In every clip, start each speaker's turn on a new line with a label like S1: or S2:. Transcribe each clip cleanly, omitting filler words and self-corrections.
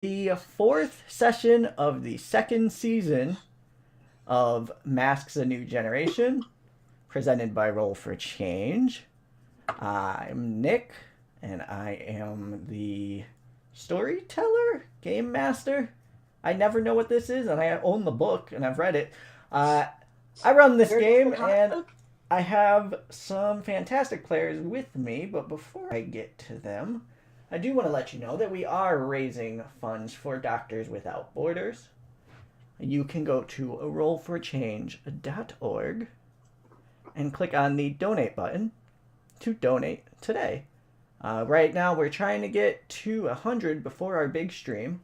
S1: the fourth session of the second season of Masks: A New Generation, presented by Roll for Change. I'm Nick, and I am the storyteller, game master. I never know what this is, and I own the book, and I've read it. I run this game, and I have some fantastic players with me, but before I get to them, I do want to let you know that we are raising funds for Doctors Without Borders. You can go to rollforchange.org and click on the donate button to donate today. Right now, we're trying to get to 100 before our big stream,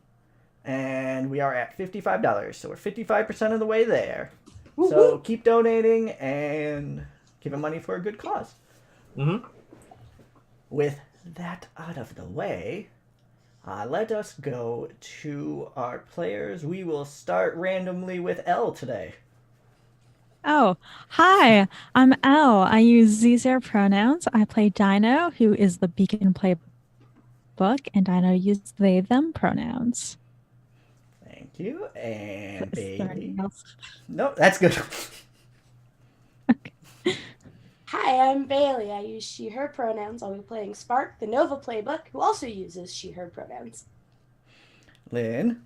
S1: and we are at $55, so we're 55% of the way there. Woo-hoo. So keep donating and giving money for a good cause.
S2: Mm-hmm.
S1: With that out of the way, let us go to our players. We will start randomly with Elle today.
S3: Oh, hi, I'm Elle. I use Z-Zare pronouns. I play Dino, who is the Beacon playbook, and Dino uses they, them pronouns.
S1: Thank you. And
S3: Is there anything
S1: Bailey.
S3: else?
S1: No, that's good.
S3: Okay.
S4: Hi, I'm Bailey. I use she, her pronouns. I'll be playing Spark, the Nova playbook, who also uses she, her pronouns.
S1: Lynn.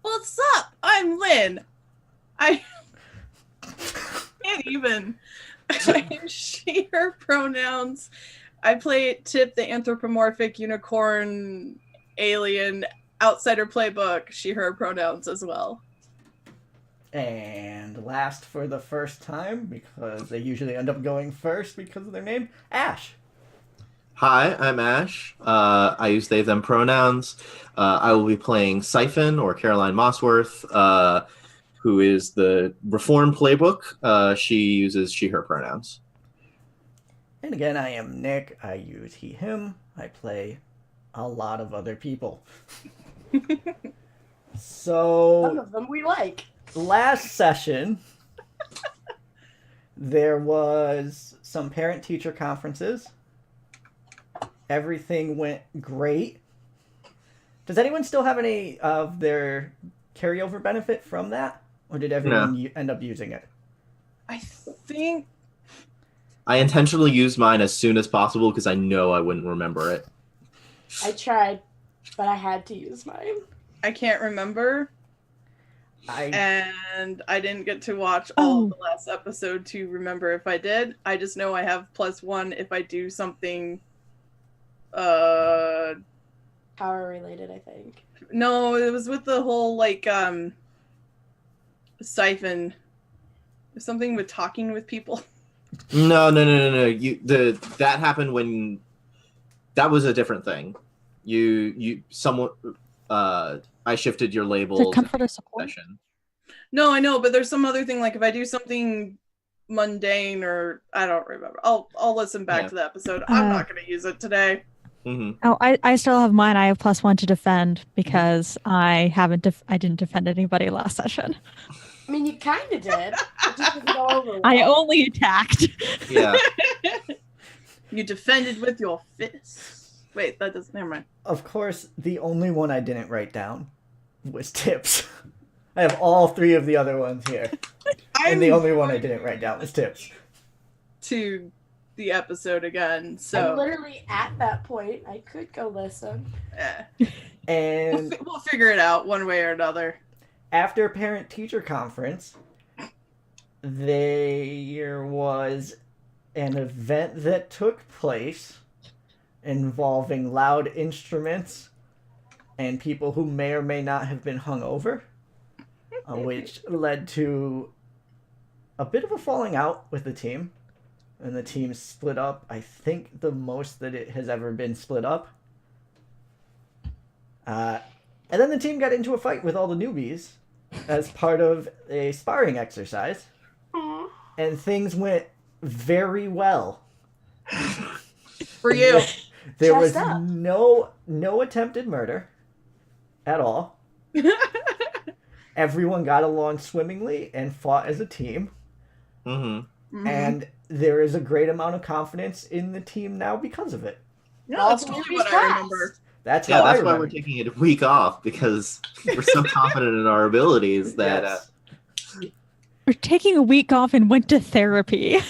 S5: What's up? I'm Lynn. I can't even. I use she, her pronouns. I play Tip, the anthropomorphic unicorn alien outsider playbook, she, her pronouns as well.
S1: And last for the first time, because they usually end up going first because of their name, Ash.
S2: Hi, I'm Ash. I use they, them pronouns. I will be playing Siphon, or Caroline Mossworth, who is the Reform playbook. She uses she, her pronouns.
S1: And again, I am Nick. I use he, him. I play a lot of other people.
S4: Some of them we like.
S1: Last session, there was some parent-teacher conferences. Everything went great. Does anyone still have any of their carryover benefit from that? Or did everyone end up using it?
S5: I think
S2: I intentionally used mine as soon as possible because I know I wouldn't remember it.
S4: I tried, but I had to use mine.
S5: I can't remember. And I didn't get to watch all of the last episode to remember if I did. I just know I have +1 if I do something
S4: power related, I think.
S5: No, it was with the whole Siphon. Something with talking with people.
S2: No. That happened when that was a different thing. I shifted your label.
S3: To comfort or support?
S2: Session.
S5: No, I know, but there's some other thing, like if I do something mundane or I don't remember. I'll listen back to the episode. I'm not going to use it today.
S2: Mm-hmm.
S3: Oh, I still have mine. I have +1 to defend because I didn't defend anybody last session.
S4: I mean, you kind of did. It just didn't go over well.
S3: I only attacked.
S2: Yeah.
S5: You defended with your fists. Wait, that doesn't. Never mind.
S1: Of course, the only one I didn't write down was Tips. I have all 3 of the other ones here. And the only one I didn't write down was Tips.
S5: To the episode again, so
S4: I'm literally at that point. I could go listen.
S1: And
S5: we'll figure it out one way or another.
S1: After parent-teacher conference, there was an event that took place involving loud instruments and people who may or may not have been hungover, which led to a bit of a falling out with the team. And the team split up, I think the most that it has ever been split up. And then the team got into a fight with all the newbies as part of a sparring exercise.
S4: Aww.
S1: And things went very well.
S5: For you.
S1: There was no attempted murder at all. Everyone got along swimmingly and fought as a team.
S2: Mm-hmm.
S5: Mm-hmm.
S1: And there is a great amount of confidence in the team now because of it.
S5: No, that's totally what I remember.
S1: That's
S2: Yeah,
S1: how I
S2: that's why
S1: remember.
S2: we're taking a week off, because we're so confident in our abilities that
S1: Yes.
S3: We're taking a week off and went to therapy.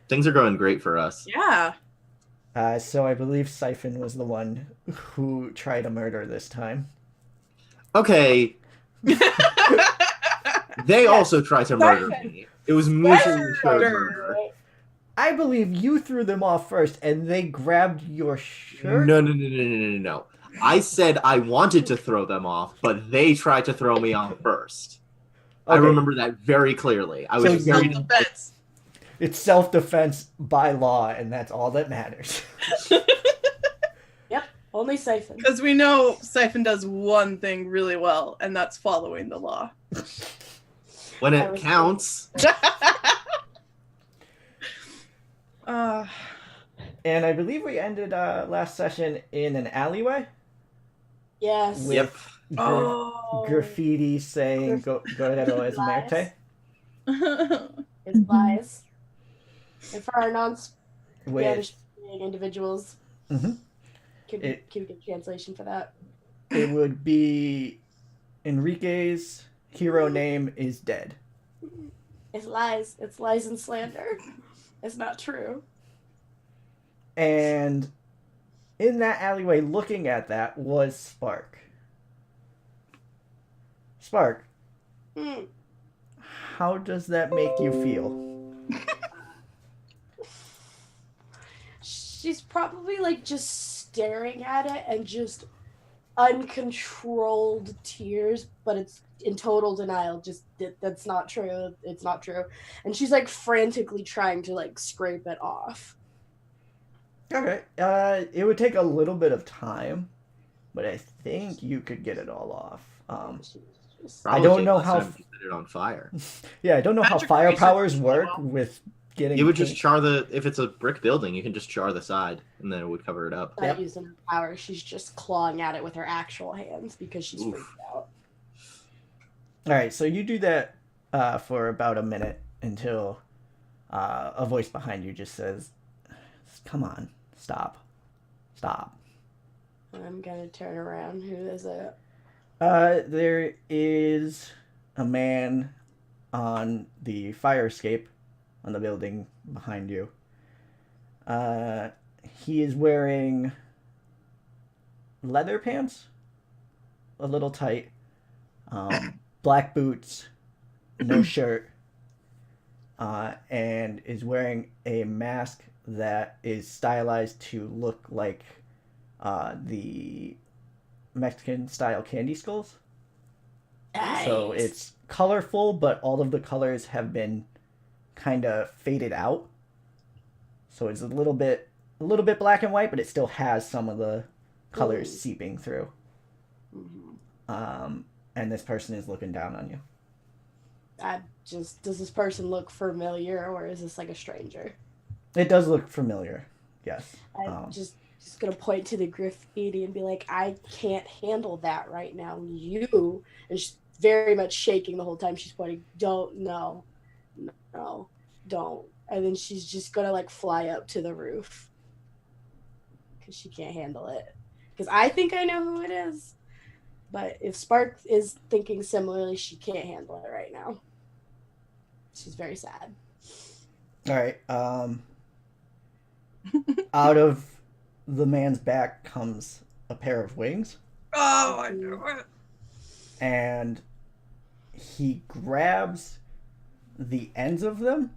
S2: things are going great for us.
S5: Yeah.
S1: So I believe Siphon was the one who tried a murder this time.
S2: Okay, they also tried to murder me. It was mutually assured murder.
S1: I believe you threw them off first, and they grabbed your shirt.
S2: No. I said I wanted to throw them off, but they tried to throw me off first. I
S1: Okay.
S2: remember that very clearly. I was
S1: So
S2: very
S5: Self-defense.
S1: It's self-defense by law, and that's all that matters.
S4: Yep, only Siphon.
S5: Because we know Siphon does one thing really well, and that's following the law.
S2: when
S4: I
S2: it
S4: was-
S2: counts.
S1: And I believe we ended last session in an alleyway
S4: Yes.
S1: with
S2: Yep.
S5: Oh.
S1: graffiti saying "Go ahead, Oez Merte."
S4: It's lies. And for our
S1: With
S4: non-Spanish-speaking individuals,
S1: Mhm.
S4: can we get a translation for that?
S1: it would be Enrique's hero name is dead.
S4: It's lies. It's lies and slander. It's not true.
S1: And in that alleyway, looking at that, was Spark. Spark,
S4: Hmm.
S1: how does that make you feel?
S4: She's probably like just staring at it and just uncontrolled tears, but it's in total denial. Just that's not true. It's not true. And she's like frantically trying to like scrape it off.
S1: Okay. It would take a little bit of time, but I think you could get it all off.
S4: She's just-
S1: I don't know
S2: less
S1: how-
S2: time you set it on fire.
S1: Yeah, I don't know how
S5: Magic
S1: fire
S5: research
S1: powers
S5: as
S1: work
S5: well.
S1: with getting.
S2: You would just
S1: paint.
S2: char if it's a brick building, you can just char the side, and then it would cover it up.
S4: not
S1: Yep.
S4: using her power. She's just clawing at it with her actual hands because she's
S2: Oof.
S4: freaked out.
S1: All right, so you do that for about a minute until a voice behind you just says, "Come on, stop."
S4: And I'm gonna turn around. Who is it?
S1: There is a man on the fire escape on the building behind you. He is wearing leather pants, a little tight, black boots, no shirt, and is wearing a mask that is stylized to look like the Mexican style candy skulls. So
S4: Nice.
S1: it's colorful, but all of the colors have been kind of faded out. So it's a little bit black and white, but it still has some of the colors
S4: Ooh.
S1: seeping through.
S4: Mhm.
S1: And this person is looking down on you.
S4: Does this person look familiar, or is this like a stranger?
S1: It does look familiar, yes.
S4: I'm just gonna point to the graffiti and be like, I can't handle that right now. You, and she's very much shaking the whole time she's pointing. Don't, no, don't. And then she's just gonna like fly up to the roof because she can't handle it. Because I think I know who it is, but if Spark is thinking similarly, she can't handle it right now. She's very sad.
S1: All right. Out of the man's back comes a pair of wings,
S5: Oh, I know it.
S1: and he grabs the ends of them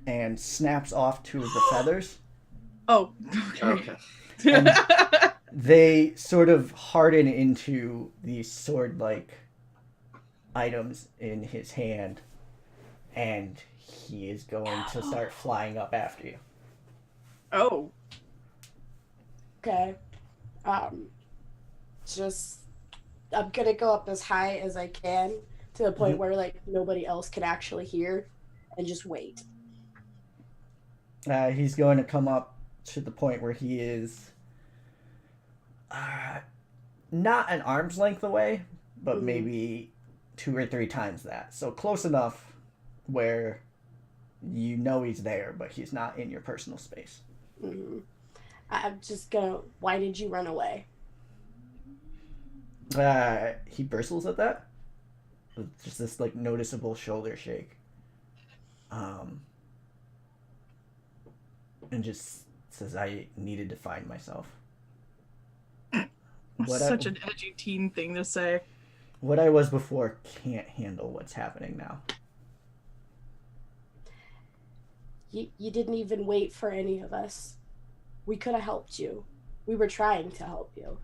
S1: and snaps off two of the feathers.
S5: Oh, okay.
S1: They sort of harden into these sword-like items in his hand, and he is going to start flying up after you.
S5: Oh.
S4: Okay. Just I'm gonna go up as high as I can to the point where like nobody else can actually hear, and just wait.
S1: He's going to come up to the point where he is not an arm's length away, but
S4: Mhm.
S1: maybe 2 or 3 times that. So close enough where you know he's there, but he's not in your personal space.
S4: Mhm. I'm just gonna. Why did you run away?
S1: He bristles at that. With just this like noticeable shoulder shake. Um, and just says, "I needed to find myself."
S5: Such an edgy teen thing to say.
S1: What I was before can't handle what's happening now.
S4: You didn't even wait for any of us. We could have helped you. We were trying to help you.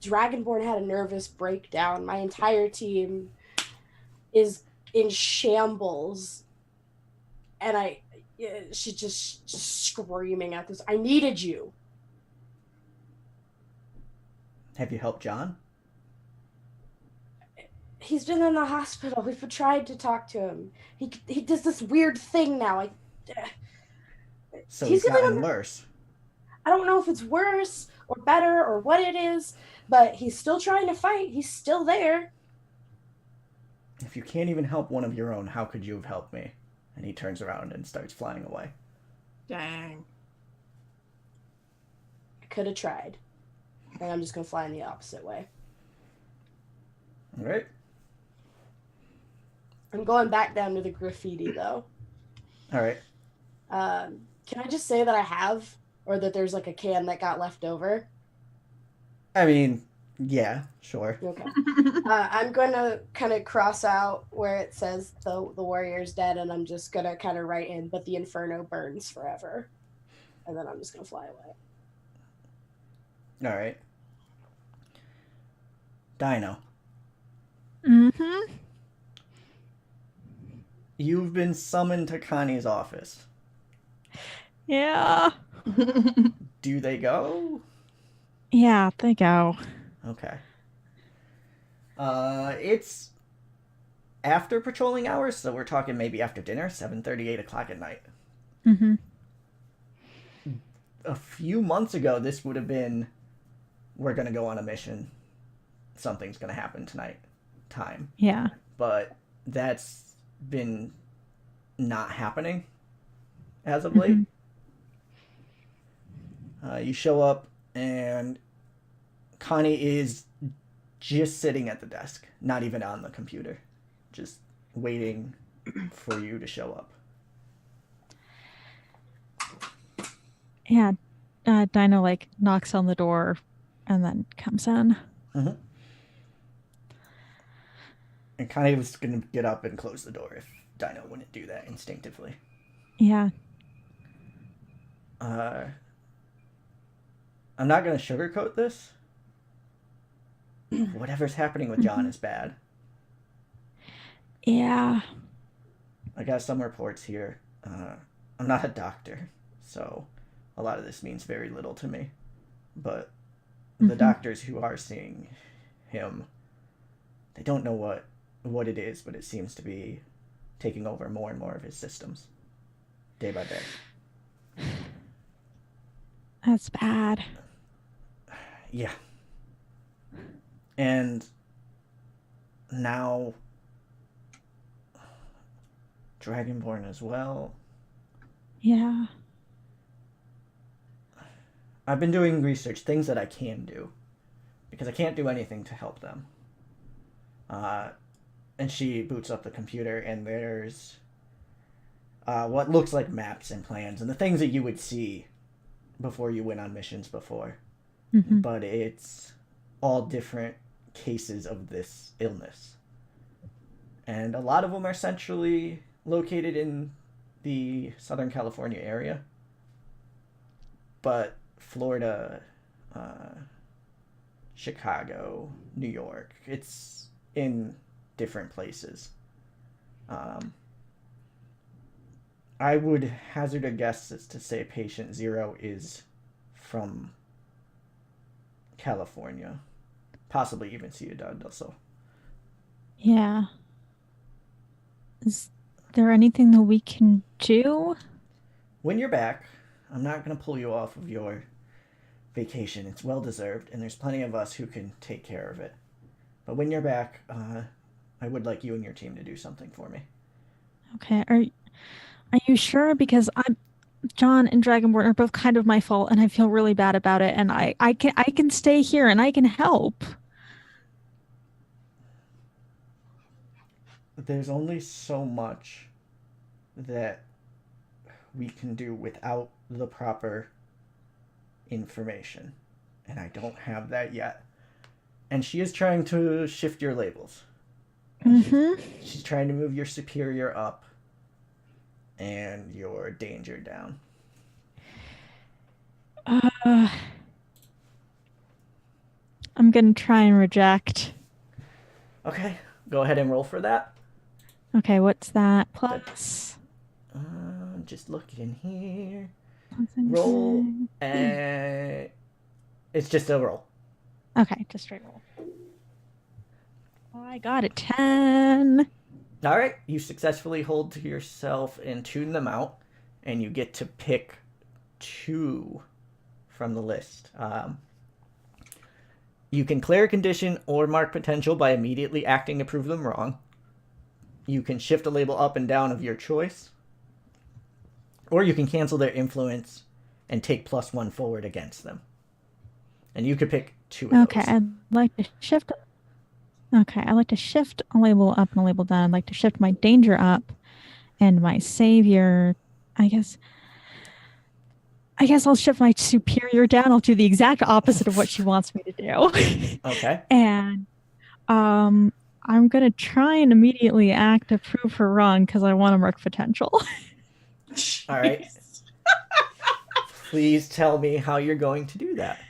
S4: Dragonborn had a nervous breakdown. My entire team is in shambles. And she's just screaming at this. I needed you.
S1: Have you helped John?
S4: He's been in the hospital. We've tried to talk to him. He does this weird thing now.
S1: So he's
S4: gonna
S1: gotten worse.
S4: I don't know if it's worse or better or what it is, but he's still trying to fight. He's still there.
S1: If you can't even help one of your own, how could you have helped me? And he turns around and starts flying away.
S5: Dang.
S4: I could have tried. And I'm just going to fly in the opposite way.
S1: All right.
S4: I'm going back down to the graffiti, though.
S1: All right.
S4: Can I just say that I have, or that there's like a can that got left over?
S1: I mean, yeah, sure.
S4: Okay. I'm going to kind of cross out where it says the warrior's dead, and I'm just going to kind of write in, but the inferno burns forever. And then I'm just going to fly away.
S1: All right. Dino,
S3: Mm-hmm.
S1: you've been summoned to Connie's office.
S3: Yeah.
S1: Do they go?
S3: Yeah, they go.
S1: Okay. It's after patrolling hours, so we're talking maybe after dinner, 7:30, 8 o'clock at night.
S3: Mm-hmm.
S1: A few months ago, this would have been, we're going to go on a mission. Something's going to happen tonight. Time.
S3: Yeah.
S1: But that's been not happening as of late. You show up, and Connie is just sitting at the desk, not even on the computer, just waiting for you to show up.
S3: Yeah. Dino like knocks on the door and then comes in.
S1: Mm-hmm. And Connie was going to get up and close the door if Dino wouldn't do that instinctively.
S3: Yeah.
S1: I'm not going to sugarcoat this. Whatever's happening with John is bad.
S3: Yeah.
S1: I got some reports here. I'm not a doctor, so a lot of this means very little to me. But the doctors who are seeing him, they don't know what it is, but it seems to be taking over more and more of his systems, day by day.
S3: That's bad.
S1: Yeah. And now Dragonborn as well.
S3: Yeah.
S1: I've been doing research, things that I can do, because I can't do anything to help them. And she boots up the computer, and there's what looks like maps and plans and the things that you would see before you went on missions before.
S3: Mm-hmm.
S1: But it's all different cases of this illness. And a lot of them are centrally located in the Southern California area. But Florida, Chicago, New York, it's in different places. I would hazard a guess as to say patient 0 is from California, possibly even Ciudad del Sol.
S3: Yeah. Is there anything that we can do?
S1: When you're back, I'm not going to pull you off of your vacation. It's well deserved, and there's plenty of us who can take care of it. But when you're back, I would like you and your team to do something for me.
S3: Okay. Are you sure? Because John and Dragonborn are both kind of my fault, and I feel really bad about it. And I can stay here and I can help.
S1: There's only so much that we can do without the proper information, and I don't have that yet. And she is trying to shift your labels.
S3: Mm-hmm.
S1: She's trying to move your superior up and your danger down.
S3: I'm gonna try and reject.
S1: Okay, go ahead and roll for that.
S3: Okay, what's that? Plus.
S1: Just looking here.
S3: plus
S1: Roll,
S3: anything.
S1: and it's just a roll.
S3: Okay, just straight roll. I got a 10.
S1: All right, you successfully hold to yourself and tune them out, and you get to pick 2 from the list. You can clear a condition or mark potential by immediately acting to prove them wrong. You can shift a label up and down of your choice. Or you can cancel their influence and take +1 forward against them. And you could pick 2 of
S3: Okay,
S1: those.
S3: I'd like to shift. Okay, I like to shift a label up and a label down. I'd like to shift my danger up and my savior. I guess I'll shift my superior down. I'll do the exact opposite of what she wants me to do.
S1: Okay.
S3: And I'm gonna try and immediately act to prove her wrong because I want to mark potential.
S1: All right.
S5: Jeez.
S1: Please tell me how you're going to do that.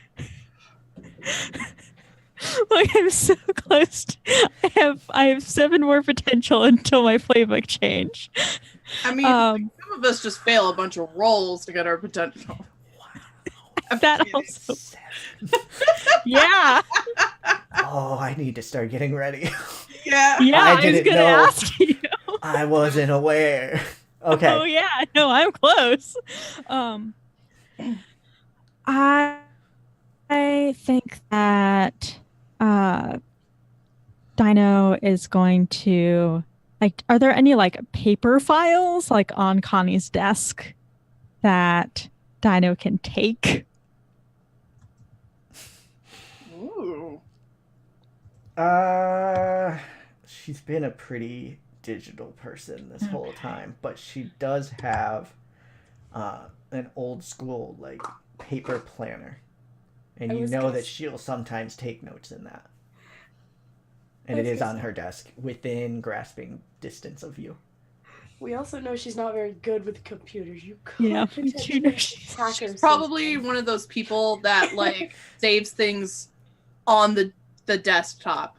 S3: Like I'm so close. I have 7 more potential until my playbook change.
S5: I mean, some of us just fail a bunch of rolls to get our potential.
S3: That also, yeah,
S1: Oh, I need to start getting ready.
S5: Yeah.
S3: yeah.
S1: I
S3: I was
S1: didn't
S3: gonna
S1: know.
S3: ask you.
S1: I wasn't aware. Okay.
S3: Oh yeah, no, I'm close. I think that Dino is going to like. Are there any like paper files like on Connie's desk that Dino can take?
S5: Ooh.
S1: She's been a pretty digital person this whole time, but she does have an old school like paper planner, and
S4: I
S1: you
S4: was
S1: know
S4: gonna
S1: that
S4: s-
S1: she'll sometimes take notes in that, and
S4: I
S1: it
S4: was
S1: is
S4: gonna
S1: on
S4: say-
S1: her desk within grasping distance of you.
S4: We also know she's not very good with computers. You could
S3: Yeah, we do
S4: potentially
S3: know she's
S4: hack her
S5: She's probably
S4: system.
S5: one of those people that like saves things on the desktop.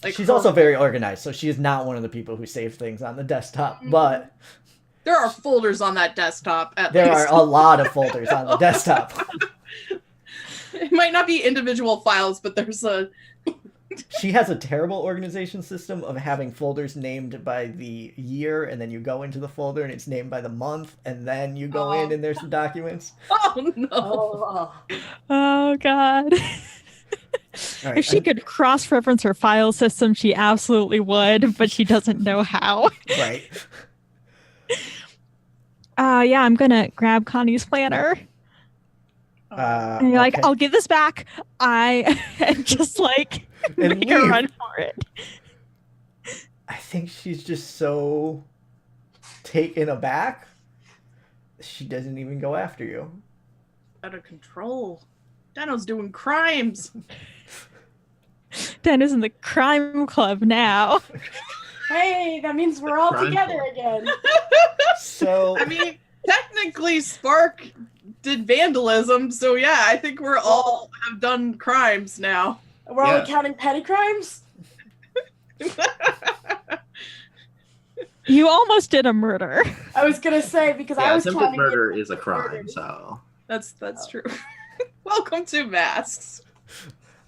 S5: Like
S1: She's
S5: her-
S1: also very organized, so she is not one of the people who save things on the desktop, but
S5: there are folders on that desktop at
S1: there
S5: least.
S1: are a lot of folders on the desktop.
S5: It might not be individual files, but there's a
S1: She has a terrible organization system of having folders named by the year, and then you go into the folder and it's named by the month, and then you go in and there's the documents.
S5: oh no.
S4: Oh,
S3: Oh God.
S1: All right,
S3: If she could cross-reference her file system, she absolutely would, but she doesn't know how.
S1: right.
S3: Yeah, I'm gonna grab Connie's planner and be like,
S1: Okay.
S3: I'll give this back. And just like
S1: And
S3: make her
S1: leave.
S3: run for it.
S1: I think she's just so taken aback. She doesn't even go after you.
S5: Out of control. Dano's doing crimes.
S3: Dan is in the crime club now.
S4: hey, that means we're all
S2: Crime
S4: together
S2: club.
S4: again.
S1: So
S5: I mean, technically Spark did vandalism, so yeah, I think we're all have done crimes now.
S4: We're
S2: Yeah.
S4: only counting petty crimes.
S3: You almost did a murder.
S4: I was gonna say because I
S2: Yeah,
S4: was
S2: attempted
S4: counting
S2: murder
S4: it
S2: is a crime,
S4: murders.
S2: so.
S5: That's true. Welcome to Masks.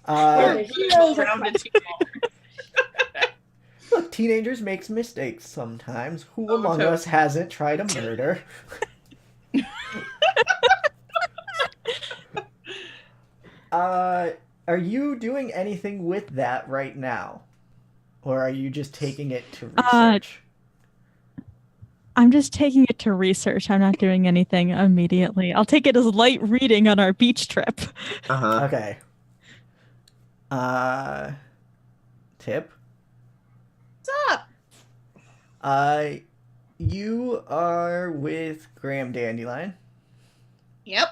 S1: uh,
S4: Wait, heroes are
S5: Well-rounded teenagers.
S1: look, teenagers makes mistakes sometimes. Who
S5: Oh,
S1: among
S5: totally.
S1: us hasn't tried a murder? Are you doing anything with that right now? Or are you just taking it to research?
S3: I'm just taking it to research. I'm not doing anything immediately. I'll take it as light reading on our beach trip.
S2: Uh-huh.
S1: Okay. Tip.
S5: What's up?
S1: You are with Graham Dandelion
S5: Yep.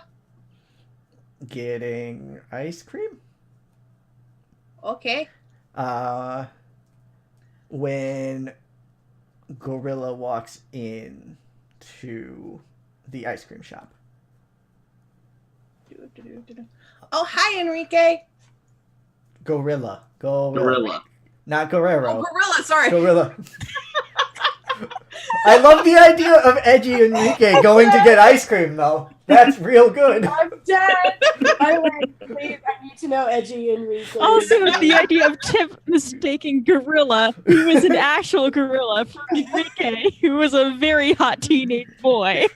S1: getting ice cream.
S5: Okay.
S1: When Gorilla walks in to the ice cream shop.
S5: Oh, hi, Enrique.
S1: Gorilla.
S2: Gorilla.
S1: Not Guerrero.
S5: Oh, Gorilla, sorry.
S1: Gorilla. I love the idea of edgy Enrique going to get ice cream, though. That's real good.
S4: I'm dead. By the way, please, I need to know Edgy Enrique.
S3: Also, the idea of Tip mistaking Gorilla, who was an actual gorilla, for Enrique, who was a very hot teenage boy.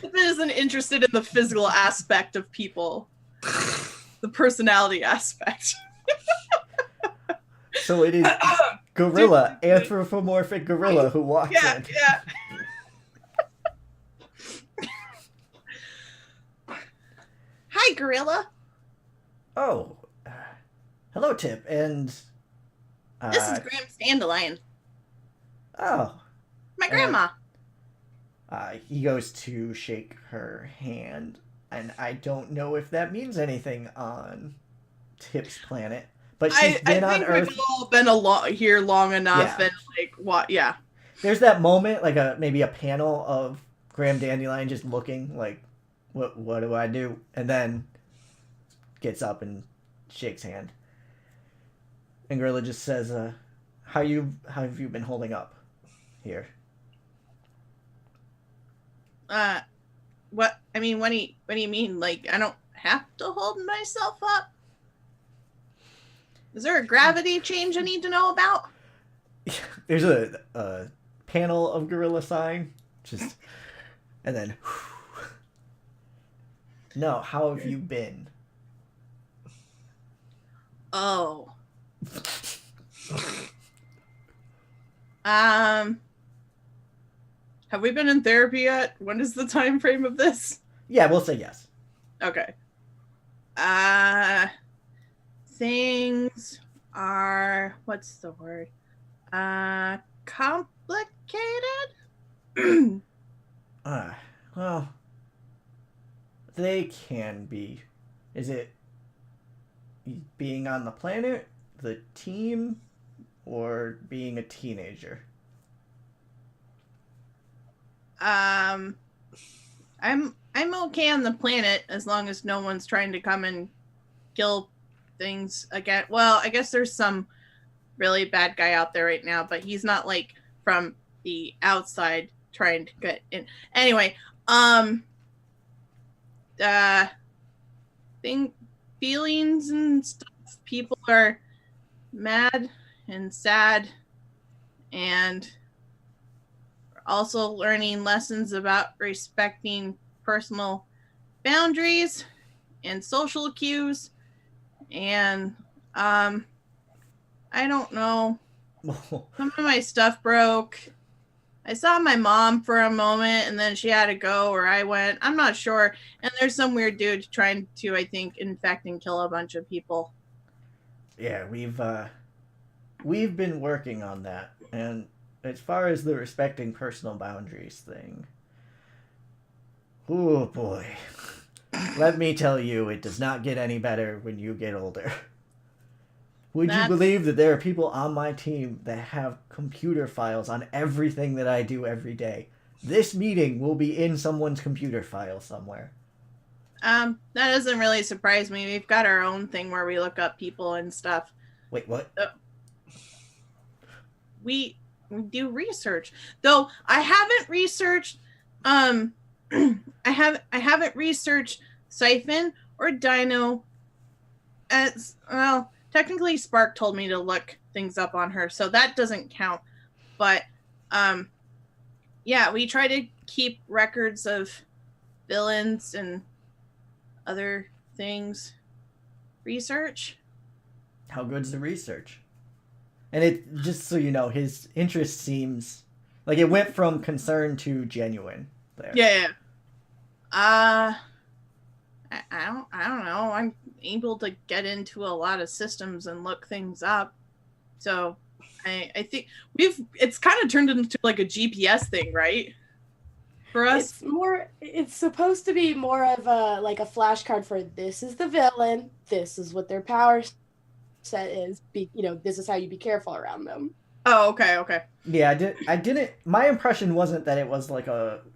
S5: Tip isn't interested in the physical aspect of people, the personality aspect.
S1: So it is Gorilla, anthropomorphic gorilla who walks
S5: Yeah,
S1: in.
S5: yeah. Hi, Gorilla.
S1: Oh, hello, Tip, and
S5: This is Graham's Dandelion.
S1: oh,
S5: My grandma.
S1: he goes to shake her hand, and I don't know if that means anything on Tip's planet, but she's
S5: I
S1: been on
S5: think
S1: Earth.
S5: we've all been here long enough,
S1: Yeah.
S5: and like, what? Yeah.
S1: There's that moment, like maybe a panel of Graham Dandelion just looking like, what do I do? And then gets up and shakes hand. And Gorilla just says, how have you been holding up here?
S5: What? I mean, what do you mean? Like, I don't have to hold myself up? Is there a gravity change I need to know about?
S1: There's a panel of Gorilla sighing, just, and then, no, how have you been?
S5: Oh. Have we been in therapy yet? When is the time frame of this?
S1: Yeah, we'll say yes.
S5: Okay. Things are, what's the word? Complicated?
S1: Well, they can be. Is it being on the planet, the team, or being a teenager?
S5: I'm okay on the planet as long as no one's trying to come and kill things again. Well, I guess there's some really bad guy out there right now, but he's not like from the outside trying to get in. Anyway, feelings and stuff. People are mad and sad, and also learning lessons about respecting personal boundaries and social cues. And I don't know. Some of my stuff broke. I saw my mom for a moment and then she had to go, or I went. I'm not sure. And there's some weird dude trying to, I think, infect and kill a bunch of people.
S1: Yeah, we've been working on that, and as far as the respecting personal boundaries thing, oh boy, let me tell you, it does not get any better when you get older. Would you believe that there are people on my team that have computer files on everything that I do every day? This meeting will be in someone's computer file somewhere.
S5: That doesn't really surprise me. We've got our own thing where we look up people and stuff.
S1: Wait, what?
S5: We do research, though. I haven't researched. I haven't researched Siphon or Dino. As well, technically, Spark told me to look things up on her, so that doesn't count. But yeah, we try to keep records of villains and other things. Research.
S1: How good's the research? And it just so you know, his interest seems like it went from concern to genuine there.
S5: Yeah. I don't know. I'm able to get into a lot of systems and look things up. So I think it's kind of turned into like a GPS thing, right? For us.
S4: It's supposed to be more of a like a flashcard for this is the villain, this is what their power set is. This is how you be careful around them.
S5: Oh, okay.
S1: Yeah, I didn't. My impression wasn't that it was like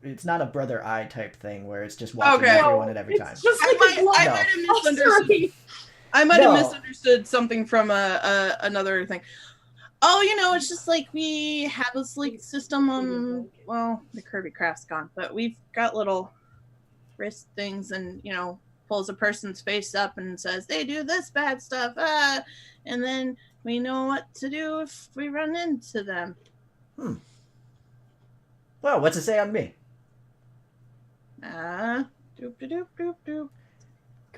S1: it's not a Brother Eye type thing where it's just watching
S5: Okay.
S1: everyone at every time.
S4: It's just
S5: I
S4: like
S5: might have misunderstood. I might have misunderstood something from another thing. Oh, it's just like we have a sleek system on, well, the Kirby Craft's gone, but we've got little wrist things and, pulls a person's face up and says, they do this bad stuff, and then we know what to do if we run into them.
S1: Well, what's it say on me?
S5: Doop doop doop doop.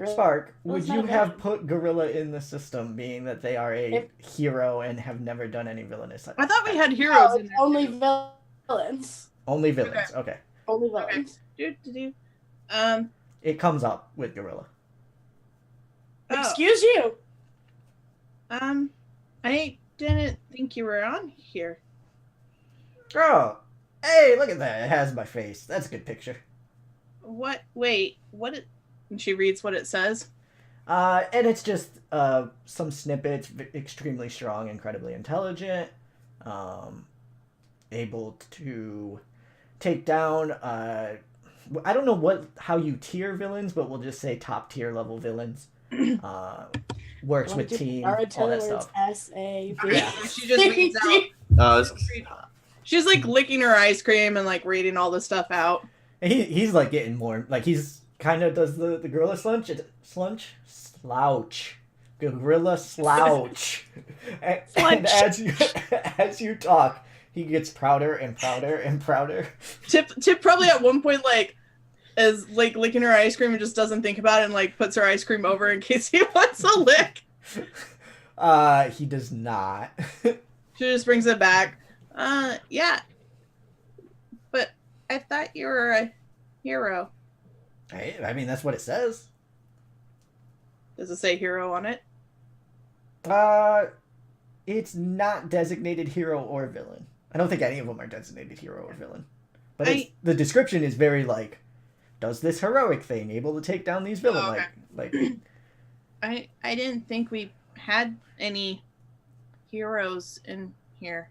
S1: Spark, would you have put Gorilla in the system, being that they are a hero and have never done any villainous?
S5: I thought we had heroes in there.
S4: Only villains.
S1: Only villains. Okay.
S4: Only villains.
S1: It comes up with Gorilla.
S4: Excuse you.
S5: I didn't think you were on here.
S1: Oh, hey, look at that! It has my face. That's a good picture.
S5: What? Wait, what? And she reads what it says.
S1: And it's just some snippets. Extremely strong, incredibly intelligent, able to take down. I don't know how you tier villains, but we'll just say top tier level villains. Works with team, all that stuff.
S4: S-A-V.
S5: Okay, so she just reads out. She's like licking her ice cream and like reading all the stuff out.
S1: And he's like getting more like he's kind of does the gorilla slouch, gorilla slouch, and as you talk, he gets prouder and prouder and prouder.
S5: Tip probably at one point like is like licking her ice cream and just doesn't think about it and like puts her ice cream over in case he wants a lick.
S1: He does not.
S5: She just brings it back. Yeah. But I thought you were a hero.
S1: I mean, that's what it says.
S5: Does it say hero on it?
S1: It's not designated hero or villain. I don't think any of them are designated hero or villain. But the description is very like, does this heroic thing, able to take down these villains.
S5: Okay.
S1: Like
S5: I didn't think we had any heroes in here.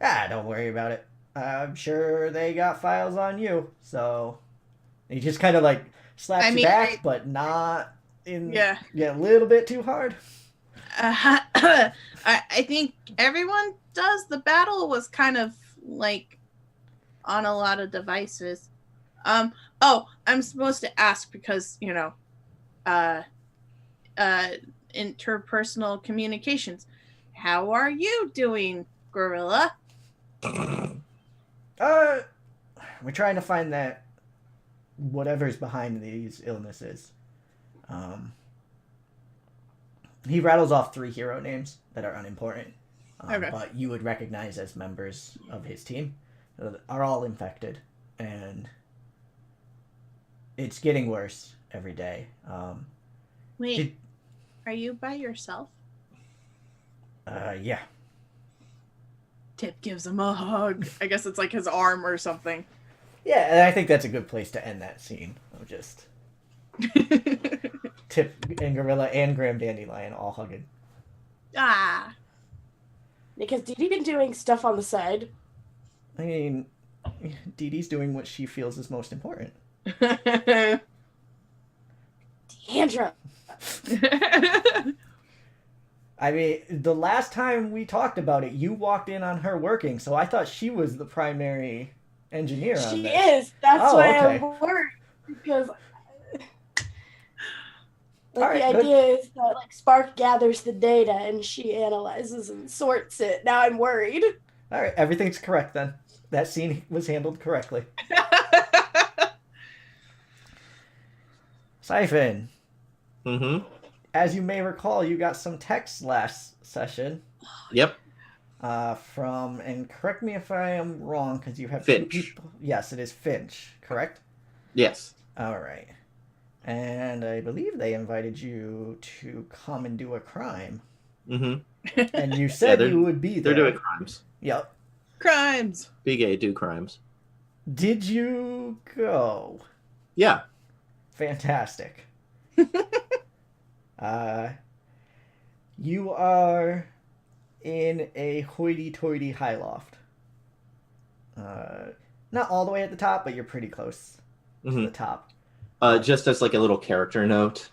S1: Don't worry about it. I'm sure they got files on you. So he just kind of like slaps your back, but not in a little bit too hard.
S5: I think everyone does. The battle was kind of like on a lot of devices. I'm supposed to ask because, interpersonal communications. How are you doing, Gorilla?
S1: We're trying to find that whatever's behind these illnesses. He rattles off 3 hero names that are unimportant, but you would recognize as members of his team. Are all infected, and it's getting worse every day.
S5: Wait, are you by yourself?
S1: Yeah.
S5: Tip gives him a hug. I guess it's like his arm or something.
S1: Yeah, and I think that's a good place to end that scene. Of just Tip and Gorilla and Graham Dandelion all hugging.
S4: Because Dee Dee been doing stuff on the side.
S1: I mean, Dee Dee's doing what she feels is most important.
S4: Deandra.
S1: I mean, the last time we talked about it, you walked in on her working, so I thought she was the primary engineer on
S4: She
S1: this.
S4: is. That's why
S1: okay.
S4: I'm worried. Because the
S1: All right,
S4: idea is that like Spark gathers the data and she analyzes and sorts it. Now I'm worried.
S1: All right, everything's correct then. That scene was handled correctly. Siphon.
S2: Mm-hmm.
S1: As you may recall, you got some text last session
S2: Yep.
S1: From, and correct me if I am wrong, because you have
S2: Finch.
S1: 2 people. Yes, it is Finch, correct?
S2: Yes.
S1: All right. And I believe they invited you to come and do a crime.
S2: Mm-hmm.
S1: And you said
S2: they're-
S1: you would be
S2: They're
S1: there.
S2: doing crimes.
S1: Yep.
S5: Crimes.
S2: Be gay, do crimes.
S1: Did you go?
S2: Yeah.
S1: Fantastic. You are in a hoity-toity high loft. Not all the way at the top, but you're pretty close to
S2: Mhm.
S1: the top.
S2: Just as like a little character note,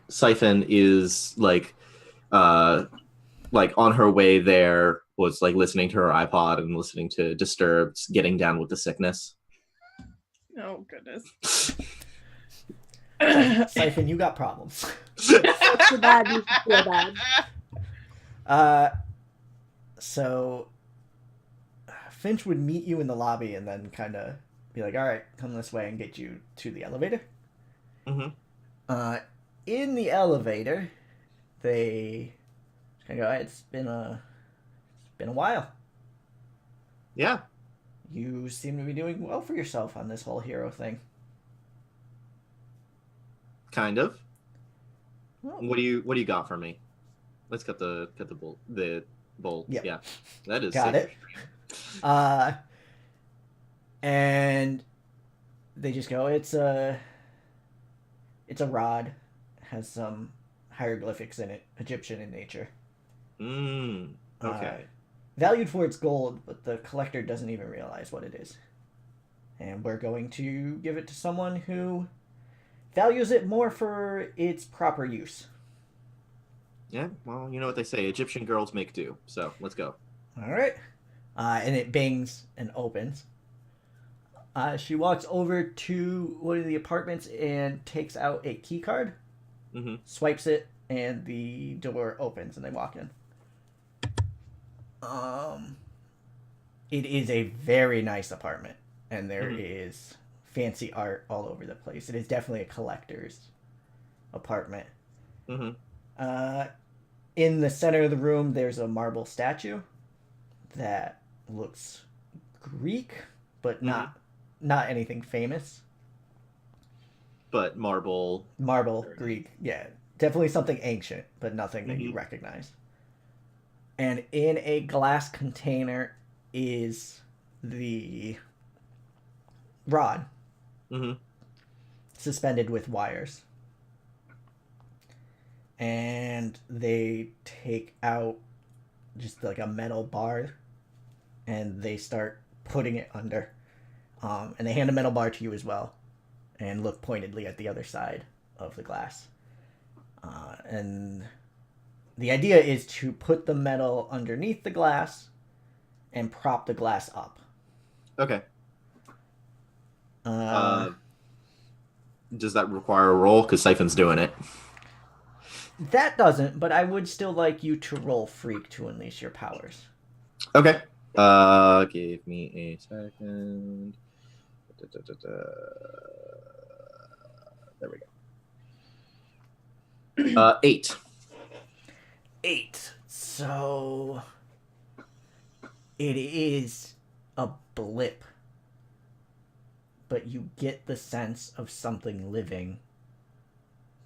S2: Siphon is like on her way there was like listening to her iPod and listening to Disturbed, getting down with the sickness.
S5: Oh goodness.
S1: Siphon, you got problems.
S4: That's too bad. You feel bad.
S1: So Finch would meet you in the lobby and then kind of be like, all right, come this way, and get you to the elevator.
S2: Mm-hmm.
S1: In the elevator, they kind of go, it's been a while.
S2: Yeah.
S1: You seem to be doing well for yourself on this whole hero thing.
S2: Kind of.
S1: Well,
S2: What do you got for me? Let's cut the bowl.
S1: Yep.
S2: Yeah. That is
S1: Got
S2: safe.
S1: And they just go, it's a rod, has some hieroglyphics in it, Egyptian in nature.
S2: Okay.
S1: Valued for its gold, but the collector doesn't even realize what it is. And we're going to give it to someone who values it more for its proper use.
S2: Yeah, well, you know what they say, Egyptian girls make do. So let's go.
S1: All right. And it bangs and opens. She walks over to one of the apartments and takes out a key card,
S2: Mm-hmm.
S1: swipes it, and the door opens and they walk in. It is a very nice apartment, and there is fancy art all over the place. It is definitely a collector's apartment.
S2: Mm-hmm.
S1: In the center of the room, there's a marble statue that looks Greek, but not anything famous.
S2: But marble.
S1: Marble, Greek, yeah. Definitely something ancient, but nothing that you recognize. And in a glass container is the rod,
S2: Mm-hmm.
S1: suspended with wires. And they take out just like a metal bar and they start putting it under. And they hand a metal bar to you as well and look pointedly at the other side of the glass. And the idea is to put the metal underneath the glass and prop the glass up.
S2: Okay. Does that require a roll? Because Siphon's doing it.
S1: That doesn't, but I would still like you to roll Freak to unleash your powers.
S2: Okay. Give me a second. There we go. 8.
S1: 8. So it is a blip, but you get the sense of something living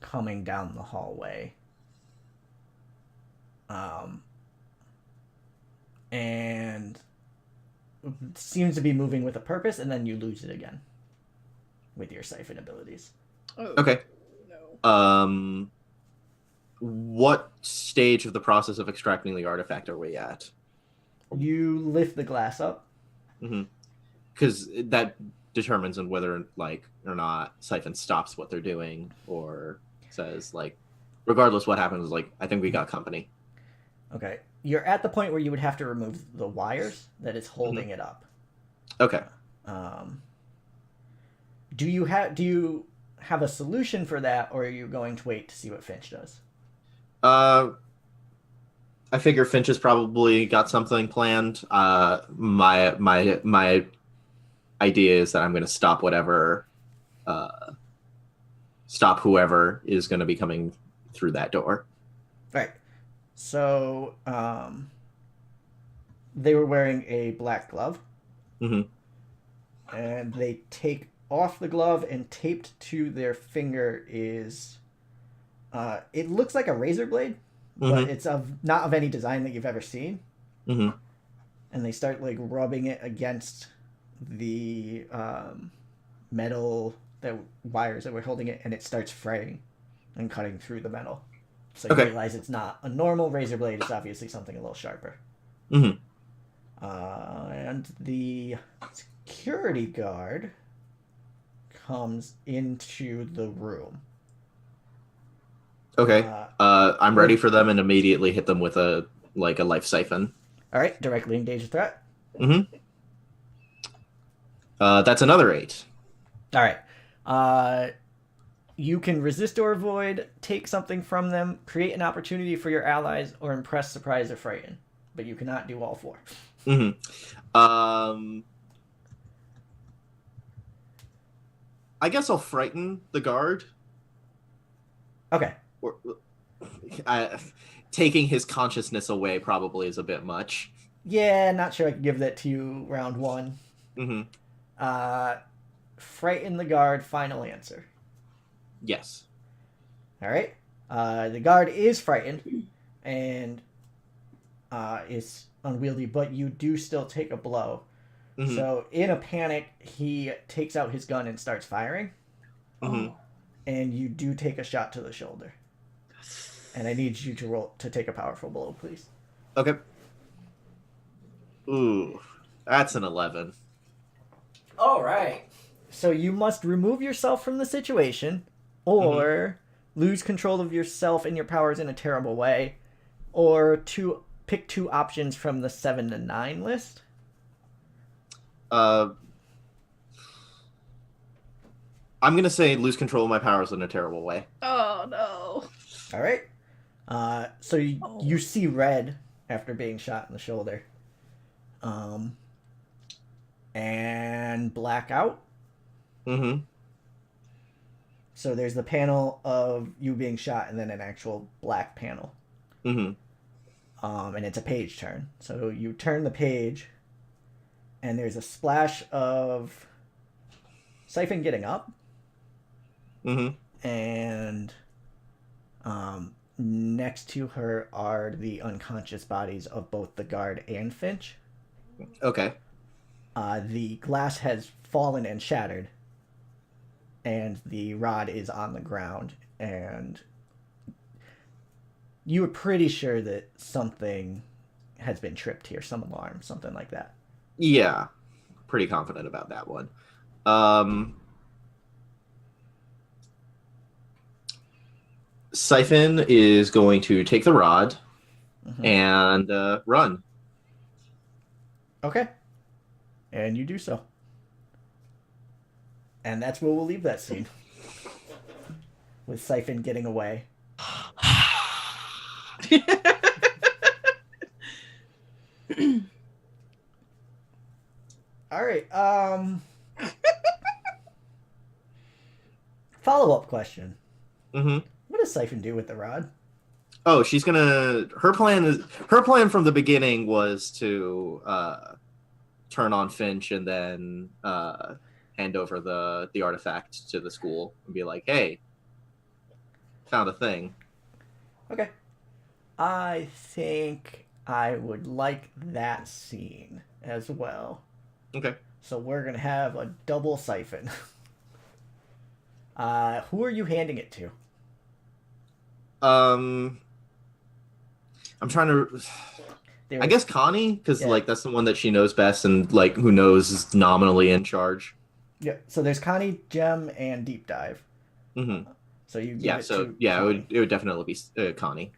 S1: coming down the hallway. And it seems to be moving with a purpose, and then you lose it again with your siphon abilities.
S5: Oh,
S2: Okay.
S5: no.
S2: What stage of the process of extracting the artifact are we at?
S1: You lift the glass up.
S2: Because that determines on whether or not Siphon stops what they're doing or says regardless what happens, I think we got company.
S1: Okay. You're at the point where you would have to remove the wires that is holding it up.
S2: Okay.
S1: Do you have a solution for that, or are you going to wait to see what Finch does?
S2: I figure Finch has probably got something planned. My idea is that I'm going to stop whoever is going to be coming through that door.
S1: Right. So, they were wearing a black glove,
S2: Mhm.
S1: and they take off the glove, and taped to their finger is, it looks like a razor blade, but
S2: Mhm.
S1: it's not of any design that you've ever seen.
S2: Mhm.
S1: And they start like rubbing it against the metal that wires that were holding it, and it starts fraying and cutting through the metal. So you
S2: Okay.
S1: realize it's not a normal razor blade; it's obviously something a little sharper.
S2: Mhm.
S1: And the security guard comes into the room.
S2: Okay. I'm ready
S1: Wait.
S2: for them and immediately hit them with a life siphon.
S1: All right, directly engage the threat.
S2: Mm-hmm. That's another 8.
S1: All right. You can resist or avoid, take something from them, create an opportunity for your allies, or impress, surprise, or frighten. But you cannot do all 4.
S2: Mm-hmm. I guess I'll frighten the guard.
S1: Okay.
S2: Or, taking his consciousness away probably is a bit much.
S1: Yeah, not sure I could give that to you round 1.
S2: Mm-hmm.
S1: Frighten the guard, final answer.
S2: Yes.
S1: All right. The guard is frightened and is unwieldy, but you do still take a blow.
S2: Mm-hmm.
S1: So, in a panic, he takes out his gun and starts firing.
S2: Mm-hmm.
S1: And you do take a shot to the shoulder. And I need you to roll to take a powerful blow, please.
S2: Okay. Ooh, that's an 11.
S1: All right. So you must remove yourself from the situation, or lose control of yourself and your powers in a terrible way, or pick 2 options from the 7 to 9 list.
S2: I'm gonna say lose control of my powers in a terrible way.
S5: Oh no.
S1: All right. So you see red after being shot in the shoulder. And blackout.
S2: Mm-hmm.
S1: So there's the panel of you being shot, and then an actual black panel.
S2: Mm-hmm.
S1: And it's a page turn. So you turn the page, and there's a splash of Siphon getting up,
S2: Mm-hmm.
S1: and next to her are the unconscious bodies of both the guard and Finch.
S2: Okay.
S1: The glass has fallen and shattered, and the rod is on the ground, and you were pretty sure that something has been tripped here, some alarm, something like that.
S2: Yeah. Pretty confident about that one. Siphon is going to take the rod and run.
S1: Okay. And you do so. And that's where we'll leave that scene. With Siphon getting away. All right. Follow-up question.
S2: Mm-hmm.
S1: What does Siphon do with the rod?
S2: Oh, she's gonna. Her plan from the beginning was to turn on Finch and then hand over the artifact to the school and be like, "Hey, found a thing."
S1: Okay. I think I would like that scene as well.
S2: Okay.
S1: So we're gonna have a double Siphon. Who are you handing it to?
S2: I'm trying to. I guess Connie, because
S1: Yeah.
S2: like that's the one that she knows best and like who knows is nominally in charge.
S1: Yeah. So there's Connie, Gem, and Deep Dive.
S2: Mm-hmm.
S1: So you give
S2: Yeah.
S1: it
S2: So
S1: to
S2: yeah,
S1: Connie.
S2: it would definitely be Connie.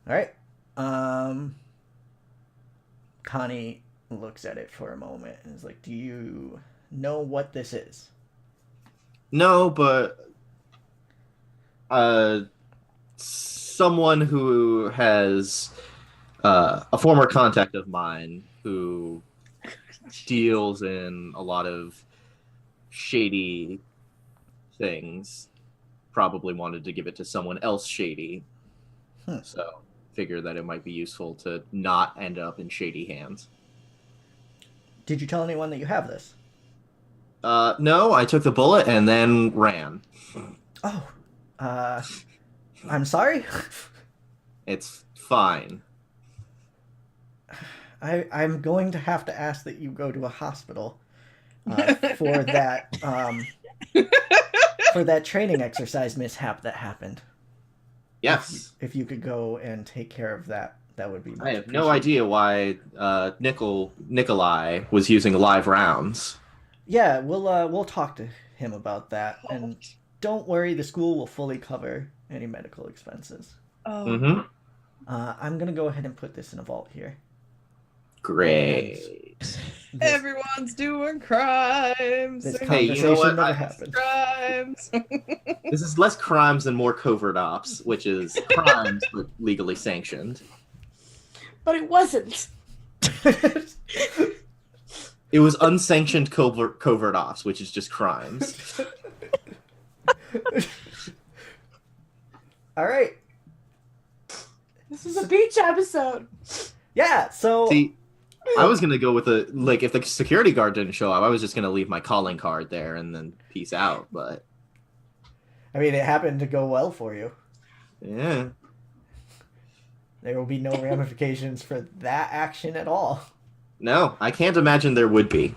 S1: All right. Connie looks at it for a moment and is like, "Do you know what this is?"
S2: No, but someone who has a former contact of mine who deals in a lot of shady things probably wanted to give it to someone else shady.
S1: Hmm.
S2: So figure that it might be useful to not end up in shady hands.
S1: Did you tell anyone that you have this?
S2: No, I took the bullet and then ran.
S1: Oh, I'm sorry.
S2: It's fine.
S1: I'm going to have to ask that you go to a hospital for that for that training exercise mishap that happened.
S2: Yes.
S1: If you could go and take care of that, that would be much
S2: I have no
S1: appreciated.
S2: idea why Nikolai was using live rounds.
S1: Yeah, we'll talk to him about that, and don't worry, the school will fully cover any medical expenses.
S5: Oh,
S2: Mm-hmm.
S1: I'm gonna go ahead and put this in a vault here.
S2: Great.
S1: This,
S5: everyone's doing crimes.
S1: this
S5: They're
S2: Hey, you
S1: conversation
S2: know what?
S1: never
S2: I-
S1: happened.
S5: crimes.
S2: This is less crimes and more covert ops, which is crimes but legally sanctioned.
S4: But it wasn't.
S2: It was unsanctioned covert ops, which is just crimes.
S1: All right.
S4: This is a beach episode.
S1: Yeah. So
S2: See, I was gonna go with if the security guard didn't show up, I was just gonna leave my calling card there and then peace out. But
S1: I mean, it happened to go well for you.
S2: yeah,
S1: There will be no ramifications for that action at all.
S2: no, I can't imagine there would be.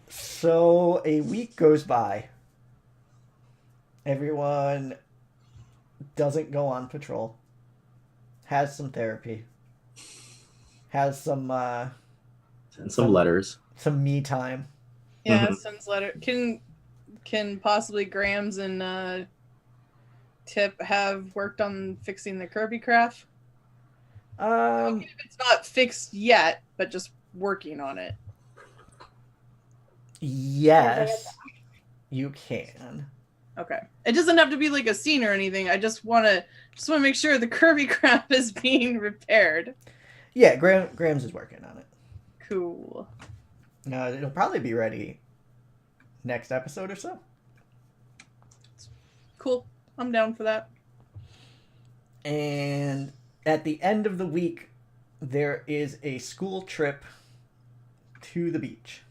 S1: So a week goes by. Everyone doesn't go on patrol. Has some therapy. Has some
S2: Send some letters.
S1: some me time.
S5: Yeah,
S2: Mhm.
S5: sends letter. Can possibly Grams and Tip have worked on fixing the Kirby craft?
S1: Um,
S5: It's not fixed yet, but just working on it.
S1: yes, you can.
S5: Okay. It doesn't have to be like a scene or anything. I just want to make sure the Kirby craft is being repaired.
S1: Yeah, Grams is working on it.
S5: Cool.
S1: It'll probably be ready next episode or so.
S5: Cool. I'm down for that.
S1: And at the end of the week, there is a school trip to the beach.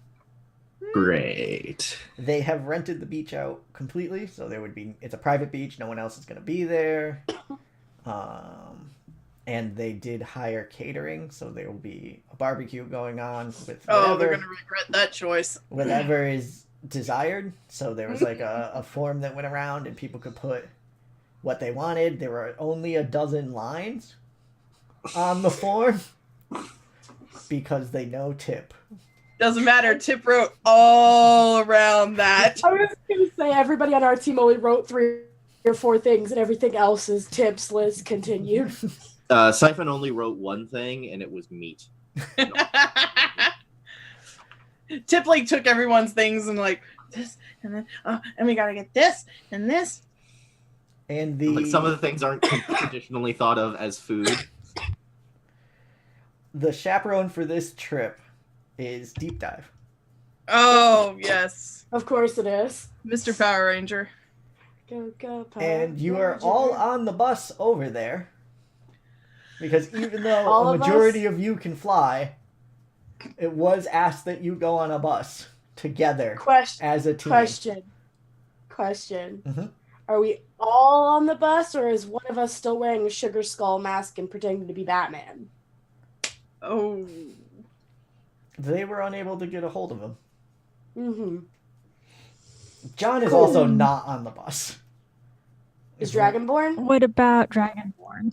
S2: Great.
S1: They have rented the beach out completely, so it's a private beach, no one else is going to be there. And they did hire catering, so there will be a barbecue going on with
S5: Oh, they're
S1: whatever,
S5: gonna regret that choice.
S1: whatever is desired. So there was like a form that went around and people could put what they wanted. There were only a dozen lines on the form because they know Tip.
S5: Doesn't matter. Tip wrote all around that.
S4: I was gonna say everybody on our team only wrote 3 or 4 things, and everything else is tips. Liz continued.
S2: Siphon only wrote one thing, and it was meat.
S5: Tip like took everyone's things and like this and then and we gotta get this and this.
S1: And
S2: Like some of the things aren't traditionally thought of as food.
S1: the chaperone for this trip is Deep Dive.
S5: Oh yes,
S4: Of course it is.
S5: Mr. Power Ranger.
S4: Go, go, Power
S1: And you are
S4: Ranger.
S1: all on the bus over there. Because even though
S4: All
S1: a
S4: of
S1: majority
S4: us?
S1: of you can fly, it was asked that you go on a bus together
S4: Question.
S1: as a team.
S4: Question.
S1: Mhm.
S4: Are we all on the bus, or is one of us still wearing a sugar skull mask and pretending to be Batman?
S5: Oh,
S1: They were unable to get a hold of him.
S4: Mm-hmm.
S1: John is
S4: Cool.
S1: also not on the bus.
S4: Is Dragonborn?
S3: What about Dragonborn?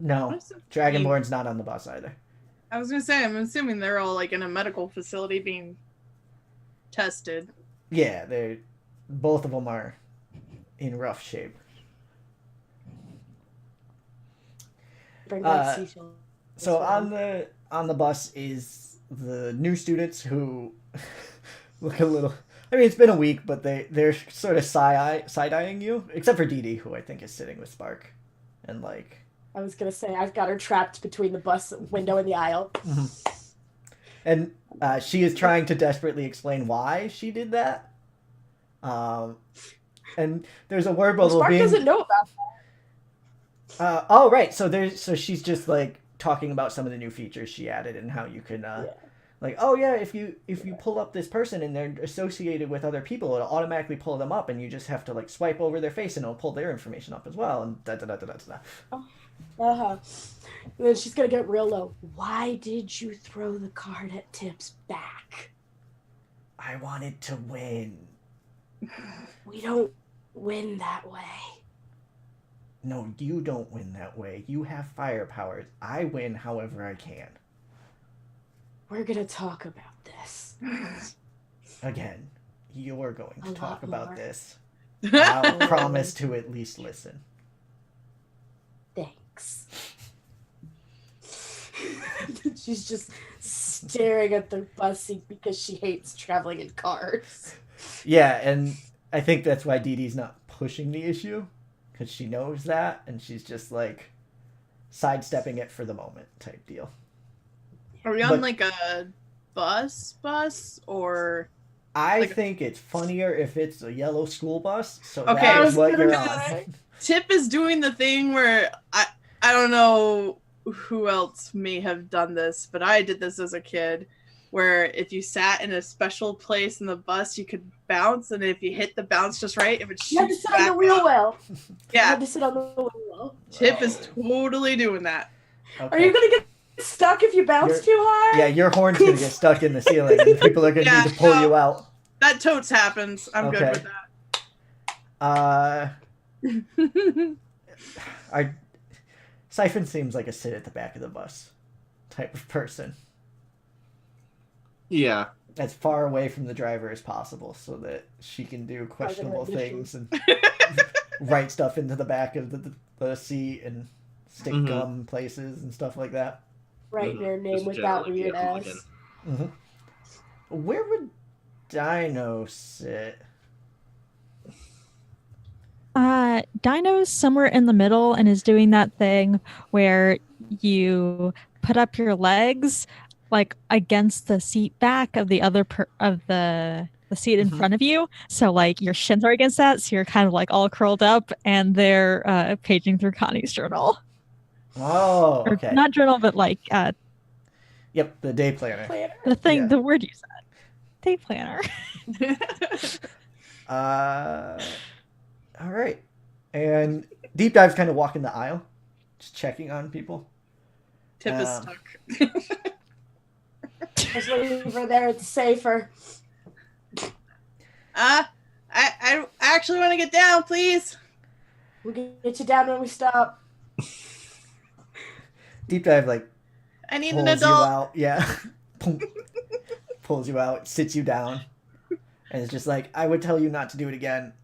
S1: No, Dragonborn's not on the bus either.
S5: I was gonna say, I'm assuming they're all like in a medical facility being tested.
S1: Yeah, both of them are in rough shape.
S4: Bring back
S1: Uh,
S4: seashells.
S1: So on the bus is the new students who look a little. I mean, it's been a week, but they're sort of side-eyeing you, except for Dee Dee, who I think is sitting with Spark, and like.
S4: I was gonna say I've got her trapped between the bus window and the aisle.
S1: And she is trying to desperately explain why she did that. And there's a word bubble
S4: Spark
S1: being.
S4: doesn't know about that.
S1: Oh right, so she's just like talking about some of the new features she added and how you can like, oh yeah, if you pull up this person and they're associated with other people, it'll automatically pull them up, and you just have to like swipe over their face and it'll pull their information up as well, and da da da da da da.
S4: Uh-huh. And then she's gonna get real low. Why did you throw the card at Tip's back?
S1: I wanted to win.
S4: We don't win that way.
S1: No, you don't win that way. You have fire powers. I win however I can.
S4: We're gonna talk about this.
S1: Again, you're going to
S4: A
S1: talk
S4: lot
S1: about
S4: more.
S1: this. I'll promise to at least listen.
S4: Thanks. She's just staring at the bus seat because she hates traveling in cars.
S1: Yeah, and I think that's why Dee Dee's not pushing the issue, because she knows that, and she's just like sidestepping it for the moment type deal.
S5: Are we on
S1: But-
S5: like a bus, or
S1: I
S5: Like-
S1: think it's funnier if it's a yellow school bus, so
S5: Okay.
S1: that
S5: I
S1: is
S4: was
S1: what
S4: gonna
S1: you're
S4: say.
S1: on.
S5: Tip is doing the thing where I don't know who else may have done this, but I did this as a kid, where if you sat in a special place in the bus, you could bounce, and if you hit the bounce just right, it would
S4: You had to
S5: shoot
S4: sit on
S5: back
S4: the wheel
S5: up.
S4: well. You
S5: Yeah,
S4: had to sit on the wheel well.
S5: Tip is totally doing that.
S4: Are you gonna get stuck if you bounce too hard?
S1: Yeah, your horn's gonna get stuck in the ceiling, and people are gonna
S5: Yeah,
S1: need to pull
S5: no.
S1: you out.
S5: That totes happens. I'm
S1: Okay.
S5: good with that.
S1: Our Siphon seems like a sit at the back of the bus type of person,
S2: Yeah.
S1: as far away from the driver as possible, so that she can do questionable
S4: mission.
S1: things and write stuff into the back of the seat and stick
S2: Mhm.
S1: gum places and stuff like that.
S4: Write your name
S2: Just
S4: without
S2: generally
S4: weird
S2: vehicle
S4: ass.
S2: looking.
S1: Where would Dino sit?
S3: Dino's somewhere in the middle and is doing that thing where you put up your legs like against the seat back of the other of the seat in
S1: Mhm.
S3: front of you. So like your shins are against that, so you're kind of like all curled up, and they're paging through Connie's journal.
S1: Oh,
S3: Or
S1: okay.
S3: not journal, but like
S1: Yep, the day planner.
S4: Planner.
S3: the thing,
S1: Yeah.
S3: the word you said, day planner.
S1: All right. And Deep Dive's kind of walking the aisle, just checking on people.
S5: Tip is
S1: Um,
S5: stuck.
S4: Just leave her there. It's safer.
S5: I actually want to get down, please.
S4: We'll get you down when we stop.
S1: Deep Dive like
S5: I need
S1: pulls
S5: an
S1: you
S5: adult.
S1: out. Yeah. Boom. Pulls you out, sits you down, and it's just like, I would tell you not to do it again,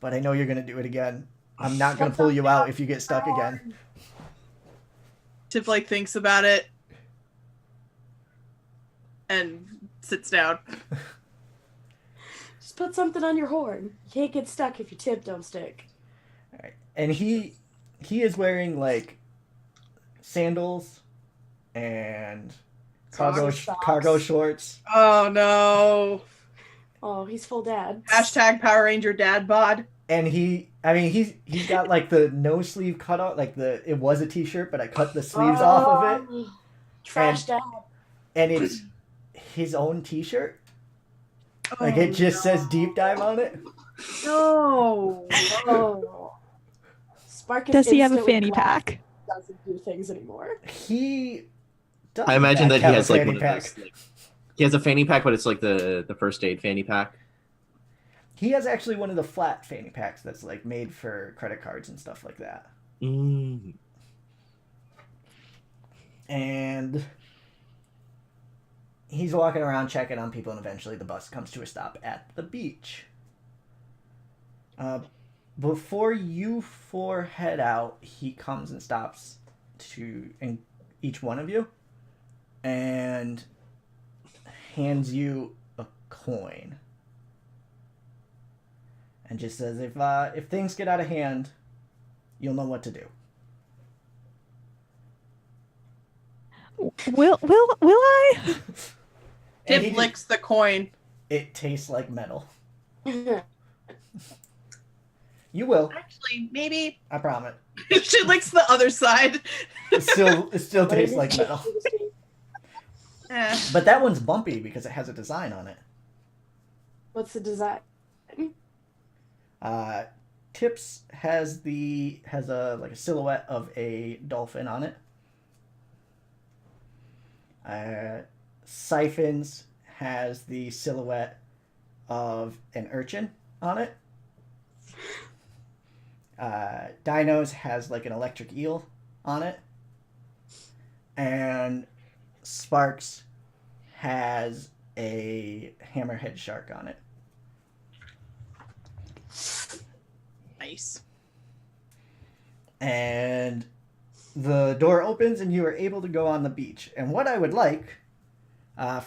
S1: but I know you're gonna do it again. I'm not gonna pull you out if you get stuck again.
S5: Tip like thinks about it and sits down.
S4: Just put something on your horn. You can't get stuck if your tip don't stick.
S1: And he is wearing like sandals and
S4: Socks.
S1: cargo shorts.
S5: Oh no.
S4: Oh, he's full dad.
S5: Hashtag Power Ranger dad bod.
S1: And he's got like the no sleeve cutout, like it was a t-shirt, but I cut the sleeves off of it,
S4: Oh, Trash dad.
S1: and it's his own t-shirt. Like it just says Deep Dive on it.
S5: No.
S4: Oh. Spark is
S3: Does he have a
S4: instantly
S3: fanny
S4: glad
S3: pack?
S4: he doesn't do things anymore.
S1: He does.
S2: I imagine that he
S1: have
S2: has
S1: a
S2: like
S1: fanny
S2: one of
S1: pack.
S2: those. Like, he has a fanny pack, but it's like the first aid fanny pack.
S1: He has actually one of the flat fanny packs that's like made for credit cards and stuff like that.
S2: Mm.
S1: And he's walking around checking on people, and eventually the bus comes to a stop at the beach. Before you four head out, he comes and stops in each one of you and hands you a coin. And just says, if things get out of hand, you'll know what to do.
S3: Will I?
S1: And he
S5: Tip licks the coin.
S1: It tastes like metal. You will.
S5: Actually, maybe
S1: I promise.
S5: she licks the other side.
S1: It still
S4: What
S1: tastes
S4: is
S1: like
S4: it?
S1: metal.
S5: Eh.
S1: But that one's bumpy because it has a design on it.
S4: What's the design?
S1: Tips has a like a silhouette of a dolphin on it. Siphons has the silhouette of an urchin on it. Dinos has like an electric eel on it. And Sparks has a hammerhead shark on it.
S5: Nice.
S1: And the door opens and you are able to go on the beach. And what I would like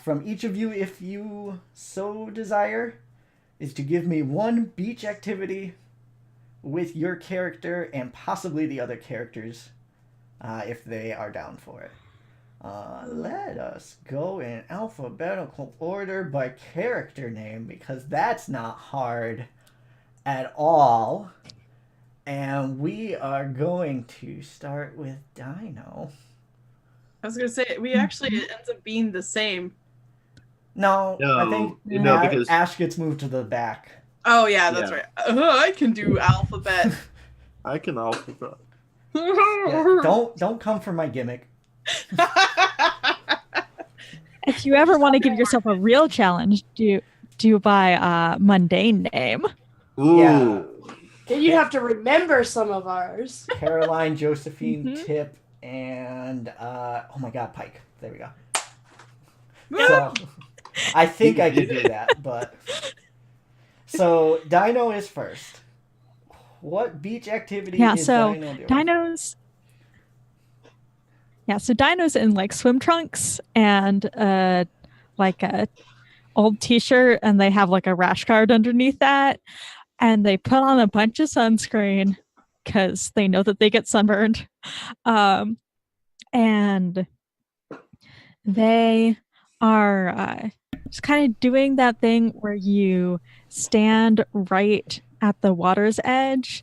S1: from each of you, if you so desire, is to give me one beach activity with your character and possibly the other characters if they are down for it. Let us go in alphabetical order by character name because that's not hard at all. And we are going to start with Dino.
S5: I was gonna say we actually it ends up being the same.
S1: No,
S2: No,
S1: I think
S2: no, because
S1: Ash gets moved to the back.
S5: Oh yeah, that's
S2: Yeah.
S5: right. I can do alphabet.
S2: I can alphabet.
S1: Yeah, don't come for my gimmick.
S3: If you ever want to give yourself a real challenge, do by mundane name.
S2: Ooh.
S1: Yeah.
S4: Then you have to remember some of ours.
S1: Caroline, Josephine,
S3: Mhm.
S1: Tip, and oh my god, Pike. There we go. So I think I could do that, but so Dino is first. What beach activity
S3: Yeah,
S1: is
S3: so
S1: Dino doing?
S3: Dinos. Yeah, so Dinos in like swim trunks and like a old t-shirt, and they have like a rash guard underneath that, and they put on a bunch of sunscreen because they know that they get sunburned, and they are just kind of doing that thing where you stand right at the water's edge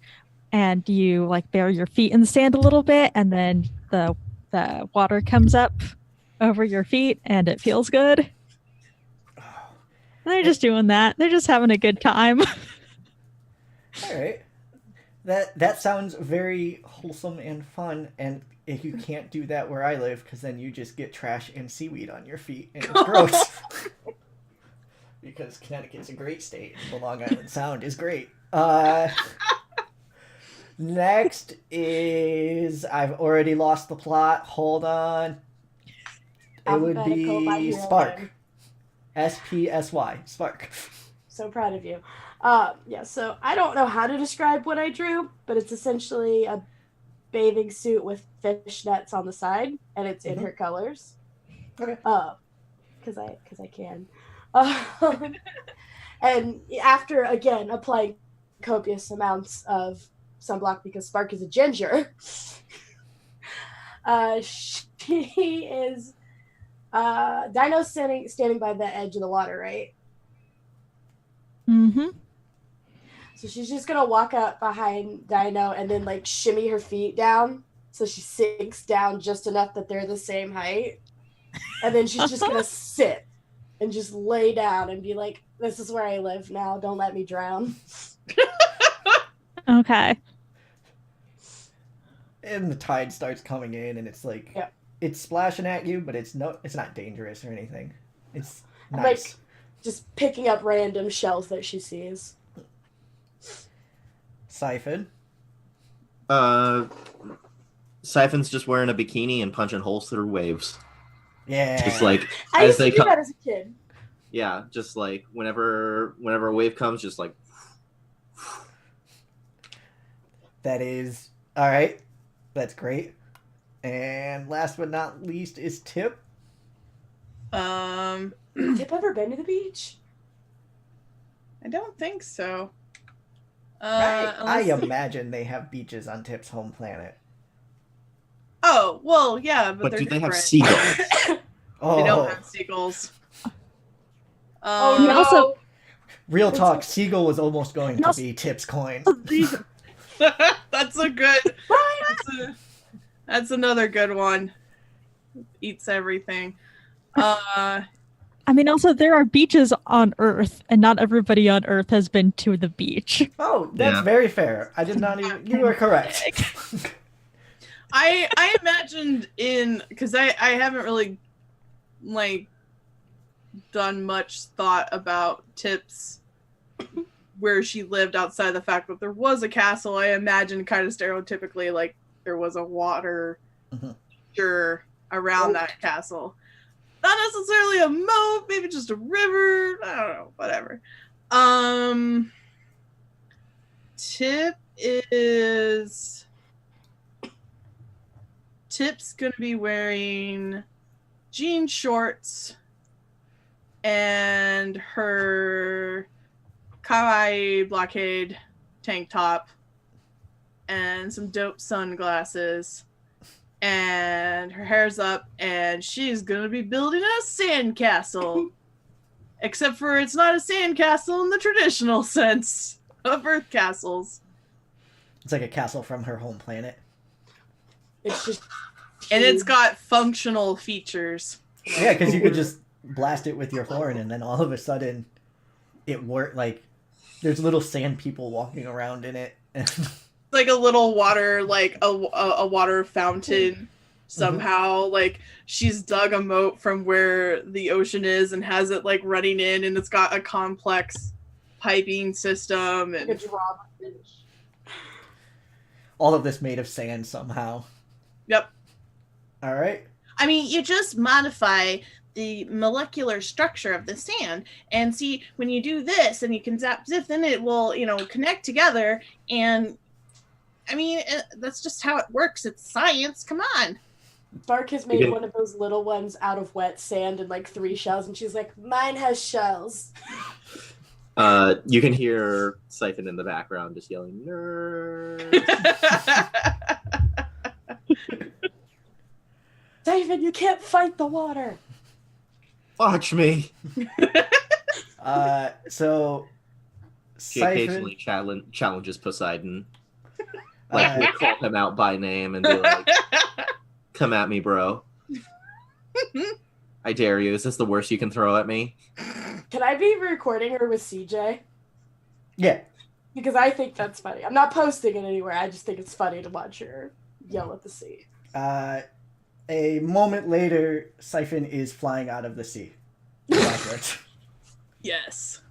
S3: and you like bare your feet in the sand a little bit, and then the water comes up over your feet and it feels good. They're just doing that. They're just having a good time.
S1: All right. That sounds very wholesome and fun, and if you can't do that where I live, because then you just get trash and seaweed on your feet, and it's gross. Because Connecticut's a great state, and the Long Island Sound is great. Next is I've already lost the plot. Hold on. It would
S4: Alphabetical by
S1: be
S4: hero
S1: Spark.
S4: name.
S1: SPSY. Spark.
S4: So proud of you. Yeah, so I don't know how to describe what I drew, but it's essentially a bathing suit with fishnets on the side, and it's in
S1: Mhm.
S4: her colors.
S1: Okay.
S4: Because I can. And after again applying copious amounts of sunblock because Spark is a ginger, she is Dino's standing by the edge of the water, right?
S3: Mm-hmm.
S4: So she's just gonna walk up behind Dino and then like shimmy her feet down so she sinks down just enough that they're the same height. And then she's just gonna sit and just lay down and be like, "This is where I live now. Don't let me drown."
S3: Okay.
S1: And the tide starts coming in, and it's like
S4: Yeah.
S1: it's splashing at you, but it's not dangerous or anything. It's
S4: I'm
S1: nice.
S4: like just picking up random shells that she sees.
S1: Siphon.
S2: Siphon's just wearing a bikini and punching holes through waves.
S1: Yeah.
S2: Just like
S4: I
S2: as
S4: used to
S2: they
S4: do
S2: come.
S4: that as a kid.
S2: Yeah, just like whenever a wave comes, just like
S1: That is all right. That's great. And last but not least is Tip.
S4: Tip ever been to the beach?
S5: I don't think so.
S1: I
S5: Unless-
S1: imagine they have beaches on Tip's home planet.
S5: Oh well, yeah,
S2: but
S5: they're
S2: do they have
S5: different.
S2: seagulls?
S1: Oh,
S5: They don't have seagulls.
S4: Oh
S3: You
S4: no!
S3: also-
S1: real talk. Seagull was almost going to
S4: Must-
S1: be Tip's coin.
S5: That's a good. That's another good one. Eats everything.
S3: I mean, also, there are beaches on Earth, and not everybody on Earth has been to the beach.
S1: Oh, that's
S2: Yeah.
S1: very fair. I did not even. You are correct.
S5: I imagined because I haven't really like done much thought about Tip's where she lived outside the fact that there was a castle. I imagined kind of stereotypically like there was a water feature around that castle. Not necessarily a moat, maybe just a river. I don't know, whatever. Tip's gonna be wearing jean shorts and her kawaii blockade tank top and some dope sunglasses, and her hair's up, and she's gonna be building a sandcastle. Except for it's not a sandcastle in the traditional sense of Earth castles.
S1: It's like a castle from her home planet.
S4: It's just.
S5: And it's got functional features.
S1: Yeah, because you could just blast it with your horn, and then all of a sudden, it worked. Like, there's little sand people walking around in it.
S5: Like a little water, like a water fountain somehow. Like she's dug a moat from where the ocean is and has it like running in, and it's got a complex piping system. And
S4: It's Robin.
S1: All of this made of sand somehow.
S5: yep.
S1: All right.
S5: I mean, you just modify the molecular structure of the sand, and see when you do this, and you can zap zip, then it will, connect together. And I mean, that's just how it works. It's science. Come on.
S4: Bark has made one of those little ones out of wet sand and like 3 shells, and she's like, "Mine has shells."
S2: You can hear Siphon in the background just yelling, "Nerd!"
S4: David, you can't fight the water.
S2: Watch me.
S1: So
S2: She
S1: Siphon,
S2: occasionally challenges Poseidon. Like, we'll call him out by name and be like, "Come at me, bro. I dare you. Is this the worst you can throw at me?"
S4: Can I be recording her with CJ?
S1: yeah,
S4: Because I think that's funny. I'm not posting it anywhere. I just think it's funny to watch her yell at the sea.
S1: a moment later, Siphon is flying out of the sea. Backwards.
S5: Yes.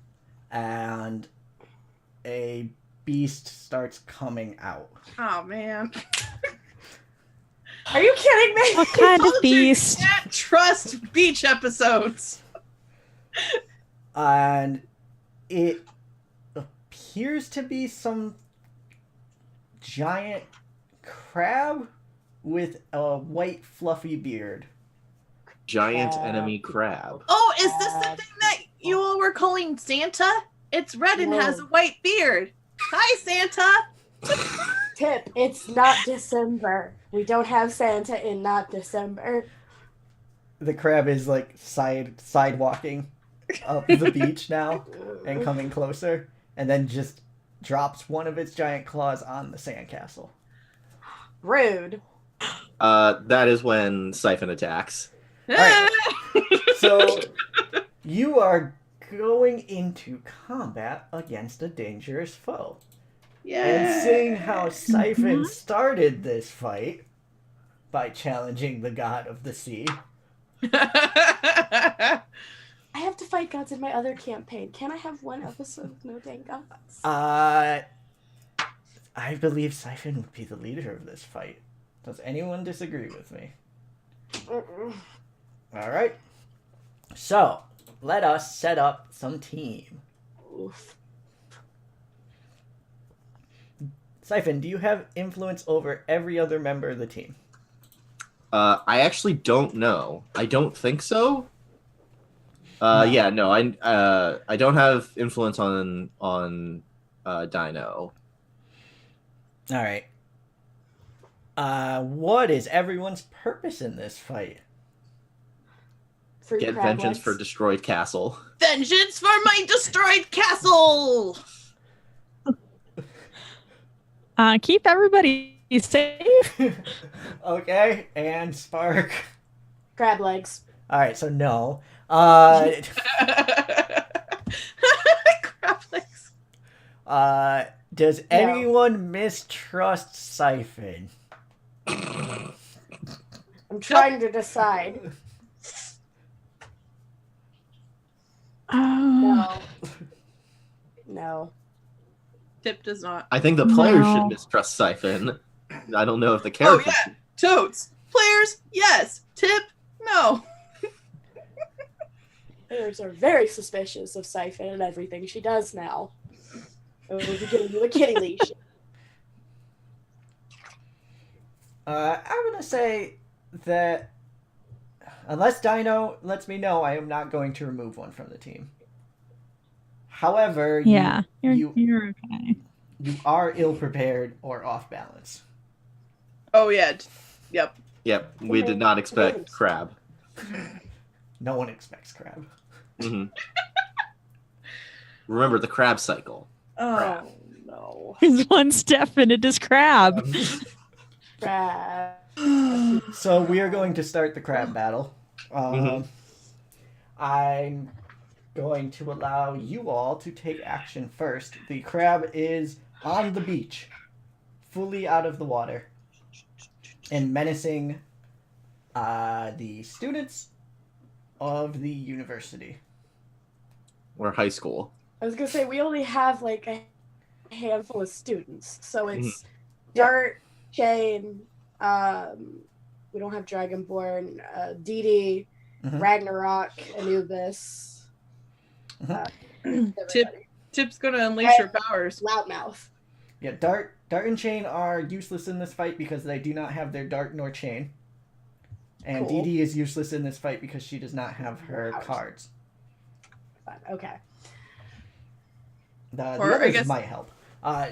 S1: And a beast starts coming out.
S5: Oh man.
S4: Are you kidding me?
S3: What kind of
S5: Told you,
S3: beast?
S5: can't trust beach episodes.
S1: And it appears to be some giant crab with a white fluffy beard.
S2: Giant enemy crab.
S5: Oh, is this the thing that you all were calling Santa? It's red and has a white beard. Hi, Santa.
S4: Tip, it's not December. We don't have Santa in not December.
S1: The crab is like sidewalking up the beach now and coming closer, and then just drops one of its giant claws on the sandcastle.
S4: Rude.
S2: That is when Siphon attacks.
S1: Alright. So you are going into combat against a dangerous foe. And seeing how Siphon started this fight by challenging the god of the sea,
S4: I have to fight gods in my other campaign. Can I have one episode with no dang gods?
S1: I believe Siphon would be the leader of this fight. Does anyone disagree with me?
S4: Mm-mm.
S1: All right. So let us set up some team.
S4: Oof.
S1: Siphon, do you have influence over every other member of the team?
S2: I actually don't know. I don't think so. Yeah, no, I don't have influence on Dino.
S1: All right. What is everyone's purpose in this fight?
S4: Free
S2: Get
S4: crab
S2: vengeance
S4: legs.
S2: for destroyed castle.
S5: Vengeance for my destroyed castle.
S3: Keep everybody safe.
S1: Okay, and Spark.
S4: Crab legs.
S1: All right, so no.
S5: Crab legs.
S1: Does
S4: No.
S1: anyone mistrust Siphon?
S4: I'm trying to decide.
S3: Oh,
S4: No. No.
S5: Tip does not.
S2: I think the players
S3: No.
S2: should mistrust Siphon. I don't know if the
S5: Oh
S2: characters.
S5: yeah, totes. Players, yes. Tip, no.
S4: Players are very suspicious of Siphon and everything she does now. We'll be giving you a kitty leash.
S1: I'm gonna say that unless Dino lets me know, I am not going to remove one from the team. However,
S3: yeah.
S1: you
S3: You're okay.
S1: you are ill prepared or off balance.
S5: Oh yeah. Yep.
S2: Yep, we did not expect Crab.
S1: No one expects Crab.
S2: hmm Remember the crab cycle.
S5: Oh
S4: No.
S3: He's one step and it is crab.
S4: Crab.
S1: So we are going to start the crab battle.
S2: Mhm.
S1: I'm going to allow you all to take action first. The crab is on the beach, fully out of the water, and menacing the students of the university.
S2: Or high school.
S4: I was gonna say we only have like a handful of students, so it's Dart, Shane. We don't have Dragonborn. Dee Dee,
S1: Mhm.
S4: Ragnarok, Anubis.
S5: Tip.
S4: Everybody.
S5: Tip's gonna unleash her powers.
S4: Loudmouth.
S1: Yeah, Dart and Chain are useless in this fight because they do not have their dart nor chain. And
S4: Cool.
S1: Dee Dee is useless in this fight because she does not have her
S4: Powers.
S1: cards.
S4: Fine. Okay.
S1: The
S5: Or, I
S1: others
S5: guess-
S1: might help.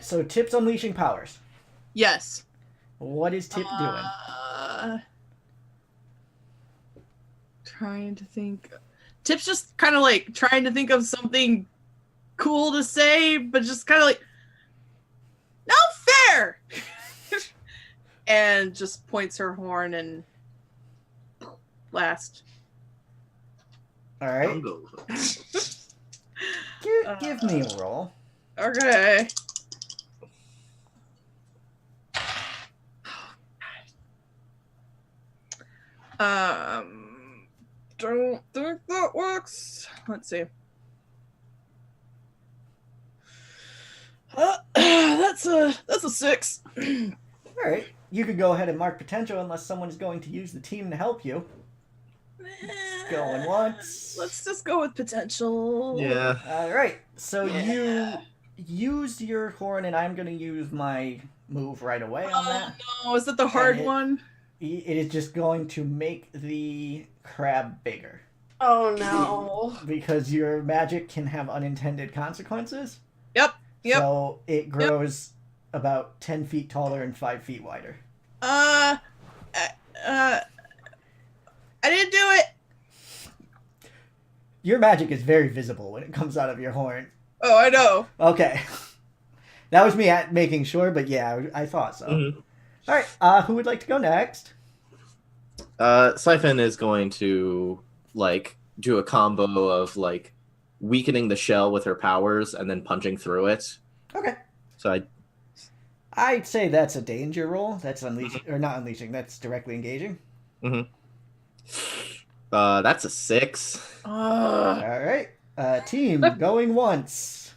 S1: So Tip's unleashing powers.
S5: Yes.
S1: What is Tip doing?
S5: Trying to think. Tip's just kind of like trying to think of something cool to say, but just kind of like, no fair! And just points her horn and blast.
S1: All right,
S2: Jungle.
S1: give me a roll.
S5: Okay. Don't think that works. Let's see. That's a 6.
S1: All right, you could go ahead and mark potential unless someone's going to use the team to help you. Going once.
S5: Let's just go with potential.
S2: Yeah.
S1: All right, so
S5: Yeah.
S1: you use your horn, and I'm going to use my move right away on that.
S5: No, is that the hard
S1: And it-
S5: one?
S1: It is just going to make the crab bigger
S4: Oh no.
S1: because your magic can have unintended consequences.
S5: Yep.
S1: So it grows about 10 feet taller and 5 feet wider.
S5: I didn't do it.
S1: Your magic is very visible when it comes out of your horn.
S5: Oh, I know.
S1: Okay. That was me making sure, but yeah, I thought so.
S2: Mhm.
S1: All right, who would like to go next?
S2: Siphon is going to like do a combo of like weakening the shell with her powers and then punching through it.
S1: Okay.
S2: So
S1: I'd say that's a danger roll. That's unleashing, or not unleashing, that's directly engaging.
S2: that's a 6.
S1: All right. Team, going once.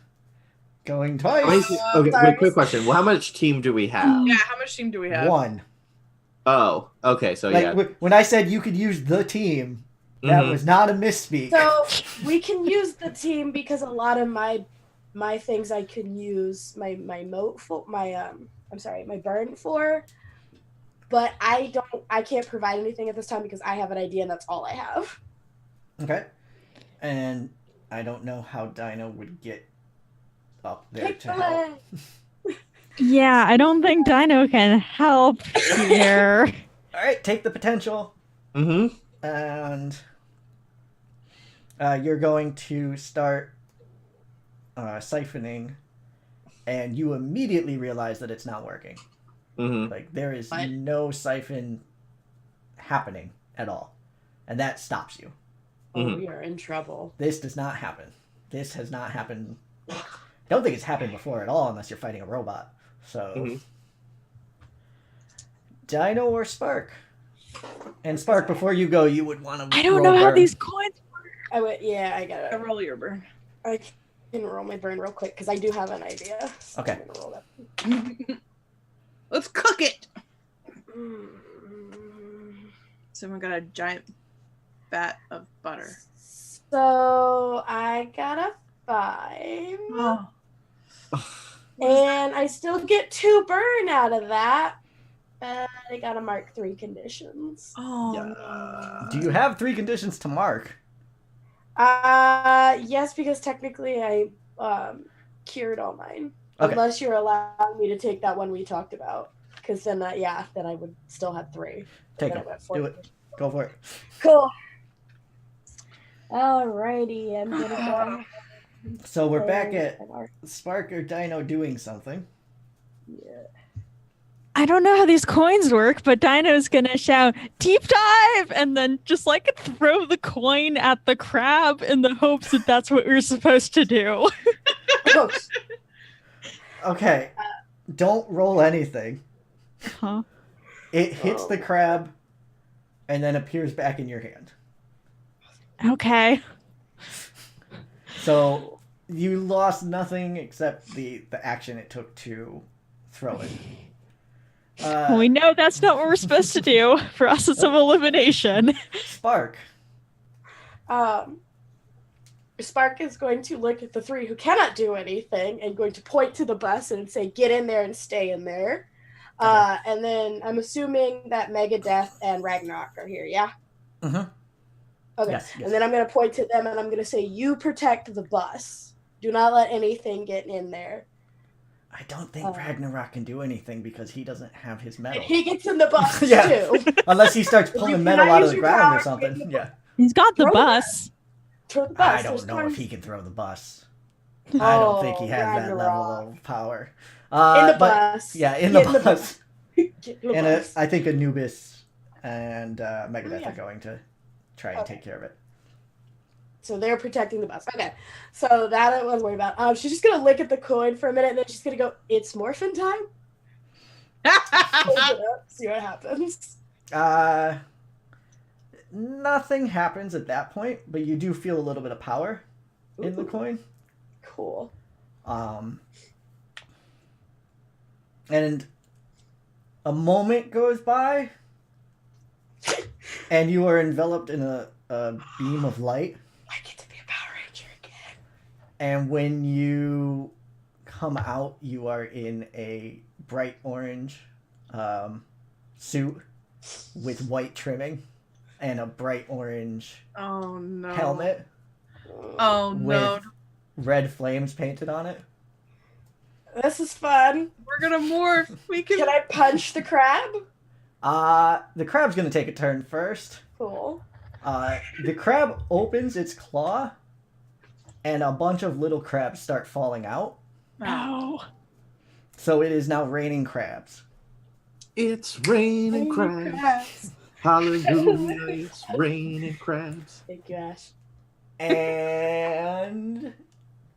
S1: Going twice.
S2: Okay,
S4: sorry.
S2: wait, quick question. Well, how much team do we have?
S5: Yeah, how much team do we have?
S1: One.
S2: Oh, okay, so
S1: Like,
S2: yeah.
S1: when I said you could use the team, that
S2: Mhm.
S1: was not a misspeak.
S4: So we can use the team because a lot of my things I can use my moat for my burn for, but I can't provide anything at this time because I have an idea and that's all I have.
S1: Okay. And I don't know how Dino would get up there
S4: Pick
S1: to
S4: the
S1: help.
S4: leg.
S3: Yeah, I don't think Dino can help here.
S1: All right, take the potential,
S2: Mm-hmm.
S1: and you're going to start siphoning and you immediately realize that it's not working.
S2: Mm-hmm.
S1: Like there is
S5: What?
S1: no siphon happening at all, and that stops you.
S4: Oh,
S2: Mhm.
S4: we are in trouble.
S1: This does not happen. This has not happened. I don't think it's happened before at all, unless you're fighting a robot. So,
S2: Mhm.
S1: Dino or Spark? And Spark, before you go, you would want to.
S3: I don't know how these coins.
S4: I went. Yeah, I got
S5: I
S4: it.
S5: roll your burn.
S4: I can roll my burn real quick because I do have an idea. So
S1: Okay.
S4: I'm gonna roll that.
S5: Let's cook it.
S4: Mm.
S5: Someone got a giant vat of butter.
S4: So I got a 5,
S5: Oh.
S4: and I still get 2 burn out of that. And I got a mark 3 conditions.
S5: Oh.
S2: Yeah.
S1: Do you have 3 conditions to mark?
S4: Yes, because technically I cured all mine.
S1: Okay.
S4: Unless you're allowing me to take that one we talked about. Because then, then I would still have 3.
S1: Take
S4: Then
S1: it.
S4: I went 4.
S1: Do it. Go for it.
S4: Cool. Alrighty, I'm gonna go.
S1: So we're back
S4: ahead
S1: at
S4: and-
S1: Spark or Dino doing something.
S4: Yeah.
S3: I don't know how these coins work, but Dino's gonna shout "deep dive" and then just like throw the coin at the crab in the hopes that that's what we're supposed to do.
S4: Oh,
S1: Okay. Don't roll anything.
S3: Huh?
S1: It hits the
S4: Oh.
S1: crab and then appears back in your hand.
S3: Okay.
S1: So you lost nothing except the action it took to throw it.
S3: We know that's not what we're supposed to do. Process of elimination.
S1: Spark.
S4: Spark is going to look at the 3 who cannot do anything and going to point to the bus and say, "Get in there and stay in there." And then I'm assuming that Megadeth and Ragnarok are here. Yeah.
S1: Mhm.
S4: Okay.
S1: Yes, yes.
S4: And then I'm going to point to them and I'm going to say, "You protect the bus. Do not let anything get in there."
S1: I don't think Ragnarok can do anything because he doesn't have his metal.
S4: He gets in the bus
S1: Yeah.
S4: too.
S1: Unless he starts pulling
S4: Can
S1: metal
S4: I
S1: out of
S4: use
S1: the
S4: your
S1: ground or
S4: power?
S1: something. Yeah.
S3: He's got the
S4: Throw the
S3: bus.
S4: Throw the bus.
S1: I don't
S4: There's
S1: know if
S4: cars
S1: he can throw the bus. I don't think he
S4: Oh,
S1: has that level
S4: Ragnarok.
S1: of power.
S4: in the
S1: but-
S4: bus.
S1: Yeah, in
S4: Get
S1: the bus.
S4: Get in the
S1: And
S4: bus.
S1: I think Anubis and Megadeth
S4: yeah.
S1: are going to try and
S4: Okay.
S1: take care of it.
S4: So they're protecting the bus. Okay. So that I wasn't worried about. She's just gonna look at the coin for a minute and then she's gonna go, "It's morphin time." Hold it up, see what happens.
S1: Nothing happens at that point, but you do feel a little bit of power in the
S4: Ooh,
S1: coin.
S4: Cool.
S1: And a moment goes by, and you are enveloped in a beam of light.
S4: I get to be a Power Ranger again.
S1: And when you come out, you are in a bright orange suit with white trimming and a bright orange
S5: Oh no.
S1: helmet,
S5: Oh no.
S1: with red flames painted on it.
S4: This is fun.
S5: We're gonna morph. We can.
S4: Can I punch the crab?
S1: The crab's gonna take a turn first.
S4: Cool.
S1: The crab opens its claw, and a bunch of little crabs start falling out.
S3: No.
S1: So it is now raining crabs.
S2: It's raining crabs. Hallelujah, it's raining crabs.
S4: Thank you, Ash.
S1: And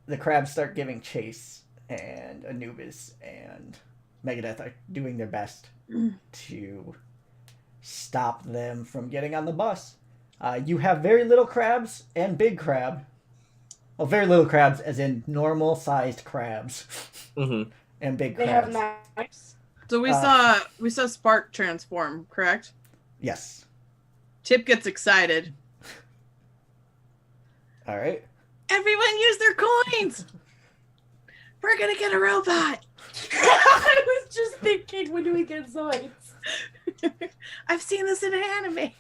S1: the crabs start giving chase, and Anubis and Megadeth are doing their best to stop them from getting on the bus. You have very little crabs and big crab. Well, very little crabs, as in normal-sized crabs,
S2: Mm-hmm.
S1: and big
S4: They have
S1: crabs.
S4: knives.
S5: So we saw Spark transform, correct?
S1: Yes.
S5: Tip gets excited.
S1: All right.
S5: Everyone use their coins. We're gonna get a robot.
S4: I was just thinking, when do we get Zoids?
S5: I've seen this in an anime.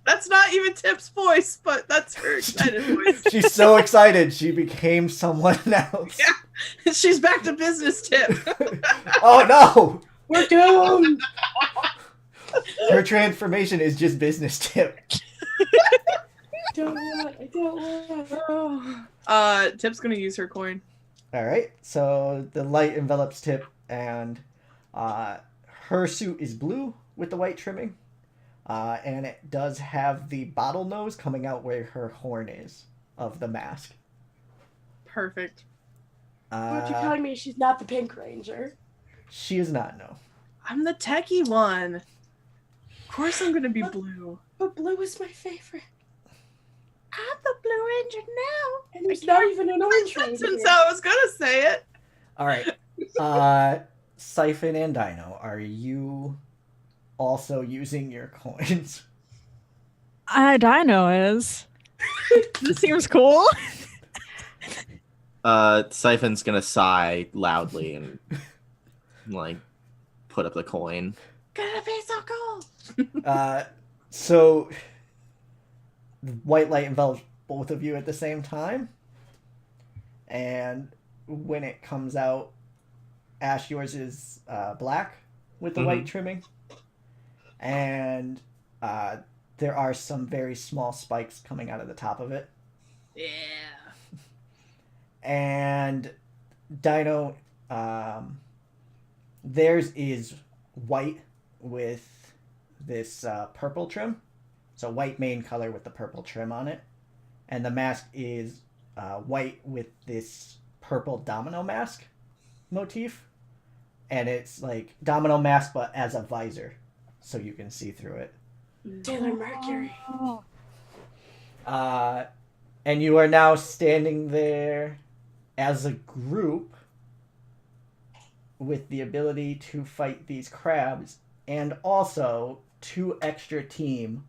S5: That's not even Tip's voice, but that's her excited voice.
S1: She's so excited she became someone else.
S5: Yeah. She's back to business, Tip.
S1: Oh no!
S4: We're doomed.
S1: Her transformation is just business tip.
S4: I don't want.
S5: Tip's gonna use her coin.
S1: All right. So the light envelops Tip, and her suit is blue with the white trimming, and it does have the bottlenose coming out where her horn is of the mask.
S5: Perfect.
S4: Aren't you telling me she's not the Pink Ranger?
S1: She is not, no.
S5: I'm the techie one. Of course I'm gonna be blue.
S4: But blue is my favorite.
S5: I'm the Blue Ranger now.
S4: And there's not even an orange ranger.
S5: Since I was gonna say it.
S1: All right. Siphon and Dino, are you also using your coins?
S3: Dino is. This seems cool.
S2: Siphon's gonna sigh loudly and like put up the coin.
S5: Gonna be so cool.
S1: So white light envelops both of you at the same time, and when it comes out, Ash, yours is black with the white trimming, and there are some very small spikes coming out of the top of it.
S5: Yeah.
S1: And Dino, theirs is white with this purple trim. So white main color with the purple trim on it. And the mask is white with this purple domino mask motif. And it's like domino mask, but as a visor. So you can see through it.
S4: Sailor Mercury.
S1: And you are now standing there as a group with the ability to fight these crabs and also 2 extra team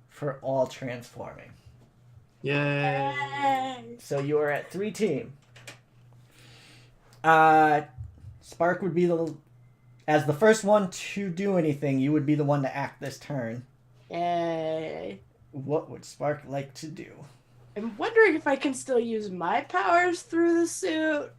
S1: for all transforming.
S2: Yay!
S4: Yay.
S1: So you are at 3 team. Spark would be as the first one to do anything, you would be the one to act this turn.
S4: Yay.
S1: What would Spark like to do?
S4: I'm wondering if I can still use my powers through the suit,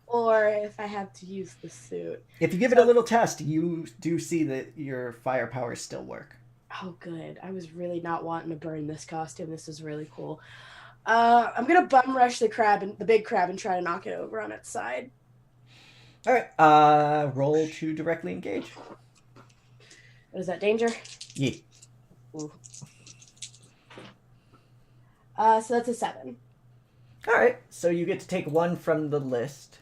S4: or if I have to use the suit.
S1: If you give it a little test, you do see that your fire powers still work.
S4: Oh, good. I was really not wanting to burn this costume. This is really cool. I'm gonna bum rush the big crab, and try to knock it over on its side.
S1: All right. Roll to directly engage.
S4: What is that, danger?
S1: Yeah.
S4: Ooh. So that's a 7.
S1: All right. So you get to take 1 from the list.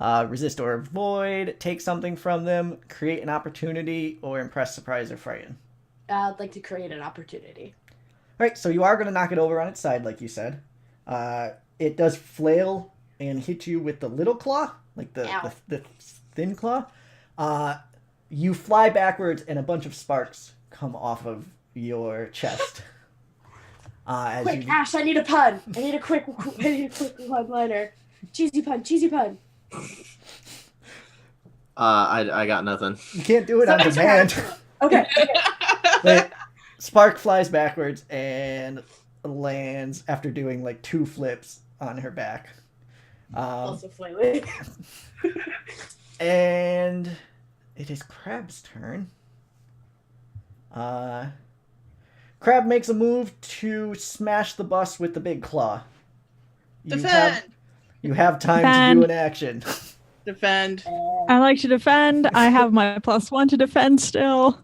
S1: Resist or avoid. Take something from them. Create an opportunity or impress, surprise, or frighten.
S4: I'd like to create an opportunity.
S1: All right. So you are going to knock it over on its side, like you said. It does flail and hit you with the little claw, like the thin claw. You fly backwards, and a bunch of sparks come off of your chest.
S4: Quick, Ash! I need a pun. I need a quick one-liner. Cheesy pun. Cheesy pun.
S2: I got nothing.
S1: You can't do it on demand.
S4: Okay.
S1: But Spark flies backwards and lands after doing like 2 flips on her back.
S4: Also flailing.
S1: And it is Crab's turn. Crab makes a move to smash the bus with the big claw.
S5: Defend.
S1: You have time
S3: Defend.
S1: to do an action.
S5: Defend.
S3: I like to defend. I have my +1 to defend still.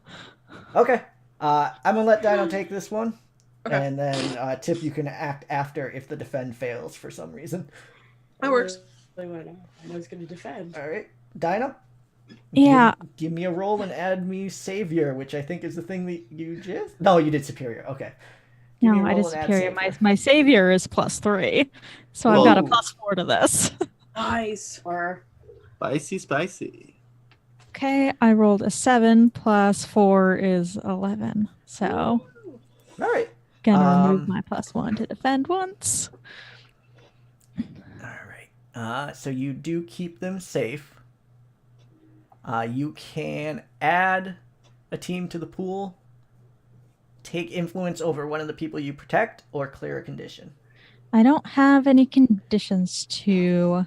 S1: Okay. I'm going to let Dino take this one.
S5: Okay.
S1: And then, Tip, you can act after if the defend fails for some reason.
S5: That works.
S4: I was going to defend.
S1: All right. Dino?
S3: Yeah.
S1: Give me a roll and add me Savior, which I think is the thing that you just... No, you did Superior. Okay. Give me a
S3: No, I
S1: roll
S3: did
S1: and add
S3: superior.
S1: Savior.
S3: My savior is +3. So I've got a
S1: Whoa.
S3: +4 to this.
S5: Nice.
S4: Or
S2: Spicy.
S3: Okay, I rolled a 7 +4 is 11. So
S1: All right.
S3: gonna remove my +1 to defend once.
S1: All right. So you do keep them safe. You can add a team to the pool, take influence over one of the people you protect, or clear a condition.
S3: I don't have any conditions to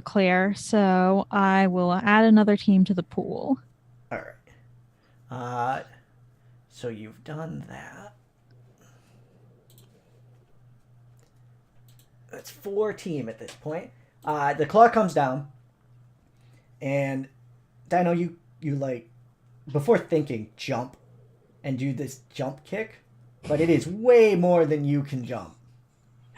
S3: clear, so I will add another team to the pool.
S1: All right. So you've done that. That's 4 team at this point. The claw comes down, and Dino, you like, before thinking, jump and do this jump kick, but it is way more than you can jump.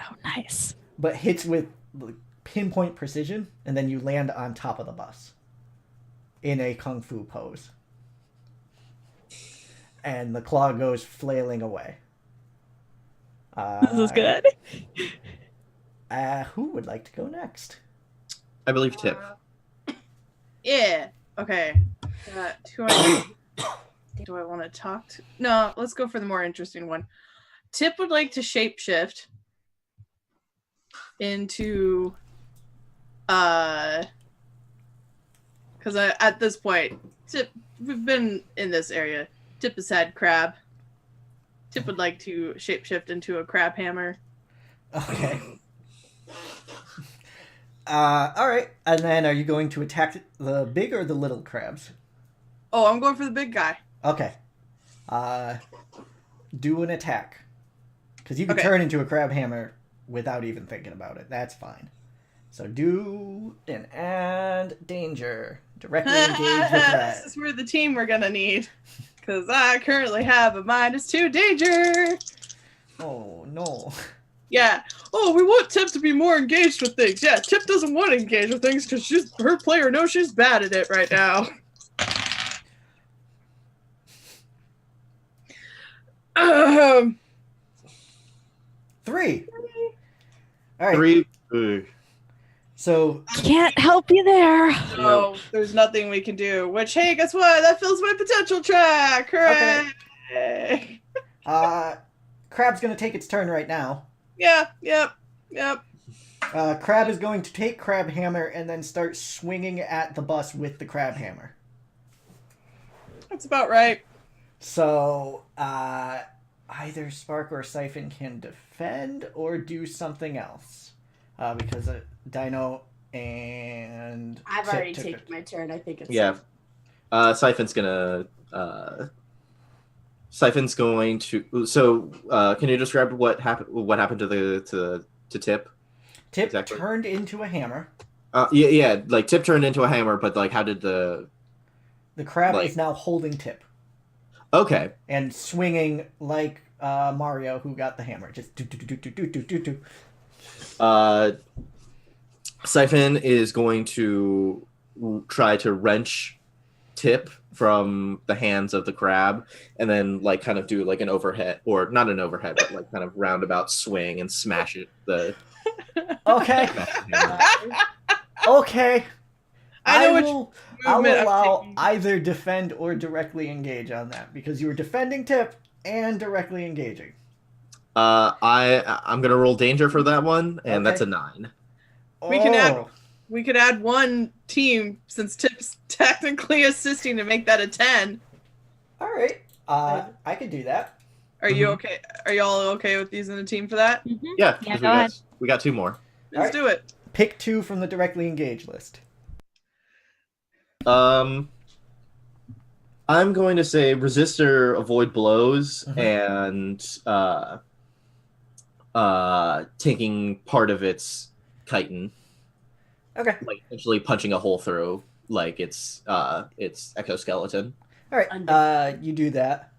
S3: Oh, nice.
S1: But hits with like, pinpoint precision, and then you land on top of the bus in a kung fu pose. And the claw goes flailing away.
S3: This is good.
S1: Who would like to go next?
S2: I believe Tip.
S5: Yeah. Okay. Do I want to talk to? No, let's go for the more interesting one. Tip would like to shapeshift into because at this point, Tip, we've been in this area. Tip has had crab. Tip would like to shapeshift into a crab hammer.
S1: Okay. All right. And then, are you going to attack the big or the little crabs?
S5: Oh, I'm going for the big guy.
S1: Okay. Do an attack, because you can
S5: Okay.
S1: turn into a crab hammer without even thinking about it. That's fine. So do an and danger. Directly engage with that.
S5: This is where the team we're gonna need, because I currently have a -2 danger.
S1: Oh no.
S5: Yeah. Oh, we want Tip to be more engaged with things. Yeah, Tip doesn't want to engage with things because her player knows she's bad at it right now.
S1: 3. All right.
S2: 3. Ugh.
S1: So
S3: Can't help you there.
S5: So there's nothing we can do. Which, hey, guess what? That fills my potential track. Hooray!
S1: Crab's gonna take its turn right now.
S5: Yeah. Yep.
S1: Crab is going to take crab hammer and then start swinging at the bus with the crab hammer.
S5: That's about right.
S1: So, either Spark or Siphon can defend or do something else. Because Dino and
S4: I've
S1: Tip
S4: already
S1: took
S4: taken
S1: it.
S4: my turn. I think it's
S2: Yeah. Siphon's gonna. Siphon's going to. So, can you describe what happened? What happened to Tip?
S1: Tip
S2: Exactly.
S1: turned into a hammer.
S2: Yeah. Like Tip turned into a hammer, but like, how did the?
S1: The crab
S2: Like-
S1: is now holding Tip
S2: Okay.
S1: and swinging like Mario, who got the hammer. Just do.
S2: Siphon is going to try to wrench Tip from the hands of the crab, and then like kind of do like an overhead, or not an overhead, but like kind of roundabout swing and smash it.
S1: Okay. Okay.
S5: I know which
S1: I'll
S5: movement I'm
S1: allow
S5: taking.
S1: either defend or directly engage on that, because you were defending Tip and directly engaging.
S2: I'm gonna roll danger for that one, and that's a
S1: Okay.
S2: 9.
S5: We can add-
S1: Oh.
S5: We could add one team since Tip's technically assisting to make that a 10.
S1: All right. I could do that.
S5: Are you okay? Are y'all okay with using a team for that?
S3: Mhm.
S2: Yeah,
S3: Yeah,
S2: 'cause
S3: go ahead.
S2: we got 2 more.
S5: Let's
S1: Alright.
S5: do it.
S1: Pick 2 from the directly engaged list.
S2: I'm going to say resistor avoid blows and taking part of its chitin,
S1: Okay.
S2: like essentially punching a hole through like its exoskeleton.
S1: All right.
S4: Under-
S1: You do that.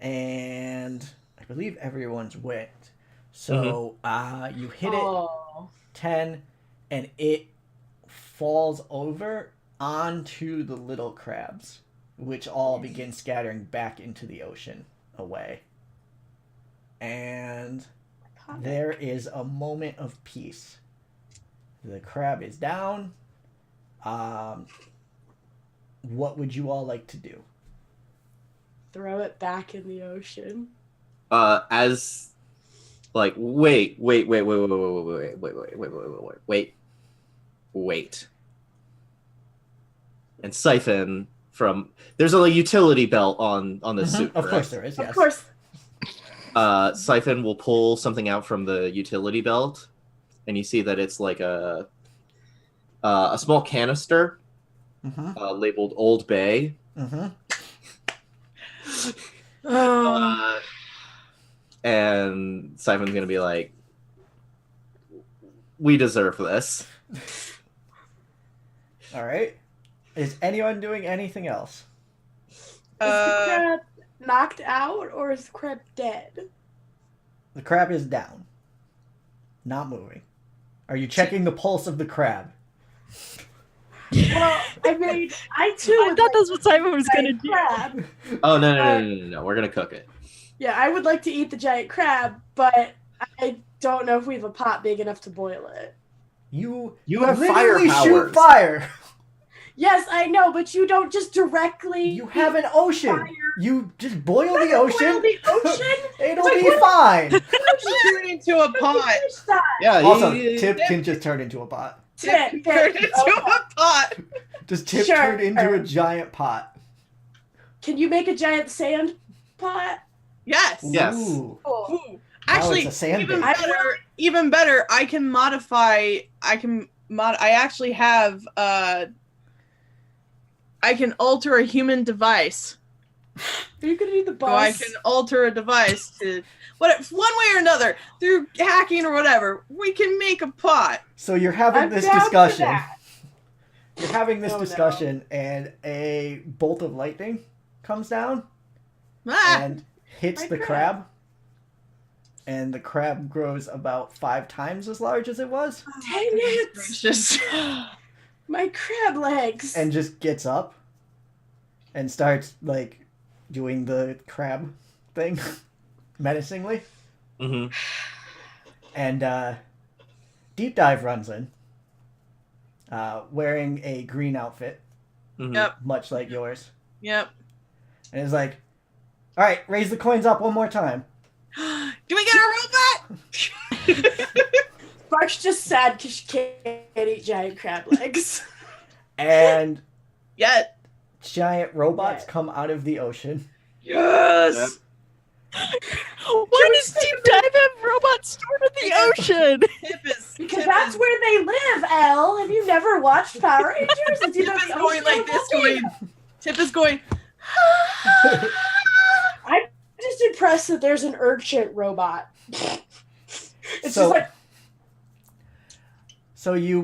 S1: And I believe everyone's went. So you hit it
S4: Oh.
S1: 10, and it falls over onto the little crabs, which all begin scattering back into the ocean away. And there is a moment of peace. The crab is down. What would you all like to do?
S4: Throw it back in the ocean.
S2: As like wait. And Siphon from there's a utility belt on this suit.
S1: Of
S2: correct?
S1: course there is, yes.
S4: Of course.
S2: Siphon will pull something out from the utility belt, and you see that it's like a small canister
S1: Mm-hmm.
S2: labeled Old Bay.
S1: Mm-hmm.
S2: And Siphon's gonna be like, we deserve this.
S1: All right. Is anyone doing anything else?
S4: Is the crab knocked out or is the crab dead?
S1: The crab is down, not moving. Are you checking the pulse of the crab?
S4: Well, I mean, I too.
S3: I
S4: would
S3: thought
S4: like
S3: that's what Simon was
S4: to
S3: gonna
S4: eat
S3: do.
S4: crab.
S2: Oh no! We're gonna cook it.
S4: Yeah, I would like to eat the giant crab, but I don't know if we have a pot big enough to boil it.
S1: You
S2: have fire
S1: literally shoot
S2: powers.
S1: fire.
S4: Yes, I know, but you don't just directly.
S1: You have an ocean.
S4: Fire.
S1: You just boil the
S4: Boil
S1: ocean.
S4: the ocean.
S1: It'll
S4: Like,
S1: be
S4: what-
S1: fine.
S5: Turn into a pot.
S4: Fish side.
S2: Yeah.
S1: Also,
S2: you-
S1: Tip can just turn into a pot.
S4: Tip,
S5: Turn
S4: tip,
S5: into
S4: okay.
S5: a pot.
S1: Just Tip
S4: Sure.
S1: turn into a giant pot.
S4: Can you make a giant sand pot?
S5: Yes.
S2: Yes.
S1: Ooh.
S5: Ooh. Actually,
S1: it's a sand
S5: even
S1: bait.
S5: better. Even better. I can modify. I actually have. I can alter a human device.
S4: Are you gonna do the
S5: So I
S4: bus?
S5: can alter a device to one way or another through hacking or whatever. We can make a pot.
S1: So you're having
S4: I'm
S1: this
S4: down for
S1: discussion.
S4: that.
S1: You're having this
S4: Oh, no.
S1: discussion, and a bolt of lightning comes down
S5: Ah,
S1: and hits
S4: My
S1: the
S4: crab.
S1: crab. And the crab grows about 5 times as large as it was,
S4: Dang it!
S5: gracious.
S4: My crab legs.
S1: and just gets up and starts like doing the crab thing menacingly.
S2: hmm
S1: And Deep Dive runs in, wearing a green outfit,
S2: hmm
S5: Yep.
S1: much like yours,
S5: Yep.
S1: and is like, "All right, raise the coins up one more time."
S5: Do we get a robot?
S4: Spark's just sad because she can't eat giant crab legs.
S1: And
S5: Yeah.
S1: giant robots
S4: Yeah.
S1: come out of the ocean.
S5: Yes.
S3: Why does Deep Dive have robots stored in the ocean?
S5: Tip is
S4: Because that's where they live, Elle. Have you never watched Power Rangers? It's
S5: Tip
S4: either
S5: is
S4: the
S5: going
S4: ocean
S5: like
S4: or
S5: this.
S4: the
S5: Going. Tip is going.
S4: I'm just impressed that there's an urchin robot. It's
S1: So-
S4: just like,
S1: So you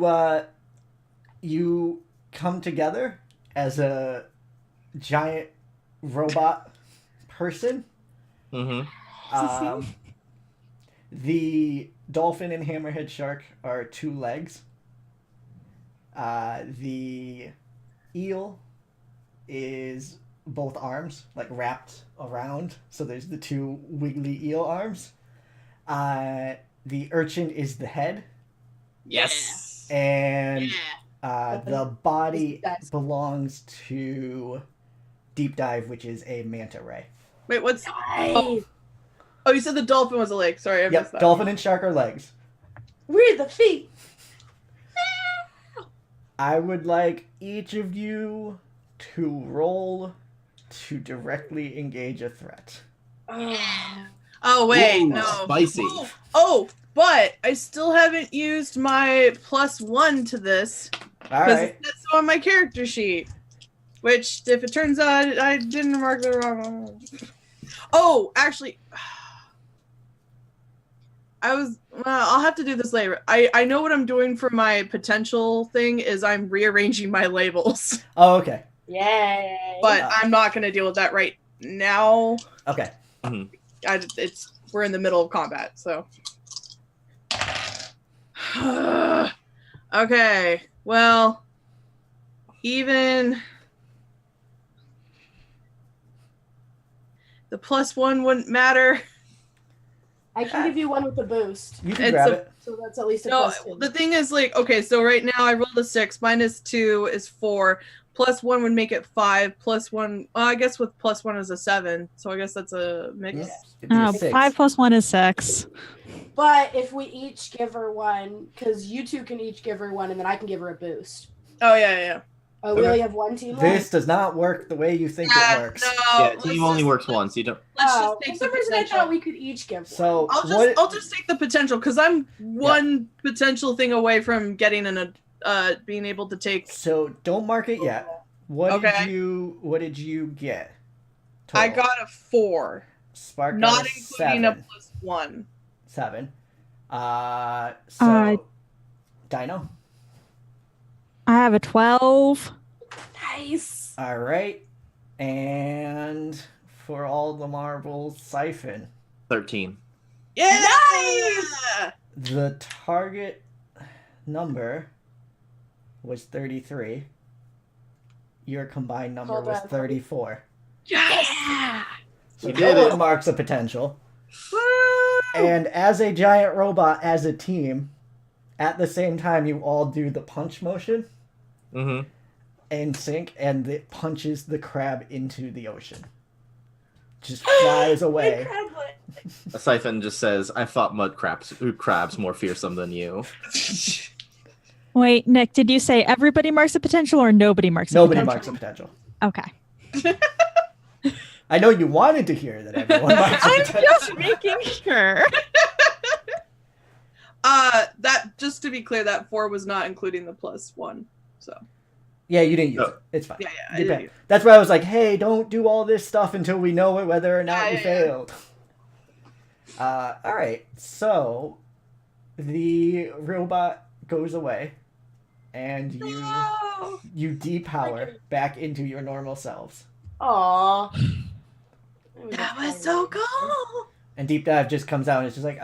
S1: come together as a giant robot person.
S2: hmm
S1: The dolphin and hammerhead shark are 2 legs. The eel is both arms, like wrapped around. So there's the 2 wiggly eel arms. The urchin is the head,
S2: Yes.
S1: and
S5: Yeah.
S1: the body
S4: That's-
S1: belongs to Deep Dive, which is a manta ray.
S5: Wait, what's?
S4: nice.
S5: Oh, you said the dolphin was a lake. Sorry, I missed
S1: Yep,
S5: that.
S1: dolphin and shark are legs.
S4: We're the feet.
S1: I would like each of you to roll to directly engage a threat.
S5: Oh wait,
S2: Ooh,
S5: no.
S2: spicy.
S5: Oh, but I still haven't used my +1 to this
S1: All
S5: because
S1: right.
S5: it's on my character sheet. Which, if it turns out I didn't mark the wrong one. Oh, actually, I'll have to do this later. I know what I'm doing for my potential thing is I'm rearranging my labels,
S1: Oh, okay.
S4: Yay.
S5: but I'm not going to deal with that right now.
S1: Okay.
S5: We're in the middle of combat, so. Okay, well, even the +1 wouldn't matter.
S4: I can give you one with a boost.
S1: You can
S5: It's
S1: grab
S5: a-
S1: it.
S4: So that's at least a
S5: No,
S4: question.
S5: the thing is, like, okay, so right now I rolled a 6, -2 is 4, +1 would make it 5, +1, well, I guess with +1 is a 7, so I guess that's a mix.
S1: Yeah. It'd be a 6.
S3: 5 + 1 is 6.
S4: But if we each give her one, because you two can each give her one, and then I can give her a boost.
S5: Oh, yeah.
S4: Oh, we only have one team
S1: This
S4: left?
S1: does not work the way you think
S5: Yeah,
S1: it works.
S5: no,
S2: Yeah,
S5: let's
S2: team only
S5: just-
S2: works once. You don't.
S5: Let's
S4: Oh,
S5: just
S4: for
S5: take
S4: some
S5: the
S4: reason I
S5: potential.
S4: thought we could each give one.
S1: So
S5: I'll just take the potential because I'm one potential thing away from getting being able to take.
S1: So don't mark it yet. What
S5: Okay.
S1: did you get?
S5: I
S1: Total?
S5: got a 4,
S1: Spark got
S5: not
S1: a
S5: including a
S1: 7.
S5: +1.
S1: 7. So Dino.
S3: I have a 12.
S4: Nice.
S1: All right. And for all the marbles, Siphon.
S2: 13.
S5: Yeah.
S1: The target number was 33. Your combined number
S4: Hold
S1: was
S4: on.
S1: 34.
S5: Yeah.
S1: So
S2: You did
S1: total
S2: it.
S1: marks of potential.
S5: Woo!
S1: And as a giant robot, as a team, at the same time, you all do the punch motion
S2: Mm-hmm.
S1: in sync, and it punches the crab into the ocean. Just flies away.
S4: Incredible.
S2: A Siphon just says, "I fought crabs more fearsome than you."
S3: Wait, Nick, did you say everybody marks a potential or nobody marks a
S1: Nobody
S3: potential?
S1: marks a potential.
S3: Okay.
S1: I know you wanted to hear that everyone marks a
S3: I'm
S1: potential.
S3: just making sure.
S5: That, just to be clear, that 4 was not including the +1. So
S1: Yeah, you didn't use
S2: No.
S1: it. It's fine.
S5: yeah, I
S1: Depend-
S5: didn't use
S1: That's why I was like, hey, don't do all this stuff until we know whether or not
S5: Yeah,
S1: you
S5: yeah,
S1: failed. All right, so the robot goes away, and
S5: No!
S1: you depower back into your normal selves.
S4: Aw.
S5: That was so cool.
S1: And Deep Dive just comes out and it's just like,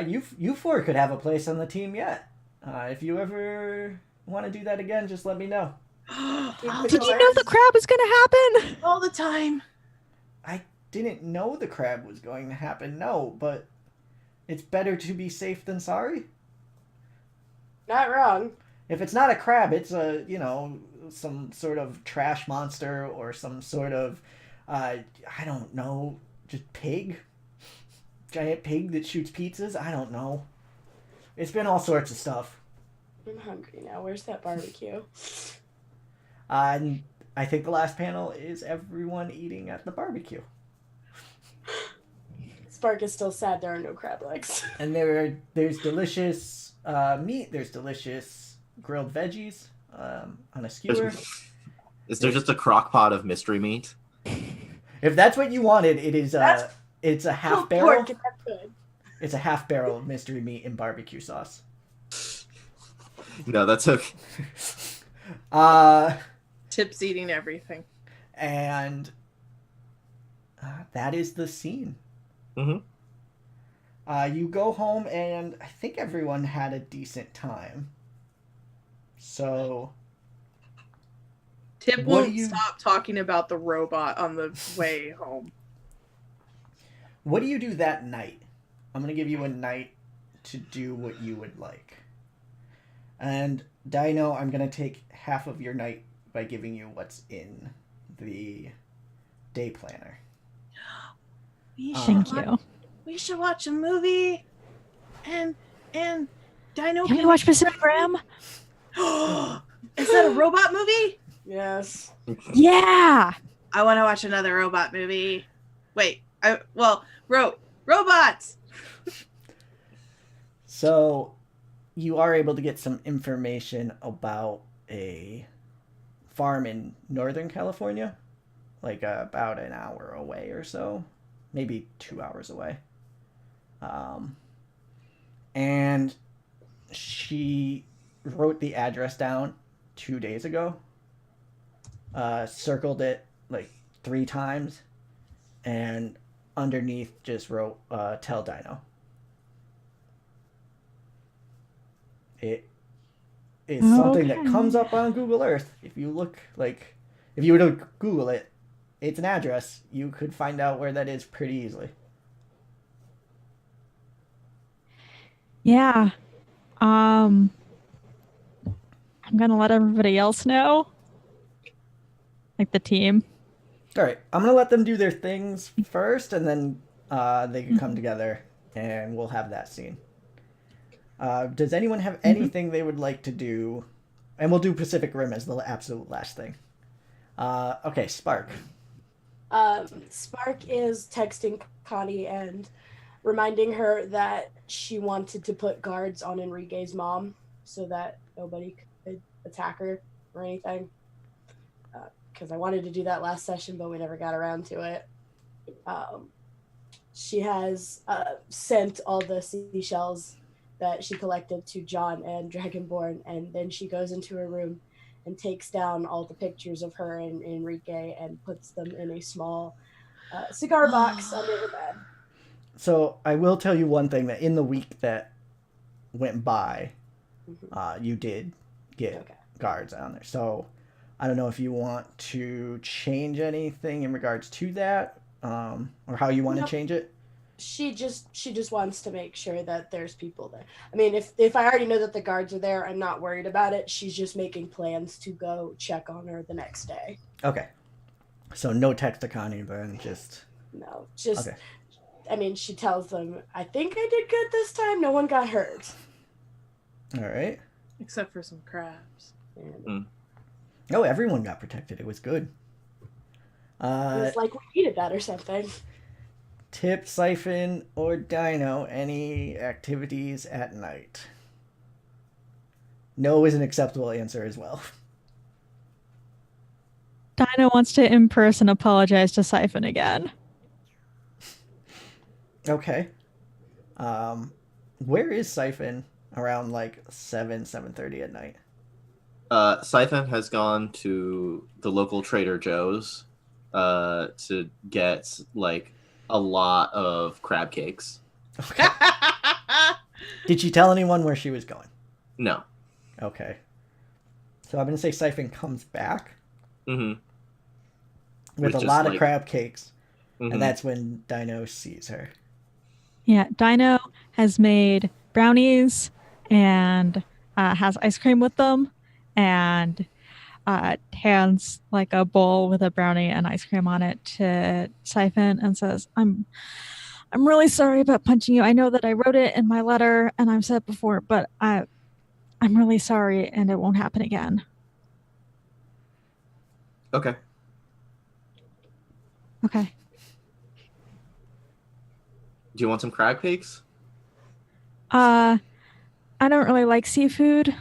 S1: you four could have a place on the team yet. If you ever want to do that again, just let me know.
S3: Did you know the crab was going to happen?
S5: All the time.
S1: I didn't know the crab was going to happen, no, but it's better to be safe than sorry.
S4: Not wrong.
S1: If it's not a crab, it's some sort of trash monster or some sort of, I don't know, just pig? Giant pig that shoots pizzas? I don't know. It's been all sorts of stuff.
S4: I'm hungry now. Where's that barbecue?
S1: And I think the last panel is everyone eating at the barbecue.
S4: Spark is still sad there are no crab legs.
S1: And there's delicious meat, there's delicious grilled veggies on a skewer.
S2: Is there just a crock pot of mystery meat?
S1: If that's what you wanted, it is
S4: That's-
S1: it's a half
S4: Pulled
S1: barrel.
S4: pork, that's good.
S1: It's a half barrel of mystery meat in barbecue sauce.
S2: No, that's okay.
S5: Tip's eating everything.
S1: And that is the scene.
S2: Mm-hmm.
S1: You go home, and I think everyone had a decent time. So
S5: Tip
S1: What
S5: won't
S1: do you-
S5: stop talking about the robot on the way home.
S1: what do you do that night? I'm going to give you a night to do what you would like. And Dino, I'm going to take half of your night by giving you what's in the day planner.
S3: Thank you.
S5: We should watch a movie. And Dino.
S3: Can we watch Pacific Rim?
S5: Is that a robot movie?
S4: Yes.
S3: Yeah.
S5: I want to watch another robot movie. Wait, robots.
S1: So you are able to get some information about a farm in Northern California, like about an hour away or so, maybe 2 hours away. And she wrote the address down 2 days ago, circled it like 3 times, and underneath just wrote, tell Dino. It is something that
S3: Okay.
S1: comes up on Google Earth. If you look, like, if you were to Google it, it's an address. You could find out where that is pretty easily.
S3: Yeah. I'm gonna let everybody else know. Like the team.
S1: All right, I'm gonna let them do their things first, and then they can come together, and we'll have that scene. Does anyone have anything they would like to do? And we'll do Pacific Rim as the absolute last thing. Okay, Spark.
S4: Spark is texting Connie and reminding her that she wanted to put guards on Enrique's mom so that nobody could attack her or anything. Because I wanted to do that last session, but we never got around to it. She has sent all the seashells that she collected to John and Dragonborn, and then she goes into her room and takes down all the pictures of her and Enrique and puts them in a small cigar box under her bed.
S1: So I will tell you one thing, that in the week that went by, you did get guards on there. So I don't know if you want to change anything in regards to that, or how you want to change it.
S4: She just wants to make sure that there's people there. I mean, if I already know that the guards are there, I'm not worried about it. She's just making plans to go check on her the next day.
S1: Okay. So no text to Connie, but just...
S4: No, just...
S1: Okay.
S4: I mean, she tells them, I think I did good this time. No one got hurt.
S1: All right.
S5: Except for some crabs.
S4: And
S1: Oh, everyone got protected. It was good.
S4: it was like we needed that or something.
S1: Tip, Siphon, or Dino, any activities at night? No is an acceptable answer as well.
S3: Dino wants to in person apologize to Siphon again.
S1: Okay. Where is Siphon around like 7:30 at night?
S2: Siphon has gone to the local Trader Joe's to get like a lot of crab cakes.
S1: Okay. Did she tell anyone where she was going?
S2: No.
S1: Okay. So I'm going to say Siphon comes back
S2: Mm-hmm.
S1: with
S2: With
S1: a
S2: just,
S1: lot of
S2: like-
S1: crab cakes,
S2: Mhm.
S1: and that's when Dino sees her.
S3: Yeah, Dino has made brownies and has ice cream with them, and hands like a bowl with a brownie and ice cream on it to Siphon and says, I'm really sorry about punching you. I know that I wrote it in my letter and I've said it before, but I'm really sorry and it won't happen again.
S2: Okay.
S3: Okay.
S2: Do you want some crab cakes?
S3: I don't really like seafood.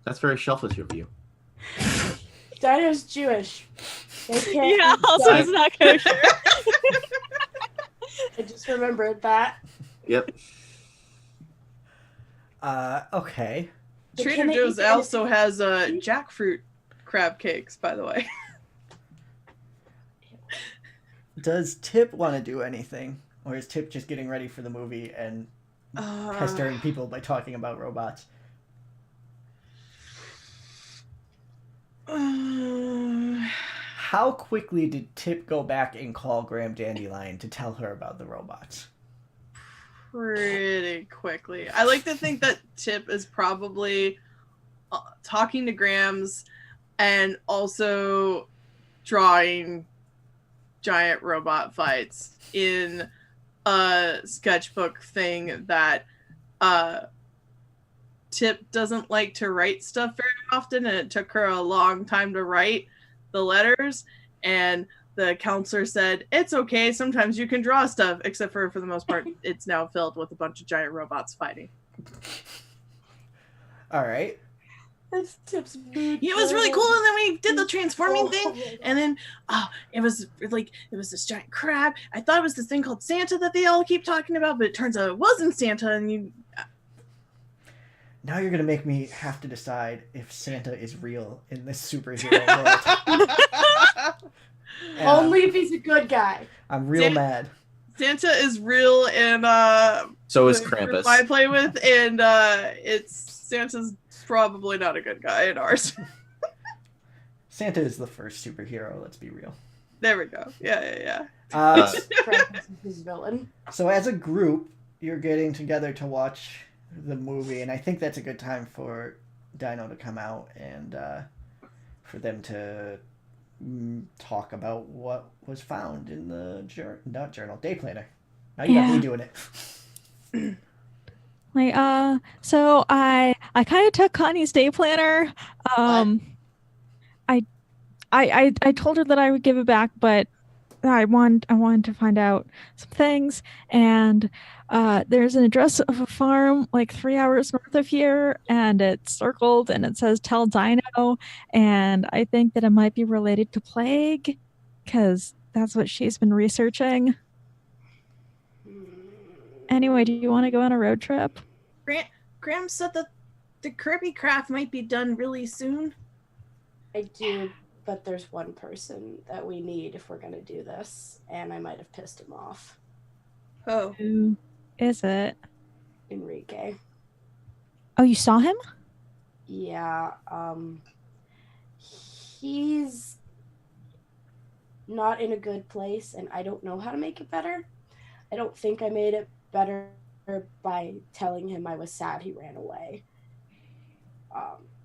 S2: That's very selfish of you.
S4: Dino's Jewish. They can't
S3: Yeah,
S4: eat
S3: also
S4: duck.
S3: it's not kosher.
S4: I just remembered that.
S2: Yep.
S1: Okay.
S4: But
S5: Trader
S4: can they
S5: Joe's
S4: eat
S5: also has jackfruit crab cakes, by the way.
S1: Does Tip want to do anything? Or is Tip just getting ready for the movie and pestering people by talking about robots? How quickly did Tip go back and call Graham Dandelion to tell her about the robots?
S5: Pretty quickly. I like to think that Tip is probably talking to Grams and also drawing giant robot fights in a sketchbook thing that Tip doesn't like to write stuff very often, and it took her a long time to write the letters, and the counselor said, it's okay, sometimes you can draw stuff, except for the most part, it's now filled with a bunch of giant robots fighting.
S1: All right.
S4: That's Tip's mood.
S5: Yeah, it was really cool, and then we did the transforming thing,
S4: Oh,
S5: and then it was this giant crab. I thought it was this thing called Santa that they all keep talking about, but it turns out it wasn't Santa, and you...
S1: Now you're going to make me have to decide if Santa is real in this superhero world. And
S4: Only if he's a good guy.
S1: I'm real mad.
S5: Santa is real, and
S2: So is
S5: the group
S2: Krampus.
S5: I play with, and Santa's probably not a good guy in ours.
S1: Santa is the first superhero, let's be real.
S5: There we go. Yeah.
S4: Krampus is his villain.
S1: So as a group, you're getting together to watch the movie, and I think that's a good time for Dino to come out and for them to talk about what was found in the day planner. Now you got me doing it.
S3: So I kind of took Connie's day planner. I told her that I would give it back, but I wanted to find out some things, and there's an address of a farm like 3 hours north of here, and it's circled and it says tell Dino, and I think that it might be related to plague because that's what she's been researching. Anyway, do you want to go on a road trip?
S5: Graham said that the Kirby craft might be done really soon.
S4: I do, but there's one person that we need if we're gonna do this, and I might have pissed him off.
S5: Oh,
S3: Who is it?
S4: Enrique.
S3: Oh, you saw him?
S4: Yeah, he's not in a good place, and I don't know how to make it better. I don't think I made it better by telling him I was sad he ran away.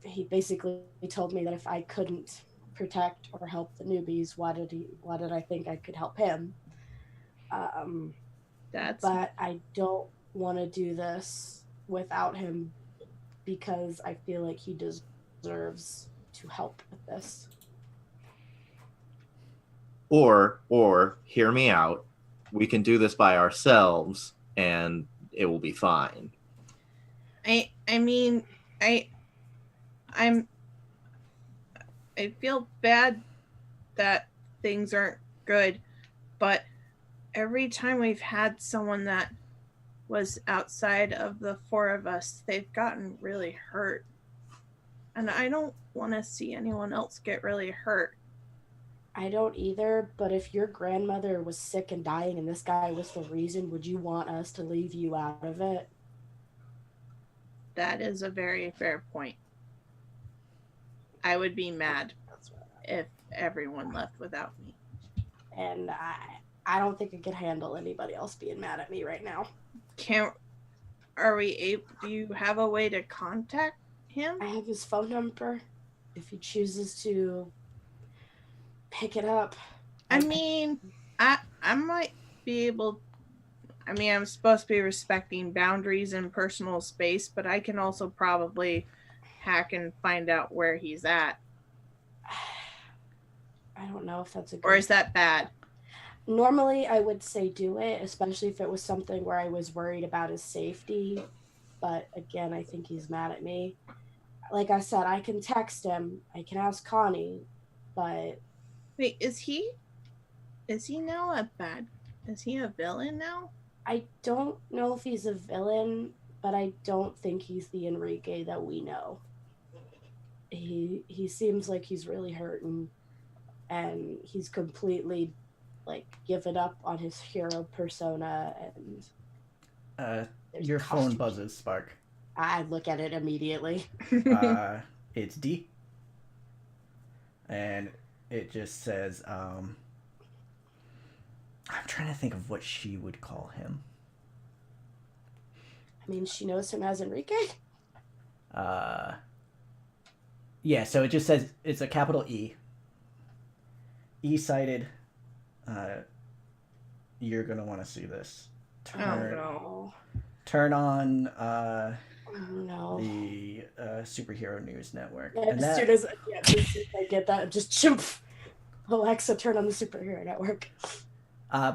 S4: He basically told me that if I couldn't protect or help the newbies, why did I think I could help him?
S5: that's
S4: But I don't want to do this without him because I feel like he deserves to help with this.
S2: Or hear me out. We can do this by ourselves, and it will be fine.
S5: I mean, I feel bad that things aren't good, but every time we've had someone that was outside of the four of us, they've gotten really hurt. And I don't want to see anyone else get really hurt.
S4: I don't either, but if your grandmother was sick and dying and this guy was the reason, would you want us to leave you out of it?
S5: That is a very fair point. I would be mad
S4: That's what
S5: if everyone left without me.
S4: And I don't think I could handle anybody else being mad at me right now.
S5: Do you have a way to contact him?
S4: I have his phone number. If he chooses to pick it up.
S5: I mean, I might be able. I mean, I'm supposed to be respecting boundaries and personal space, but I can also probably hack and find out where he's at.
S4: I don't know if that's a good.
S5: Or is that bad?
S4: Normally, I would say do it, especially if it was something where I was worried about his safety. But again, I think he's mad at me. Like I said, I can text him. I can ask Connie, but
S5: Wait, is he now a bad? Is he a villain now?
S4: I don't know if he's a villain, but I don't think he's the Enrique that we know. He seems like he's really hurting, and he's completely like given up on his hero persona. And there's
S1: Your phone
S4: costume-
S1: buzzes, Spark.
S4: I look at it immediately.
S1: It's D. And it just says, I'm trying to think of what she would call him.
S4: I mean, she knows him as Enrique.
S1: Yeah, so it just says, it's a capital E. E-sided. You're going to want to see this.
S5: no.
S1: Turn on
S4: Oh no.
S1: the Superhero News Network.
S4: Yeah,
S1: And
S4: as soon as I get that, just jump. Alexa, turn on the Superhero Network.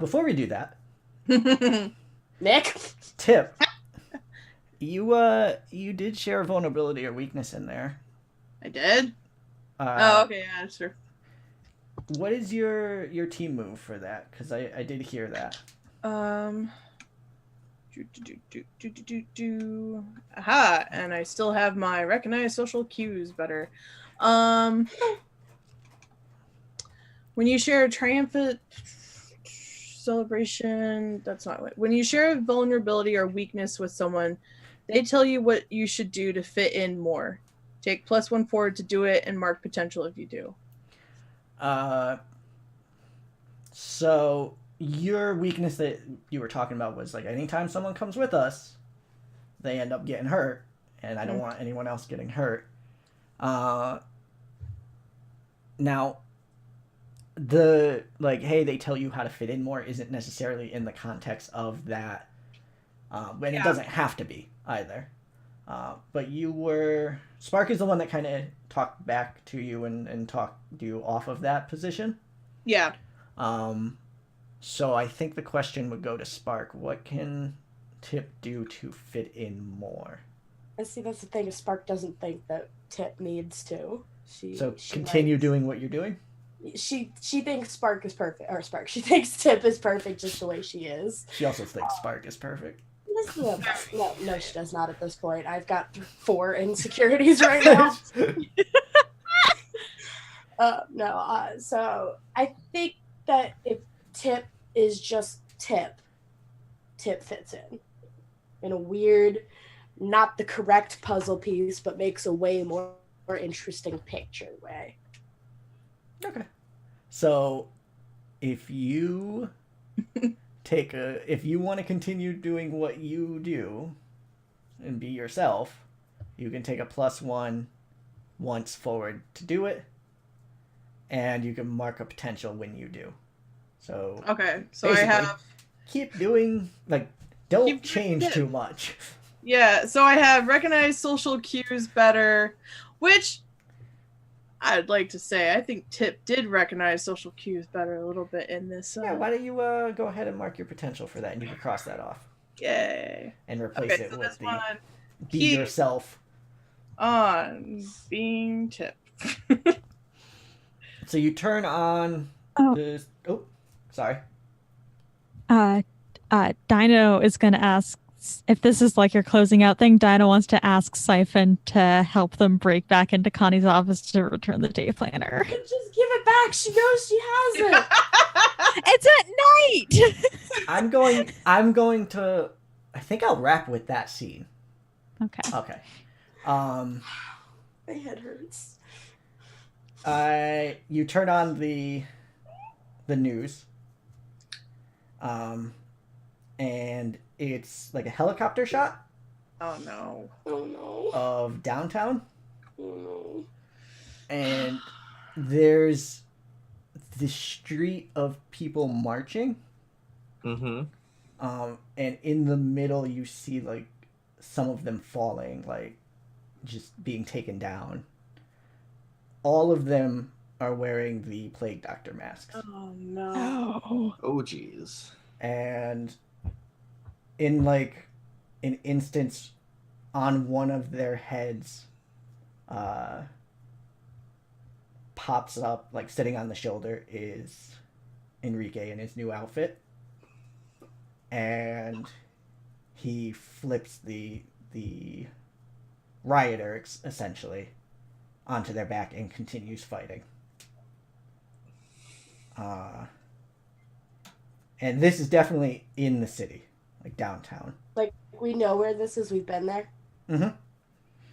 S1: before we do that,
S4: Nick.
S1: Tip, you did share a vulnerability or weakness in there.
S5: I did?
S1: Uh,
S5: Okay, yeah, sure.
S1: What is your team move for that? Because I did hear that.
S5: Aha, and I still have my recognize social cues better. When you share a triumphant celebration, that's not what. When you share a vulnerability or weakness with someone, they tell you what you should do to fit in more. Take +1 forward to do it and mark potential if you do.
S1: So your weakness that you were talking about was like anytime someone comes with us, they end up getting hurt, and I don't want anyone else getting hurt. Now, the like, hey, they tell you how to fit in more isn't necessarily in the context of that, and it
S5: Yeah.
S1: doesn't have to be either. But Spark is the one that kind of talked back to you and talked you off of that position.
S5: Yeah.
S1: So I think the question would go to Spark. What can Tip do to fit in more?
S4: And see, that's the thing. Spark doesn't think that Tip needs to. She
S1: Continue
S4: likes-
S1: doing what you're doing?
S4: She thinks Spark is perfect, or Spark. She thinks Tip is perfect just the way she is.
S1: She also thinks Spark is perfect.
S4: has the no, she does not at this point. I've got 4 insecurities right now. So I think that if Tip is just Tip fits in a weird, not the correct puzzle piece, but makes a way more interesting picture way.
S1: Okay. So, if you if you want to continue doing what you do and be yourself, you can take a +1 once forward to do it, and you can mark a potential when you do. So
S5: Okay, so
S1: basically,
S5: I have
S1: keep doing don't
S5: Keep doing
S1: change
S5: it.
S1: too much.
S5: yeah, so I have recognize social cues better, which I'd like to say I think Tip did recognize social cues better a little bit in this.
S1: Yeah, why don't you go ahead and mark your potential for that, and you can cross that off
S5: Yay.
S1: and replace
S5: Okay,
S1: it
S5: so
S1: with
S5: this
S1: the
S5: one
S1: be
S5: keep
S1: yourself.
S5: on being Tip.
S1: So you turn on
S3: Oh.
S1: the. Oh, sorry.
S3: Dino is going to ask if this is like your closing out thing. Dino wants to ask Siphon to help them break back into Connie's office to return the day planner.
S4: Just give it back. She knows she has it.
S3: It's at night.
S1: I'm going to. I think I'll wrap with that scene.
S3: Okay.
S1: Okay.
S4: My head hurts.
S1: You turn on the news. And it's like a helicopter shot
S5: Oh no.
S4: Oh no.
S1: of downtown,
S4: Oh no.
S1: and there's the street of people marching.
S2: Mm-hmm.
S1: And in the middle you see like some of them falling, like just being taken down. All of them are wearing the Plague Doctor masks.
S5: Oh no.
S3: Oh.
S2: Oh, geez.
S1: And in like an instance, on one of their heads pops up, like sitting on the shoulder, is Enrique in his new outfit, and he flips the rioter essentially onto their back and continues fighting. And this is definitely in the city, like downtown.
S4: Like, we know where this is. We've been there.
S1: Mm-hmm.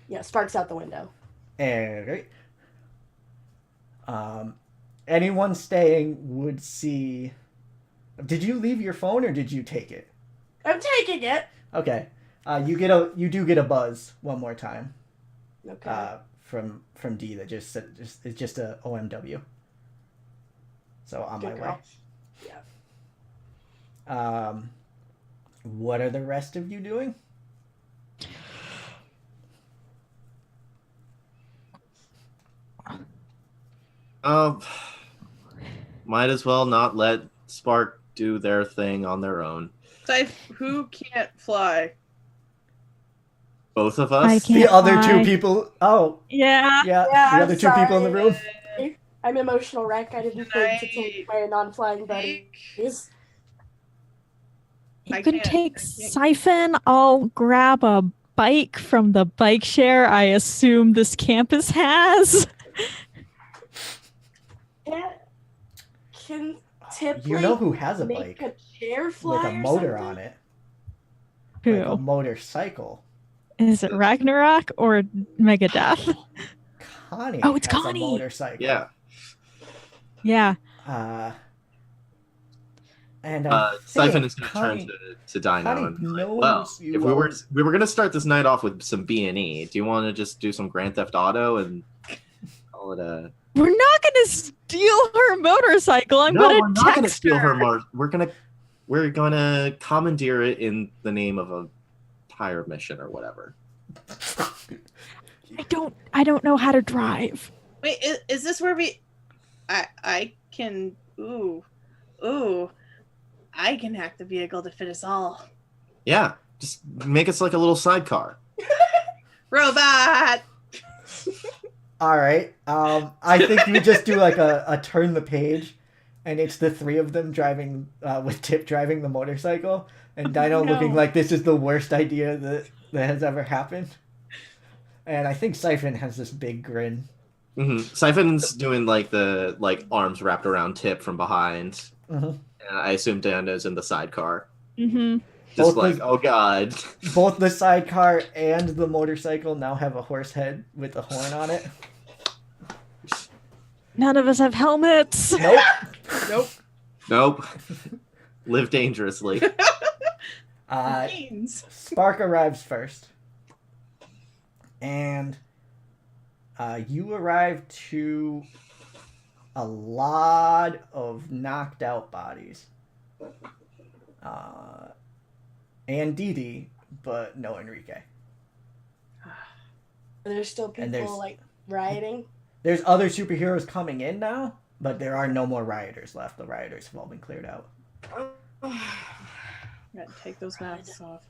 S4: Yeah, sparks out the window.
S1: And great. Anyone staying would see. Did you leave your phone or did you take it?
S4: I'm taking it.
S1: Okay. You do get a buzz one more time.
S4: Okay.
S1: From D that just said it's just a OMW. So on
S4: Good
S1: my
S4: girl.
S1: way. What are the rest of you doing?
S2: Might as well not let Spark do their thing on their own.
S5: Who can't fly?
S2: Both of
S3: I
S2: us.
S3: can't
S1: The other
S3: fly.
S1: two people. Oh,
S3: Yeah.
S1: yeah.
S4: Yeah,
S1: The other two people in the room.
S4: I'm emotional wreck. I didn't think to take my non-flying buddies.
S3: You
S5: I
S3: can
S5: can't-
S3: take
S5: I can't-
S3: Siphon. I'll grab a bike from the bike share I assume this campus has.
S4: Yeah. Can Tip
S1: You know who has a
S4: make
S1: bike
S4: a chair fly
S1: with a
S4: or
S1: motor
S4: something?
S1: on it?
S3: Who?
S1: Like a motorcycle.
S3: Is it Ragnarok or Megadeth?
S1: Connie.
S3: Oh, it's
S1: has
S3: Connie.
S1: A motorcycle.
S2: Yeah.
S3: Yeah.
S1: And I
S2: Siphon
S1: think
S2: is going to
S1: Connie-
S2: turn to Dino
S1: Connie
S2: and be like,
S1: knows
S2: well,
S1: you
S2: if we were
S1: all-
S2: going to start this night off with some B&E, do you want to just do some Grand Theft Auto and call it a?
S3: We're not going to steal her motorcycle. I'm
S2: No, we're
S3: going to
S2: not going to
S3: text
S2: steal her.
S3: her.
S2: We're gonna commandeer it in the name of a tire mission or whatever.
S3: I don't know how to drive.
S5: Wait, is this where we? I can. Ooh. I can hack the vehicle to fit us all.
S2: Yeah, just make us like a little sidecar.
S5: Robot.
S1: All right. I think you just do like a turn the page, and it's the three of them driving with Tip driving the motorcycle. And Dino
S5: No.
S1: looking like this is the worst idea that has ever happened. And I think Siphon has this big grin.
S2: Siphon's doing the arms wrapped around Tip from behind.
S1: Mhm.
S2: And I assume Dano's in the sidecar.
S3: Mm-hmm.
S2: Just
S1: Both
S2: oh god.
S1: Both the sidecar and the motorcycle now have a horse head with a horn on it.
S3: None of us have helmets.
S1: Nope.
S5: Nope.
S2: Nope. Live dangerously.
S5: Beans.
S1: Spark arrives first. And you arrive to a lot of knocked out bodies. And Dee Dee, but no Enrique.
S4: There's still
S1: And
S4: people like rioting.
S1: There's other superheroes coming in now, but there are no more rioters left. The rioters have all been cleared out.
S5: Gotta take those masks off.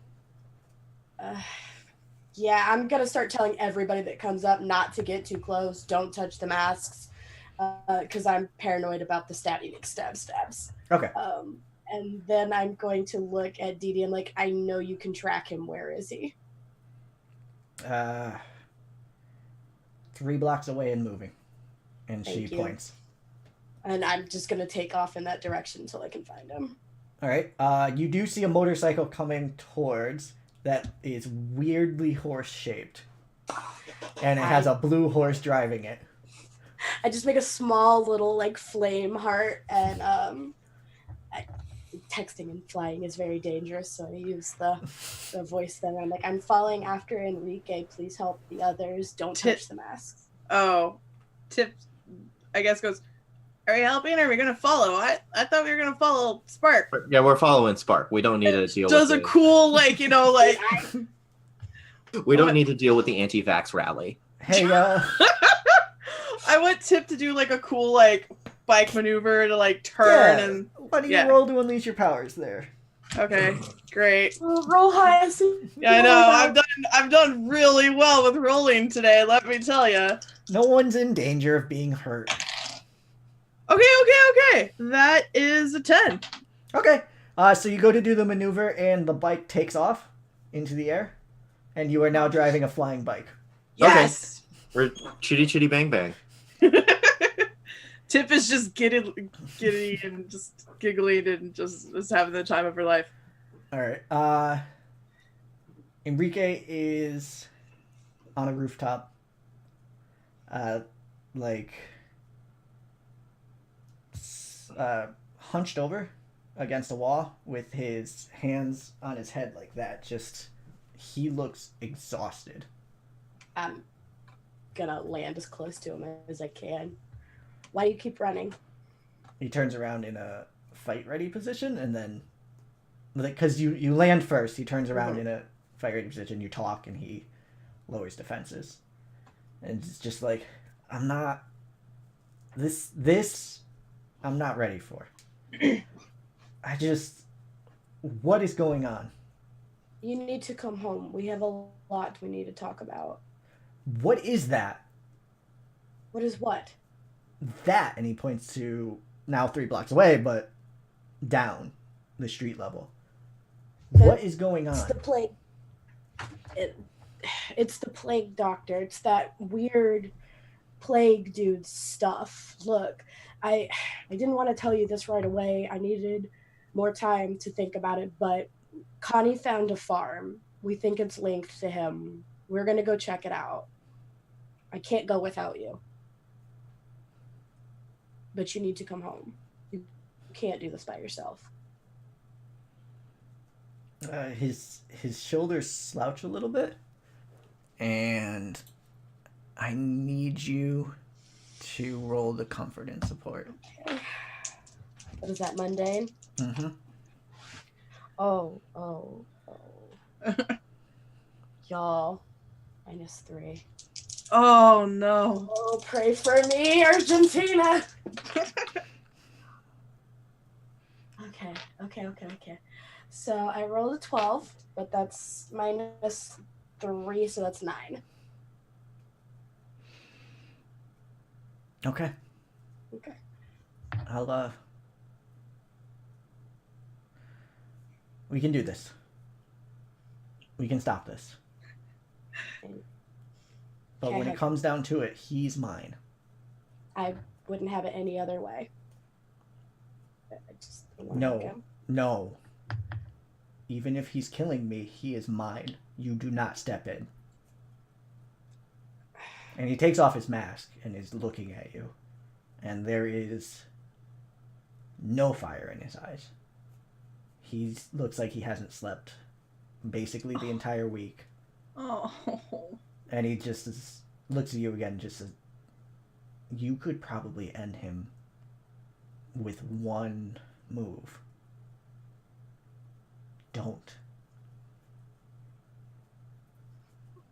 S4: Yeah, I'm gonna start telling everybody that comes up not to get too close. Don't touch the masks, because I'm paranoid about the stabs.
S1: Okay.
S4: And then I'm going to look at Dee Dee and like, I know you can track him. Where is he?
S1: 3 blocks away and moving. And she
S4: Thank you.
S1: points.
S4: And I'm just gonna take off in that direction until I can find him.
S1: All right. You do see a motorcycle coming towards that is weirdly horse-shaped. And it has a blue horse driving it.
S4: I just make a small little like flame heart, and texting and flying is very dangerous, so I use the voice thing. I'm like, I'm following after Enrique. Please help the others. Don't touch the masks.
S5: Oh, Tip, I guess goes. Are we helping? Or are we gonna follow? I thought we were gonna follow Spark.
S2: Yeah, we're following Spark. We don't need to deal
S5: Does
S2: with
S5: a cool
S2: We don't need to deal with the anti-vax rally.
S1: Hey,
S5: I want Tip to do like a cool bike maneuver to turn
S1: yeah.
S5: and
S1: What do you
S5: yeah.
S1: roll to unleash your powers there?
S5: okay, great.
S4: Roll high.
S5: Yeah, I know. I've done really well with rolling today. Let me tell you.
S1: No one's in danger of being hurt.
S5: Okay. That is a 10.
S1: Okay. So you go to do the maneuver, and the bike takes off into the air, and you are now driving a flying bike.
S5: Yes.
S2: We're chitty bang bang.
S5: Tip is just giddy and just giggling and just having the time of her life.
S1: All right. Enrique is on a rooftop, hunched over against a wall with his hands on his head like that. Just, he looks exhausted.
S4: I'm gonna land as close to him as I can. Why do you keep running?
S1: He turns around in a fight-ready position, and then, because you land first, he turns around in a fight-ready position, you talk, and he lowers defenses. And it's just like, I'm not... This I'm not ready for. What is going on?
S4: You need to come home. We have a lot we need to talk about.
S1: What is that?
S4: What is what?
S1: That, and he points to now 3 blocks away, but down the street level. What is going on?
S4: It's the plague. It's the plague doctor. It's that weird plague dude stuff. Look, I didn't want to tell you this right away. I needed more time to think about it, but Connie found a farm. We think it's linked to him. We're going to go check it out. I can't go without you. But you need to come home. You can't do this by yourself.
S1: His shoulders slouch a little bit, and I need you to roll the comfort and support.
S4: Okay. What is that, mundane?
S1: Mm-hmm.
S4: Oh. Y'all, -3.
S5: Oh no.
S4: Oh, pray for me, Argentina. Okay. So I rolled a 12, but that's -3, so that's 9.
S1: Okay.
S4: Okay.
S1: We can do this. We can stop this. But when it comes down to it, he's mine.
S4: I wouldn't have it any other way. I just don't wanna
S1: No.
S4: hug him.
S1: No. Even if he's killing me, he is mine. You do not step in. And he takes off his mask and is looking at you. And there is no fire in his eyes. He looks like he hasn't slept basically the entire week.
S5: Oh.
S1: And he just looks at you again, just says, you could probably end him with one move. Don't.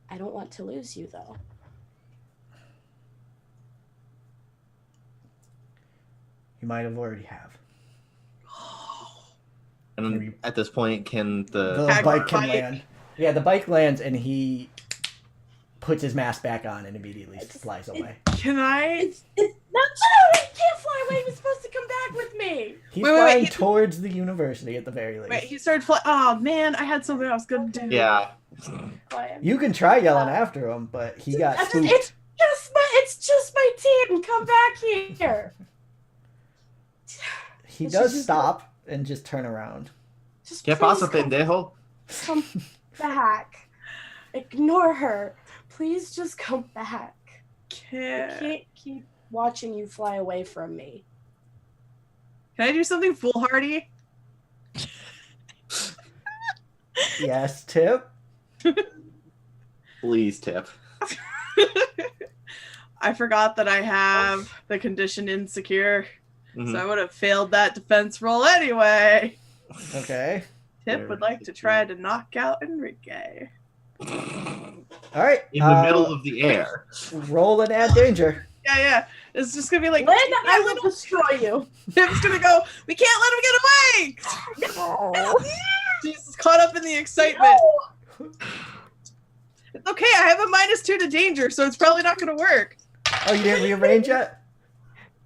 S4: I don't want to lose you, though.
S1: You might have already have.
S2: And at this point, can
S1: The
S2: the
S1: bike can
S5: bike.
S1: land. Yeah, the bike lands and he puts his mask back on and immediately flies away.
S5: Can I?
S4: It's no, he can't fly away. He's supposed to come back with me.
S1: He's
S5: Wait, wait,
S1: flying
S5: wait.
S1: towards the university at the very least.
S5: Wait, he started flying. Oh man, I had something I was gonna do.
S2: yeah?
S1: You can try yelling after him, but he got
S4: It's
S1: spooked.
S4: just my team. Come back here.
S1: He
S4: It's
S1: does
S4: just-
S1: stop and just turn around.
S4: Just
S2: ¿Qué
S4: please
S2: pasa,
S4: come
S2: pendejo?
S4: back. Ignore her. Please just come back. I
S5: Can
S4: can't keep watching you fly away from me.
S5: I do something foolhardy?
S1: Yes, Tip?
S2: Please, Tip.
S5: I forgot that I have the condition insecure,
S2: Mhm.
S5: so I would have failed that defense roll anyway.
S1: Okay.
S5: Tip would like to try to knock out Enrique.
S1: All right.
S2: In the middle of the air.
S1: Roll and add danger.
S5: Yeah. It's just gonna be like,
S4: Lynn, I will destroy you.
S5: Tip's gonna go, we can't let him get away! She's caught up in the excitement. It's okay, I have a -2 to danger, so it's probably not gonna work.
S1: Oh, you didn't rearrange yet?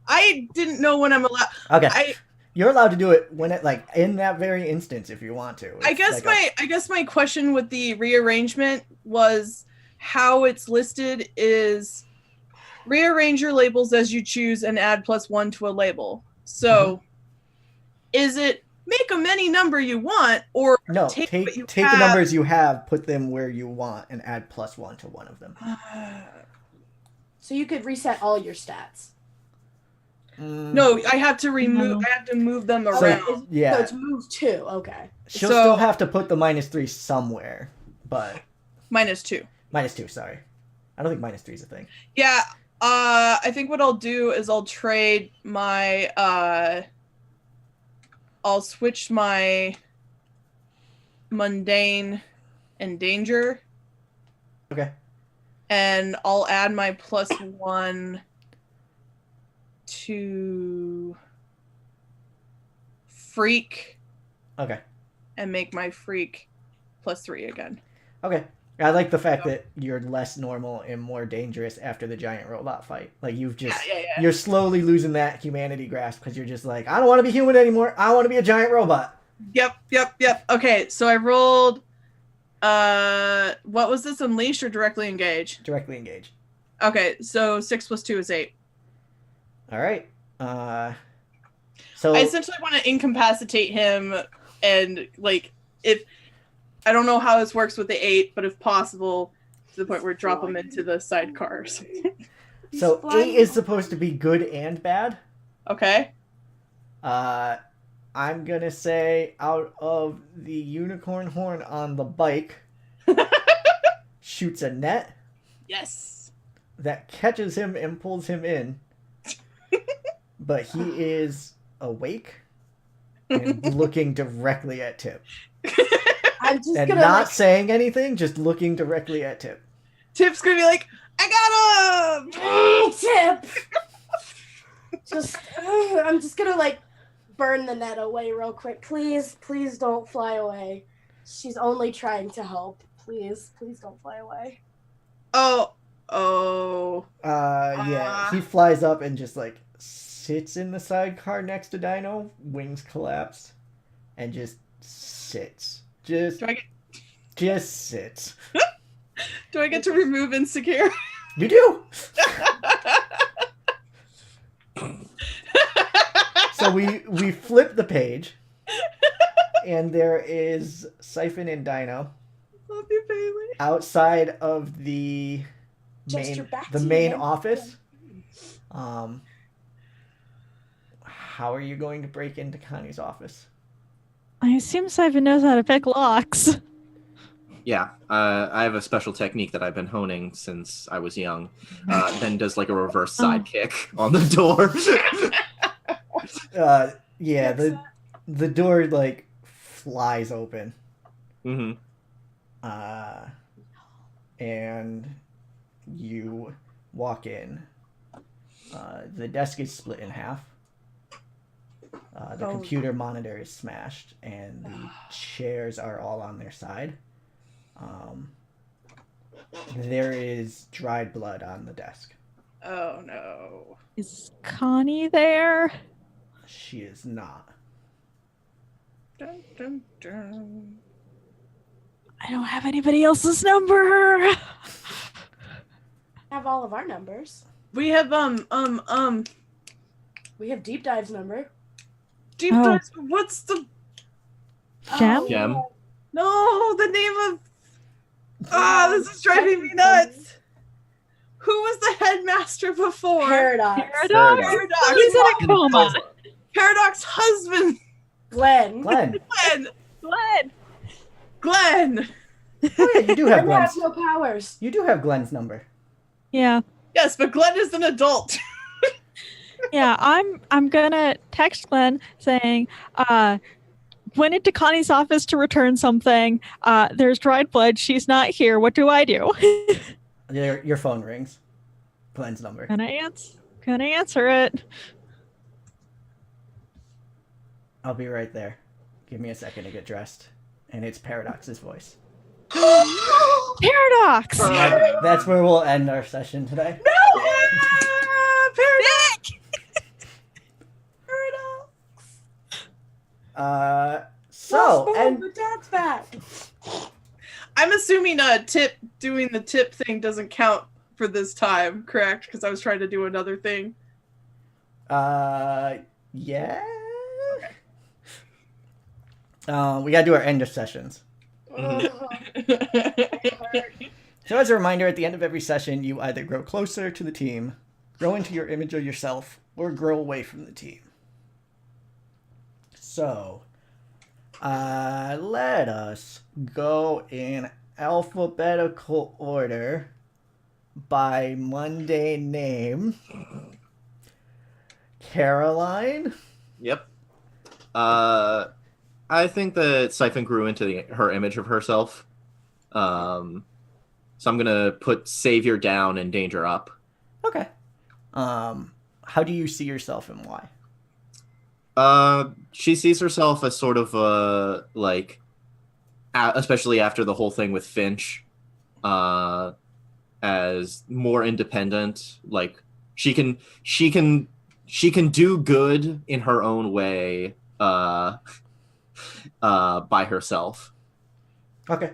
S5: I didn't know when I'm allowed.
S1: Okay. You're allowed to do it when it in that very instance if you want to.
S5: I
S1: It's
S5: guess
S1: like
S5: my question with the rearrangement was how it's listed is rearrange your labels as you choose and add +1 to a label. So is it make them any number you want or
S1: no,
S5: take
S1: take
S5: what you
S1: the
S5: have-
S1: numbers you have, put them where you want, and add +1 to one of them.
S4: So you could reset all your stats.
S5: No, I have to remove.
S3: No.
S5: I have to move them
S1: So-
S5: around.
S1: Yeah.
S4: So it's move 2. Okay.
S1: She'll
S5: so-
S1: still have to put the -3 somewhere, but
S5: -2.
S1: -2. Sorry, I don't think -3 is a thing.
S5: Yeah. I think what I'll do is I'll trade my. I'll switch my mundane and danger,
S1: Okay.
S5: and I'll add my +1 to freak
S1: Okay.
S5: and make my freak +3 again.
S1: Okay. I like the fact that you're less normal and more dangerous after the giant robot fight. Like you've just
S5: Yeah.
S1: you're slowly losing that humanity grasp because you're just like, I don't want to be human anymore. I want to be a giant robot.
S5: Yep. Okay, so I rolled. What was this? Unleash or directly engage?
S1: Directly engage.
S5: Okay, so 6 + 2 is 8.
S1: All right. So
S5: I essentially want to incapacitate him, and if I don't know how this works with the 8, but if possible, to the point where drop him into the sidecar or something.
S1: so
S4: flying.
S1: 8 is supposed to be good and bad.
S5: Okay.
S1: I'm gonna say out of the unicorn horn on the bike shoots a net
S5: Yes.
S1: that catches him and pulls him in, but he is awake and looking directly at Tip
S4: I'm just
S1: and
S4: gonna
S1: not saying anything, just looking directly at Tip.
S5: Tip's gonna be like, I got him.
S4: Tip. I'm just gonna burn the net away real quick. Please don't fly away. She's only trying to help. Please don't fly away.
S5: Oh.
S1: Yeah, he flies up and just sits in the sidecar next to Dino, wings collapsed, and just sits. Just
S5: Do I get
S1: sits.
S5: Do I get to remove insecure?
S1: You do. So we flip the page, and there is Siphon and Dino
S5: Love you, Bailey.
S1: outside of the
S4: Jester, back
S1: the
S4: to you,
S1: main
S4: man.
S1: office. How are you going to break into Connie's office?
S3: I assume Siphon knows how to pick locks.
S2: Yeah, I have a special technique that I've been honing since I was young. Then does like a reverse side kick on the door.
S1: Yeah, the door like flies open.
S2: hmm
S1: And you walk in. The desk is split in half. The computer monitor is smashed, and the chairs are all on their side. There is dried blood on the desk.
S5: Oh no.
S3: Is Connie there?
S1: She is not.
S5: Dun, dun, dun.
S3: I don't have anybody else's number.
S4: Have all of our numbers.
S5: We have
S4: We have Deep Dive's number.
S5: deep
S3: Oh.
S5: dives. What's the
S3: Gem?
S2: Gem.
S5: no the name of this is driving me nuts. Who was the headmaster before?
S4: Paradox.
S3: Paradox?
S5: Paradox.
S3: He's in a coma.
S5: Paradox husband.
S4: Glenn.
S1: Glenn.
S5: Glenn.
S1: Oh yeah, you do have
S4: Glenn has
S1: Glenn's.
S4: no powers.
S1: You do have Glenn's number.
S3: Yeah.
S5: Yes, but Glenn is an adult.
S3: Yeah, I'm gonna text Glenn saying, went into Connie's office to return something. There's dried blood. She's not here. What do I do?
S1: Your phone rings. Glenn's number.
S3: Can I answer it?
S1: I'll be right there. Give me a second to get dressed. And it's Paradox's voice.
S3: Paradox.
S1: That's where we'll end our session today.
S5: Paradox.
S1: So, and
S4: the dad's back.
S5: I'm assuming Tip doing the tip thing doesn't count for this time, correct? Because I was trying to do another thing.
S1: yeah. We gotta do our end of sessions. So as a reminder, at the end of every session, you either grow closer to the team, grow into your image of yourself, or grow away from the team. So, let us go in alphabetical order by Monday name. Caroline.
S2: Yep. I think that Siphon grew into her image of herself. So I'm gonna put Savior down and Danger up.
S1: Okay. How do you see yourself and why?
S2: She sees herself as sort of like, especially after the whole thing with Finch, as more independent. Like she can do good in her own way, by herself.
S1: Okay.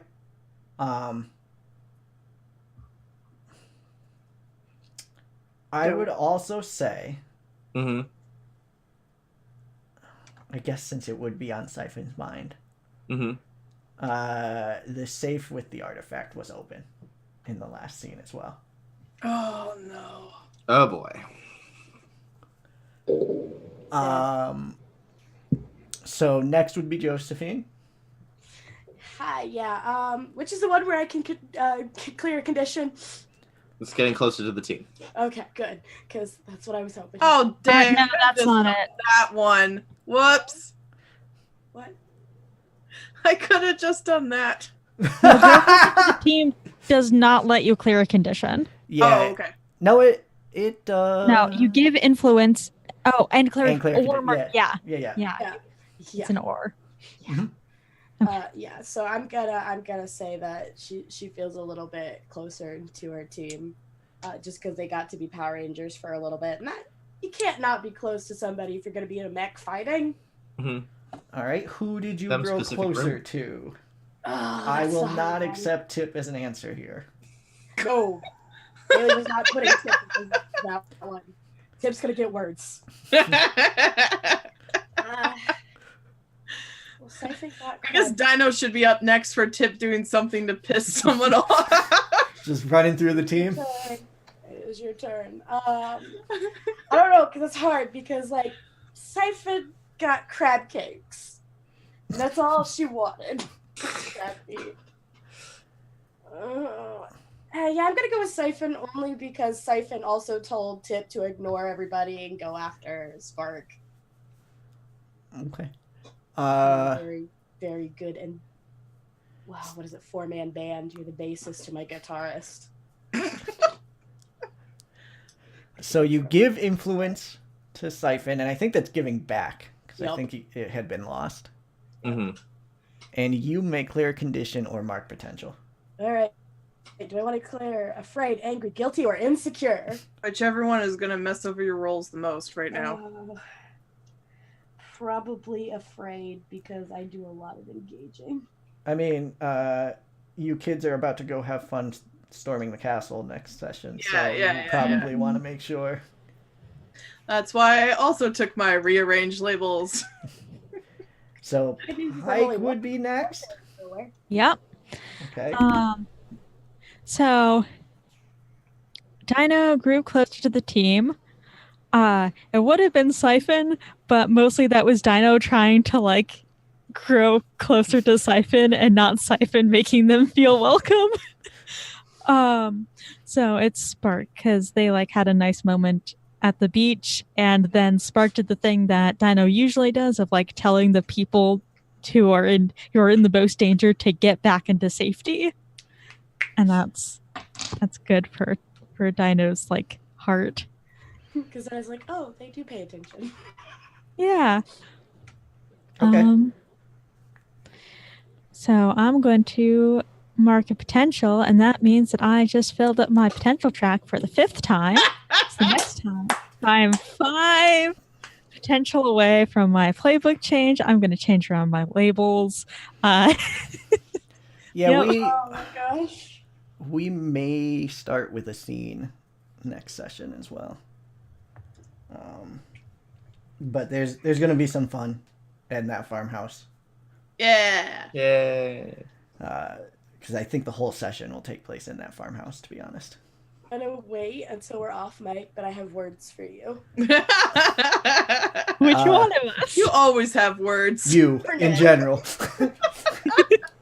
S1: I would also say,
S2: Mm-hmm.
S1: I guess since it would be on Siphon's mind,
S2: Mm-hmm.
S1: the safe with the artifact was open in the last scene as well.
S5: Oh no.
S2: Oh boy.
S1: So next would be Josephine.
S4: Hi, yeah. Which is the one where I can clear a condition?
S2: It's getting closer to the team.
S4: Okay, good, because that's what I was hoping.
S5: Oh dang.
S3: no, that's not it.
S5: That one. Whoops.
S4: What?
S5: I could have just done that.
S3: The team does not let you clear a condition.
S1: Yeah.
S5: Oh, okay.
S1: No, it does.
S3: No, you give influence. Oh, and clear,
S1: And clear
S3: or
S1: condi-
S3: yeah.
S1: Yeah.
S4: Yeah.
S3: It's
S4: Yeah.
S3: an or.
S4: Yeah. So I'm gonna say that she feels a little bit closer to her team, just because they got to be Power Rangers for a little bit. And that, you can't not be close to somebody if you're gonna be in a mech fighting.
S2: Mm-hmm.
S1: All right, who did you
S2: Them
S1: grow
S2: specific
S1: closer
S2: room.
S1: to?
S4: Oh,
S1: I
S4: that's
S1: will
S4: the
S1: not
S4: hard one.
S1: accept Tip as an answer here.
S4: No. Bailey was not putting Tip in that one. Tip's gonna get words.
S5: I
S4: Well, Siphon got
S5: guess Dino should be up next for Tip doing something to piss someone off.
S1: Just running through the team.
S4: It was your turn. I don't know, because it's hard, because, like, Siphon got crab cakes. And that's all she wanted. Crab cake. Yeah, I'm gonna go with Siphon only because Siphon also told Tip to ignore everybody and go after Spark.
S1: Okay.
S4: Very, very good and wow, what is it? 4-man band. You're the bassist to my guitarist.
S1: So you give influence to Siphon, and I think that's giving back because I
S4: Yup.
S1: think it had been lost.
S2: Mm-hmm.
S1: And you may clear condition or mark potential.
S4: All right. Do I want to clear afraid, angry, guilty, or insecure?
S5: Whichever one is gonna mess over your rolls the most right now.
S4: Probably afraid because I do a lot of engaging.
S1: I mean, you kids are about to go have fun storming the castle next session, so you probably want to make sure.
S5: That's why I also took my rearranged labels.
S1: So
S4: It means there's
S1: Pike
S4: only one
S1: would be next.
S4: nowhere.
S3: Yep.
S1: Okay.
S3: So Dino grew closer to the team. It would have been Siphon, but mostly that was Dino trying to like grow closer to Siphon and not Siphon making them feel welcome. So it's Spark because they like had a nice moment at the beach, and then Spark did the thing that Dino usually does of like telling the people who are in the most danger to get back into safety. And that's good for Dino's like heart.
S4: Because I was like, oh, they do pay attention.
S3: Yeah.
S1: Okay.
S3: So I'm going to mark a potential, and that means that I just filled up my potential track for the 5th time. So next time I am 5 potential away from my playbook change. I'm going to change around my labels.
S1: Yeah,
S3: Yep.
S4: Oh my gosh.
S1: we may start with a scene next session as well. But there's going to be some fun in that farmhouse.
S5: Yeah.
S2: Yay.
S1: Because I think the whole session will take place in that farmhouse, to be honest.
S4: I'm gonna wait until we're off mic, but I have words for you.
S3: Which one of us?
S5: You always have words.
S1: You, in general.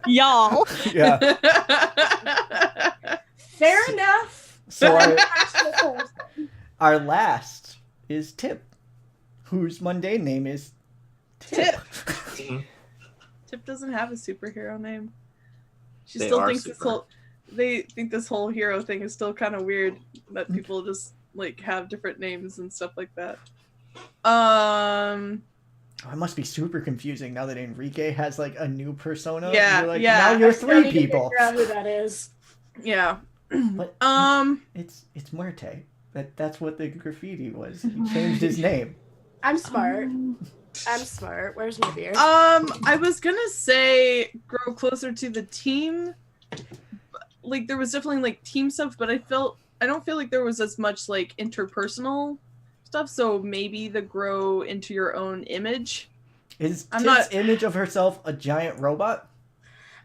S3: Y'all.
S1: Yeah.
S4: Fair enough.
S1: So our last is Tip, whose mundane name is Tip.
S2: Mhm.
S5: Tip doesn't have a superhero name. She
S2: They
S5: still
S2: are
S5: thinks
S2: super.
S5: they think this whole hero thing is still kind of weird that people just like have different names and stuff like that.
S1: Oh, it must be super confusing now that Enrique has like a new persona.
S5: Yeah,
S1: You're like,
S5: yeah.
S1: now you're
S4: I
S1: 3
S4: need to
S1: people.
S4: figure out who that is.
S5: Yeah.
S1: But it's Muerte. That's what the graffiti was. He changed his name.
S4: I'm smart. I'm smart. Where's my beer?
S5: I was gonna say grow closer to the team. Like there was definitely like team stuff, but I don't feel like there was as much like interpersonal stuff. So maybe the grow into your own image.
S1: Is
S5: I'm
S1: Tip's
S5: not-
S1: image of herself a giant robot?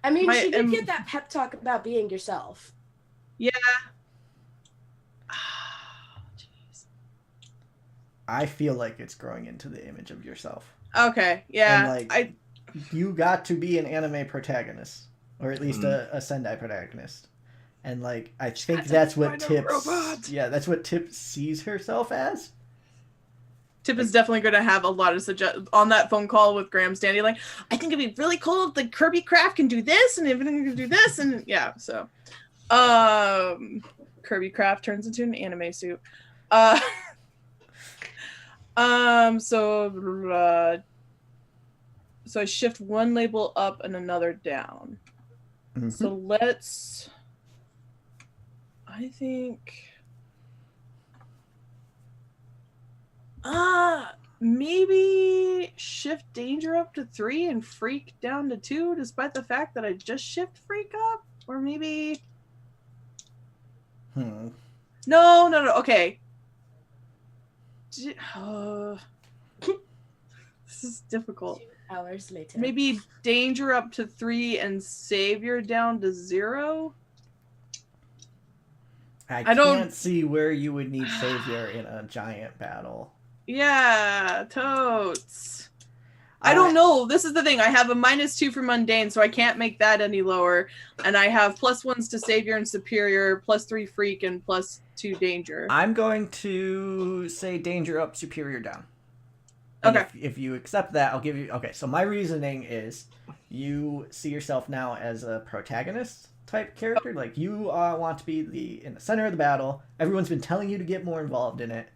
S4: I mean,
S5: my-
S4: she did get that pep talk about being yourself.
S5: Yeah. Jeez.
S1: I feel like it's growing into the image of yourself.
S5: Okay. Yeah.
S1: And, like, you got to be an anime protagonist, or at least a Sendai protagonist. And like I think that's what Tip that's what Tip sees herself as.
S5: Tip is definitely going to have a lot of on that phone call with Graham Standy. Like, I think it'd be really cool if the Kirby Craft can do this and everything can do this, and yeah. So, Kirby Craft turns into an anime suit. So I shift one label up and another down.
S1: Mm-hmm.
S5: So let's. I think. maybe shift danger up to 3 and freak down to 2, despite the fact that I just shift freak up? Or maybe... No. Okay. This is difficult.
S4: 2 hours later.
S5: Maybe danger up to 3 and savior down to 0?
S1: I
S5: don't-
S1: can't see where you would need savior in a giant battle.
S5: Yeah, totes. I don't know. This is the thing. I have a -2 for mundane, so I can't make that any lower. And I have +1s to savior and superior, +3 freak, and +2 danger.
S1: I'm going to say danger up, superior down. And
S5: Okay.
S1: If you accept that, I'll give you... Okay, so my reasoning is you see yourself now as a protagonist type character. Like, you want to be in the center of the battle. Everyone's been telling you to get more involved in it.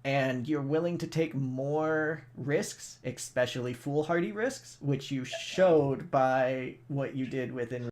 S1: And you're willing to take more risks, especially foolhardy risks, which you showed by what you did within